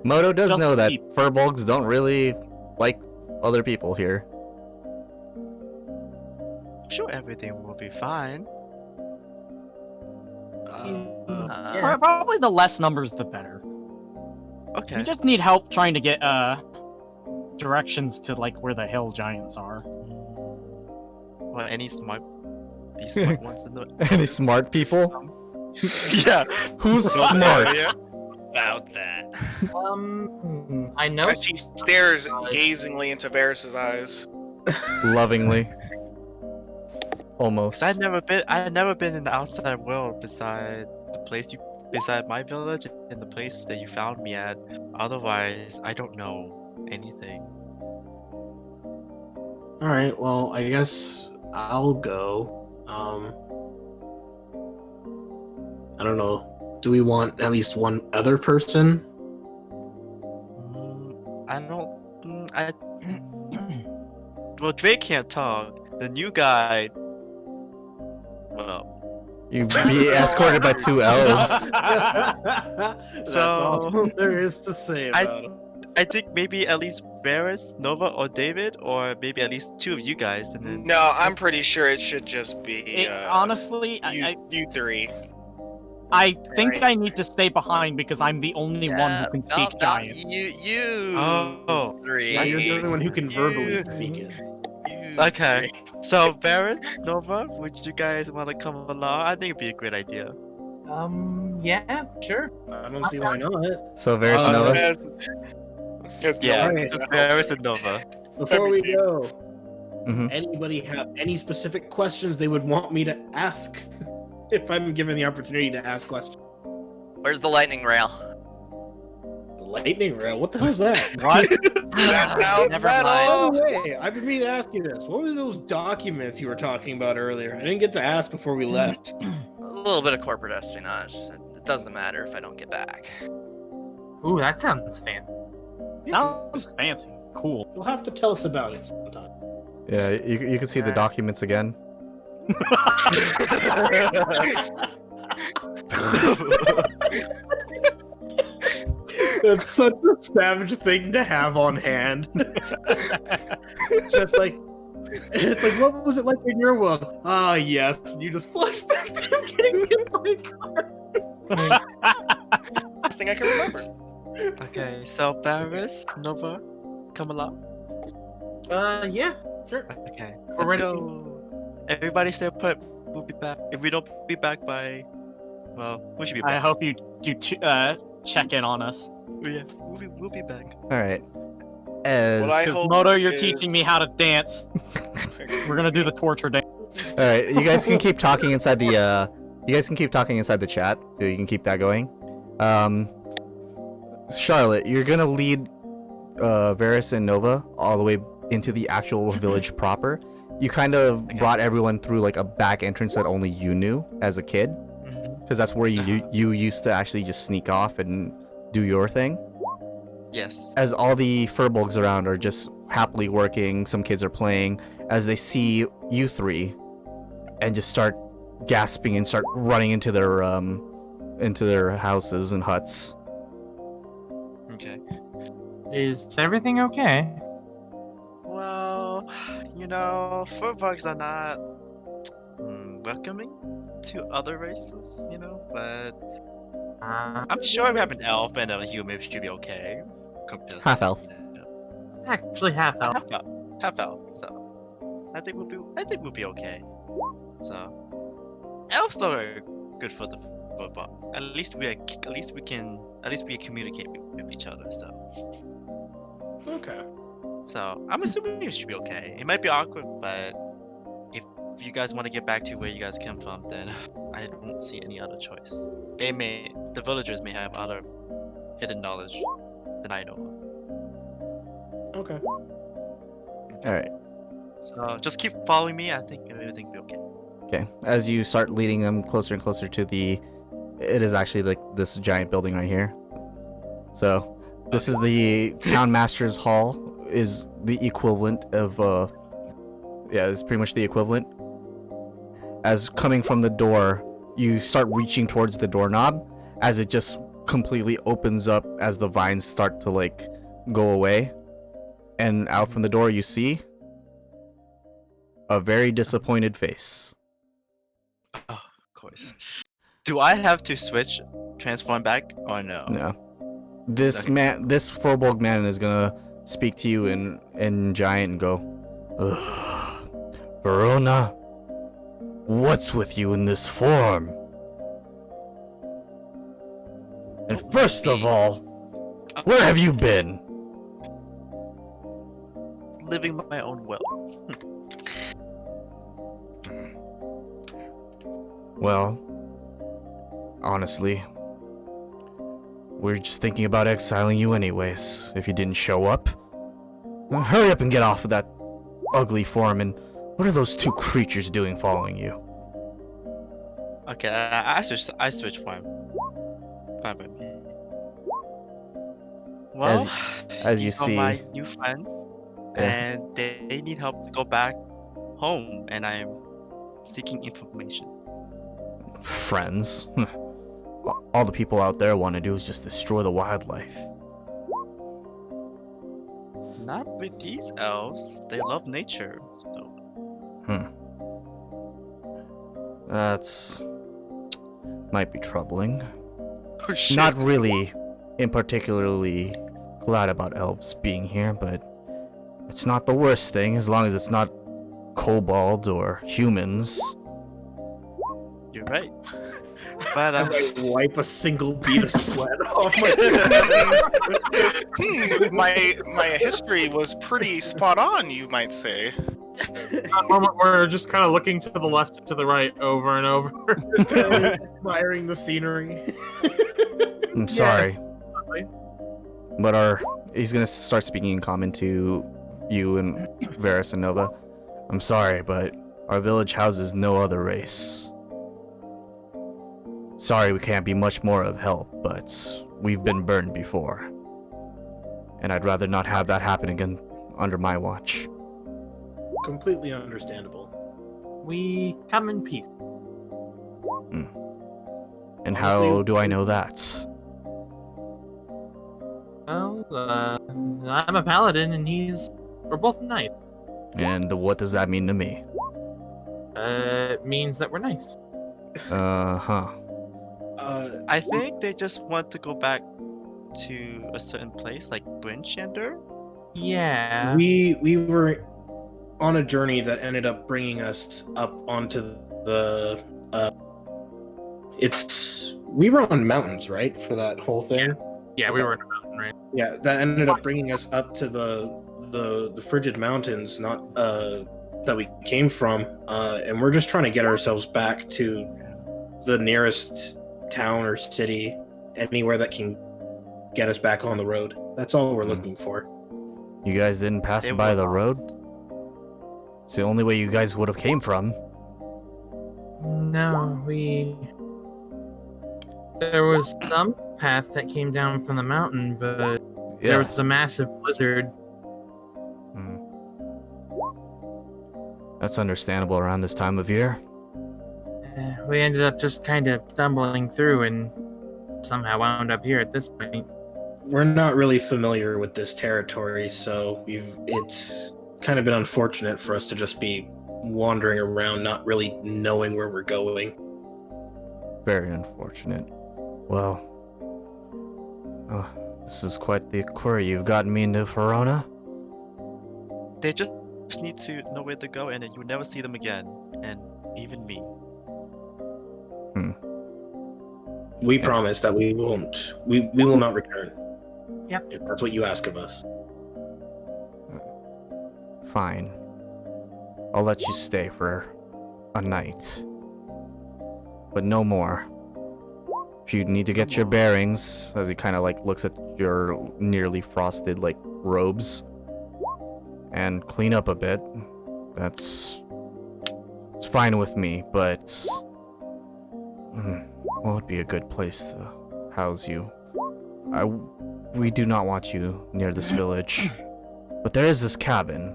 Moto does Just know that keep- furbolgs don't really like other people here. I'm sure everything will be fine. Probably the less numbers, the better. Okay. We just need help trying to get directions to like where the hill giants are. Well, these smart ones in the. Any smart people? Yeah. Who's smart? About that. I know. And she stares gazingly into Varys's eyes. Lovingly. Almost. I've never been in the outside world beside my village and the place that you found me at. Otherwise, I don't know anything. All right. Well, I guess I'll go. I don't know. Do we want at least one other person? I don't. Well, Drake can't talk. The new guy. Well. You be escorted by 2 elves. That's all there is to say about it. I think maybe at least Varys, Nova, or David, or maybe at least 2 of you guys, and then. No, I'm pretty sure it should just be. Honestly, you three. I think I need to stay behind because I'm the only one who can speak giant. You. Oh. 3. Yeah, you're the only one who can verbally speak it. Okay, so Varys, Nova, would you guys want to come along? I think it'd be a great idea. Yeah, sure. I don't see why not. So Varys and Nova. Yeah, Alright. just Varys and Nova. Before we go, Mhm. anybody have any specific questions they would want me to ask? If I'm given the opportunity to ask questions. Where's the lightning rail? The lightning rail? What the hell's that? What? Never By mind. the way, I've been meaning to ask you this. What were those documents you were talking about earlier? I didn't get to ask before we left. A little bit of corporate espionage. It doesn't matter if I don't get back. Ooh, that sounds fancy. Sounds fancy. Cool. You'll have to tell us about it sometime. Yeah, you can see the documents again. That's such a savage thing to have on hand. Just like, it's like, what was it like in your world? Ah, yes. You just flash back to him getting hit by a car. I think I can remember. Okay, so Varys, Nova, come along. Yeah, sure. Okay, We're let's ready. go. Everybody stay put. We'll be back. If we don't be back by, well, we should be I back. hope you check in on us. Yeah, we'll be back. All right. As What I hope Moto, you're is- teaching me how to dance. We're gonna do the torture dance. all right, you guys can keep talking inside the chat, so you can keep that going. Charlotte, you're gonna lead Varys and Nova all the way into the actual village proper. You kind of brought everyone through like a back entrance that only you knew as a kid, because that's where you used to actually just sneak off and do your thing. Yes. As all the furbolgs around are just happily working, some kids are playing, as they see you three and just start gasping and start running into their houses and huts. Okay. Is everything okay? Well, furbugs are not welcoming to other races, but I'm sure we have an elf and a human should be okay. Half elf. Actually, half elf. Half elf. So I think we'll be okay. So elves are good for the football. At least we communicate with each other. So Okay. So I'm assuming it should be okay. It might be awkward, but if you guys want to get back to where you guys came from, then I don't see any other choice. The villagers may have other hidden knowledge than I know Okay. of. All right. So just keep following me. I think everything will be okay. Okay. As you start leading them closer and closer to it is actually like this giant building right here. So this is the town master's hall. Is the equivalent of it's pretty much the equivalent. As coming from the door, you start reaching towards the doorknob as it just completely opens up as the vines start to like go away, and out from the door you see a very disappointed face. Oh, of course. Do I have to switch, transform back, or no? No. This Okay. man, this Furbolg man is gonna speak to you in giant and go, "Ugh, Verona, what's with you in this form? And first of all, where have you been?" Living my own will. Well, honestly, we're just thinking about exiling you anyways, if you didn't show up. Well, hurry up and get off of that ugly form, and what are those two creatures doing following you? Okay, I switch form. Fine by me. Well, as you these are see- my new friends, Yeah. and they need help to go back home, and I'm seeking information. Friends? All the people out there want to do is just destroy the wildlife. Not with these elves. They love nature. So. That's... might be troubling. Oh, shit. Not really in particularly glad about elves being here, but it's not the worst thing as long as it's not kobolds or humans. You're right. But I wipe a single bead of sweat off my. My history was pretty spot on, you might say. That moment we're just kind of looking to the left and to the right over and over. Just kind of admiring the scenery. I'm sorry, Yes. but he's gonna start speaking in common to you and Varus and Nova. I'm sorry, but our village houses no other race. Sorry we can't be much more of help, but we've been burned before. And I'd rather not have that happen again under my watch. Completely understandable. We come in peace. And how do I know that? Well, I'm a paladin and we're both nice. And what does that mean to me? It means that we're nice. Uh-huh. I think they just want to go back to a certain place, like Brinchander. Yeah. We were on a journey that ended up bringing us up onto the. We were on mountains, right, for that whole thing. Yeah, we were in a mountain, right? Yeah, that ended up bringing us up to the frigid mountains, not that we came from, and we're just trying to get ourselves back to the nearest town or city, anywhere that can get us back on the road. That's all we're looking for. You guys didn't pass They by were the road? It's the only way you guys would have came from. No, there was some path that came down from the mountain, but there was a massive blizzard. That's understandable around this time of year. We ended up just kind of stumbling through and somehow wound up here at this point. We're not really familiar with this territory, so it's kind of been unfortunate for us to just be wandering around, not really knowing where we're going. Very unfortunate. Well, this is quite the query you've gotten me into, Verona. They just need to know where to go, and then you'll never see them again, and even me. We promise that we won't. We will not return. Yep. If that's what you ask of us. Fine. I'll let you stay for a night. But no more. If you need to get your bearings, as he kind of like looks at your nearly frosted like robes, and clean up a bit, it's fine with me, but what would be a good place to house you? We do not want you near this village, but there is this cabin.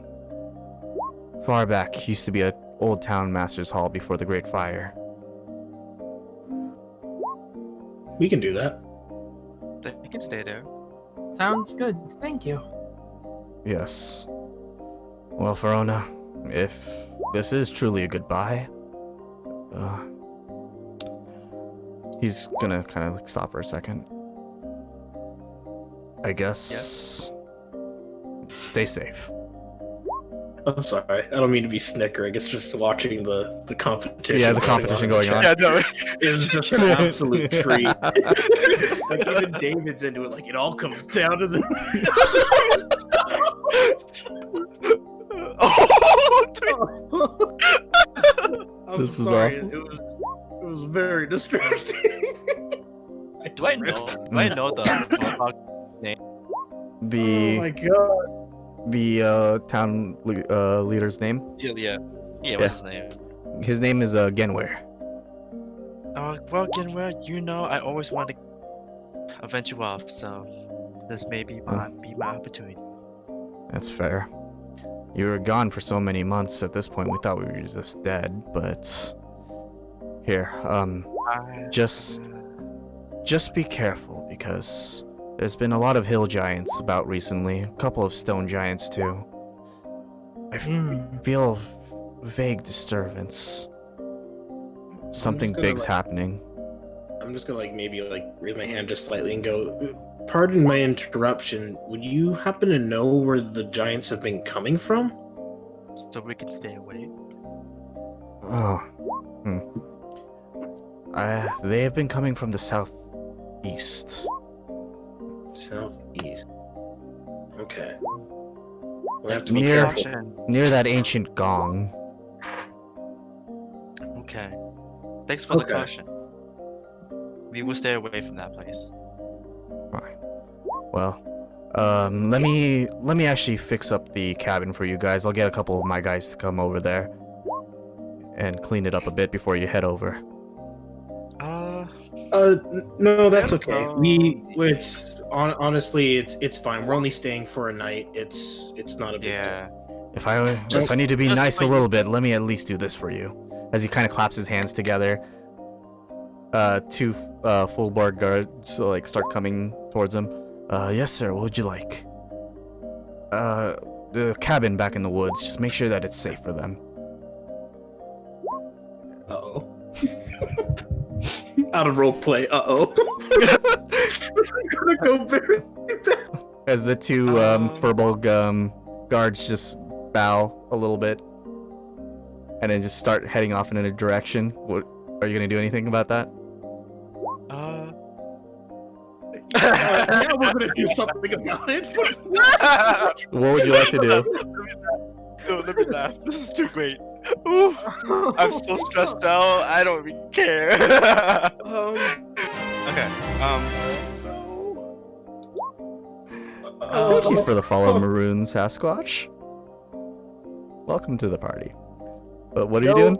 Far back, used to be an old town master's hall before the Great Fire. We can do that. They can stay there. Sounds good. Thank you. Yes. Well, Verona, if this is truly a goodbye, he's gonna kind of like stop for a second. I guess. Stay safe. I'm sorry. I don't mean to be snickering. It's just watching the competition. Yeah, the competition going on. Yeah, no. It's just an absolute treat. Like even David's into it. Like it all comes down to the. I'm This is sorry. awful. It was very distracting. Do I know the The Oh my god. the town leader's name. Yeah, what's his name? His name is Genware. Well, Genware, you know I always want to avenge you off, so this may be my opportunity. That's fair. You were gone for so many months. At this point, we thought we were just dead. But here, just be careful because there's been a lot of hill giants about recently. A couple of stone giants too. I feel vague disturbance. Something big's happening. I'm just gonna maybe raise my hand just slightly and go, pardon my interruption, would you happen to know where the giants have been coming from? So we can stay away. Oh. They have been coming from the southeast. Southeast. Okay. We'll have It's to be near, careful. near that ancient gong. Okay. Thanks for the caution. We will stay away from that place. Fine. Well, let me actually fix up the cabin for you guys. I'll get a couple of my guys to come over there and clean it up a bit before you head over. No, that's okay. Honestly, it's fine. We're only staying for a night. It's not a big deal. If I need to be nice a little bit, let me at least do this for you. As he kind of claps his hands together, two full board guards start coming towards him. Yes, sir. What would you like? The cabin back in the woods. Just make sure that it's safe for them. Uh-oh. Out of roleplay. Uh-oh. This is gonna go very bad. As the two Furbolg guards just bow a little bit, and then just start heading off in a direction. What are you gonna do? Anything about that? Yeah, we're gonna do something about it. What would you like to do? Let me laugh. This is too great. Ooh, I'm so stressed out. I don't even care. Okay. Thank you for the follow, Maroon Sasquatch. Welcome to the party. But what are you doing?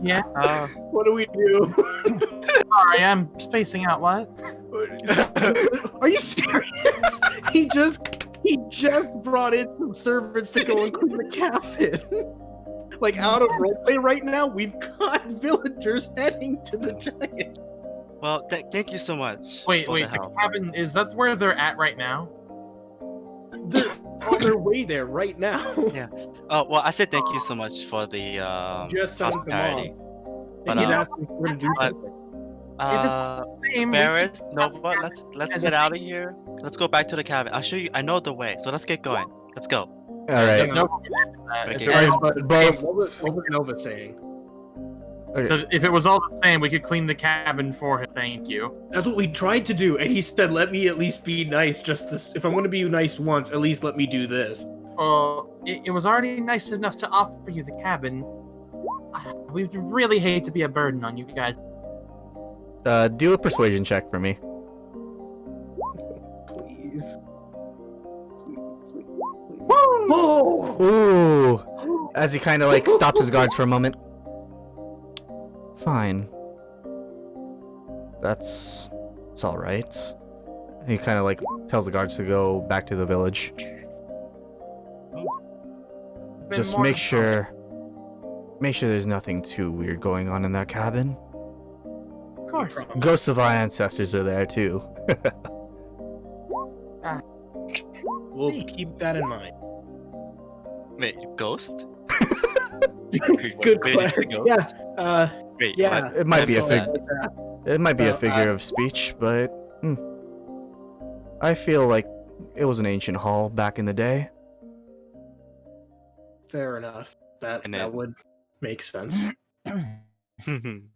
Yeah. What do we do? Sorry, I'm spacing out. What? Are you serious? He just brought in some servants to go and clean the cabin. Out of roleplay right now, we've got villagers heading to the giant. Well, thank you so much. Wait, for the cabin, is that where they're at right now? They're on their way there right now. Yeah. Oh, well, I said thank you so much for the Just sent them hospitality. on. But, He's asking for to do something. Barris, Nova, let's get out of here. Let's go back to the cabin. I'll show you. I know the way, so let's get going. Let's go. All right. What was Nova saying? Okay. So if it was all the same, we could clean the cabin for him. Thank you. That's what we tried to do, and he said, "Let me at least be nice. Just this. If I'm going to be nice once, at least let me do this." Well, it was already nice enough to offer you the cabin. We really hate to be a burden on you guys. Do a persuasion check for me. Please. Whoa! Ooh! As he kind of stops his guards for a moment. Fine. It's all right. He kind of tells the guards to go back to the village. Just make sure there's nothing too weird going on in that cabin. Of course. Ghosts of our ancestors are there too. We'll keep that in mind. Wait, ghost? Good Wait, question. ghost? Yeah. Wait, Yeah. what? It might be a That's fig. all. It might be a Well, figure of speech, but I feel like it was an ancient hall back in the day. Fair enough. That And that then- would make sense.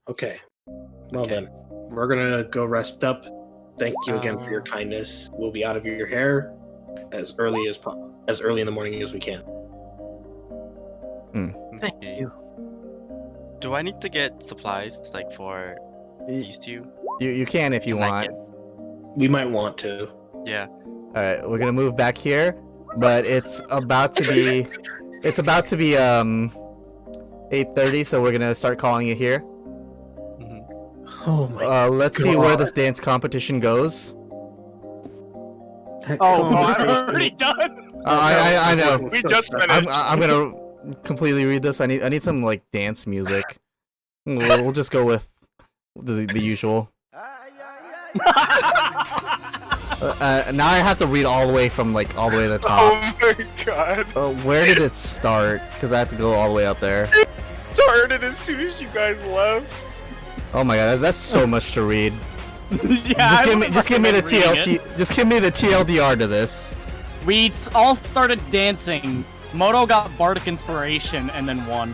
Okay. Well then, we're gonna go rest up. Thank you again for your kindness. We'll be out of your hair as early in the morning as we can. Thank Okay. you. Do I need to get supplies like for these two? You can if you Can I want. get- We might want to. Yeah. All right, we're gonna move back here, but it's about to be 8:30, so we're gonna start calling it here. Oh my Let's see where God. this dance competition goes. that Oh, conversation- we're already done. I know. We just finished. I'm gonna completely read this. I need some like dance music. We'll just go with the usual. Now I have to read all the way from like all the way to the top. Oh my god. Where did it start? Because I have to go all the way up there. Started as soon as you guys left. Oh my god, that's so much to read. Yeah, Just give me the recommend reading TLT. Just give me the TLDR to this. We all started dancing. Moto got Bardic Inspiration and then won.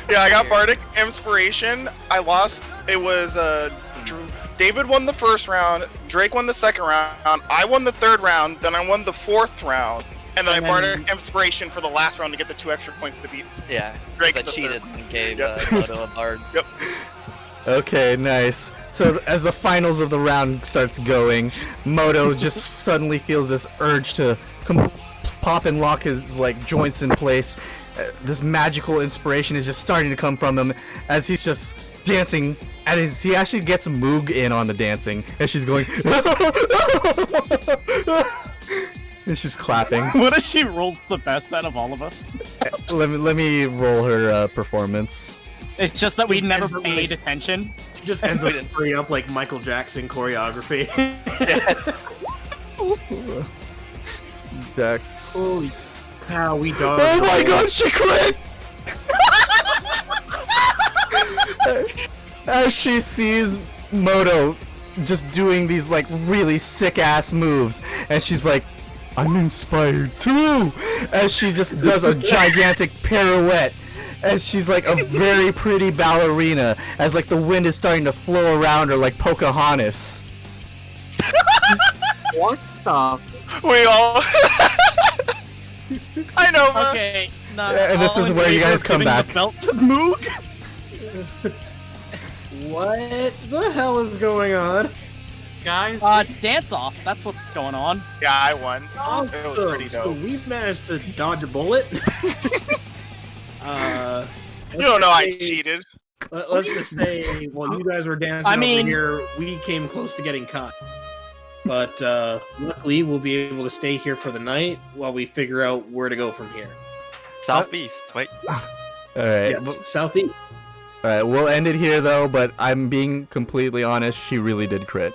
Yeah, I got Bardic Inspiration. I lost. It was David won the first round, Drake won the second round, I won the third round, then I won the fourth round, and then I Bardic Inspiration for the last round to get the 2 extra points to beat. Yeah, Drake because I the cheated third. and gave Yep. Moto a bard. Yep. Okay, nice. So as the finals of the round starts going, Moto just suddenly feels this urge to pop and lock his like joints in place. This magical inspiration is just starting to come from him as he's just dancing. And he actually gets Moog in on the dancing, and she's going, and she's clapping. What if she rolls the best out of all of us? Let me roll her performance. It's just that we never paid attention. She just ends up straight up like Michael Jackson choreography. Dex. Holy cow, we dog. Oh my god, she crit! As she sees Moto just doing these like really sick ass moves, and she's like, I'm inspired too! As she just does a gigantic pirouette. As she's like a very pretty ballerina, as like the wind is starting to flow around her like Pocahontas. What the? We all. I know, bro. Okay, And this is where you guys come back. The belt to Moog. What the hell is going on? Guys, Dance off. That's what's going on. Yeah, I won. It was Awesome. pretty So dope. we've managed to dodge a bullet. You don't know I cheated. Let's just say, while you guys were dancing I mean- over here, we came close to getting caught. But luckily, we'll be able to stay here for the night while we figure out where to go from here. Southeast, wait. Alright. Yes, southeast. Alright, we'll end it here though, but I'm being completely honest, she really did crit.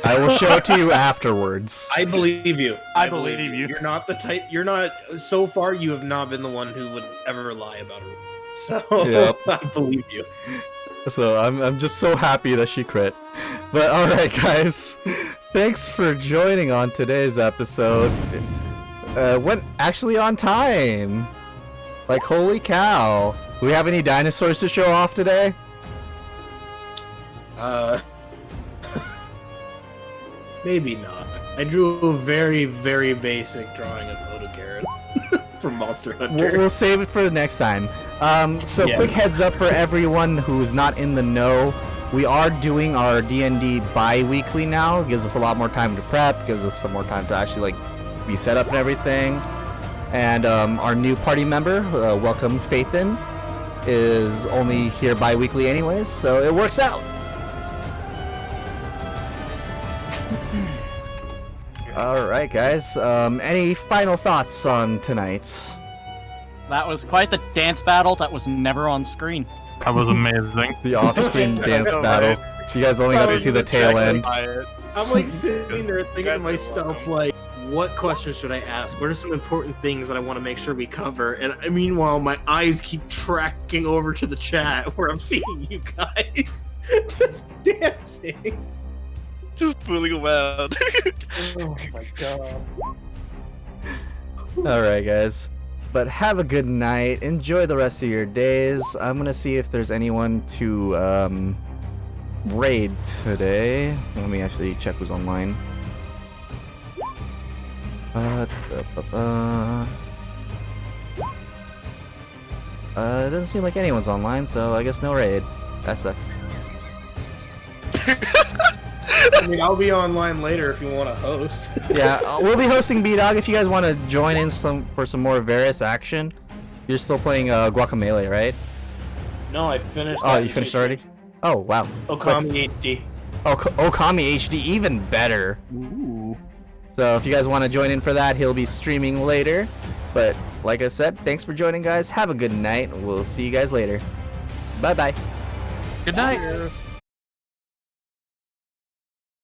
I will show it to you afterwards. I believe you. I believe you. You're not the type. You're not. So far, you have not been the one who would ever lie about it. So Yep. I believe you. So I'm just so happy that she crit. But alright guys, thanks for joining on today's episode. Went actually on time. Like holy cow. Do we have any dinosaurs to show off today? Maybe not. I drew a very, very basic drawing of Odo Garen from Monster Hunter. We'll save it for the next time. So Yeah. quick heads up for everyone who's not in the know. We are doing our D&D bi-weekly now. It gives us a lot more time to prep. Gives us some more time to actually like be set up and everything. And our new party member, welcome Faithin, is only here bi-weekly anyways, so it works out. Alright guys, any final thoughts on tonight's? That was quite the dance battle that was never on screen. That was amazing. The off-screen dance battle. You guys only got to see the tail end. I'm like sitting there thinking to myself, like, what questions should I ask? What are some important things that I want to make sure we cover? And meanwhile, my eyes keep tracking over to the chat where I'm seeing you guys just dancing. Just fooling around. Oh my god. Alright, guys. But have a good night. Enjoy the rest of your days. I'm gonna see if there's anyone to raid today. Let me actually check who's online. It doesn't seem like anyone's online, so I guess no raid. That sucks. I mean, I'll be online later if you want to host. Yeah, we'll be hosting B-Dog if you guys want to join in for some more various action. You're still playing Guacamelee, right? No, I finished. Oh, you finished already? Oh, wow. Okami HD. Oh, Okami HD, even better. Ooh. So if you guys want to join in for that, he'll be streaming later. But like I said, thanks for joining, guys. Have a good night. We'll see you guys later. Bye-bye. Good night.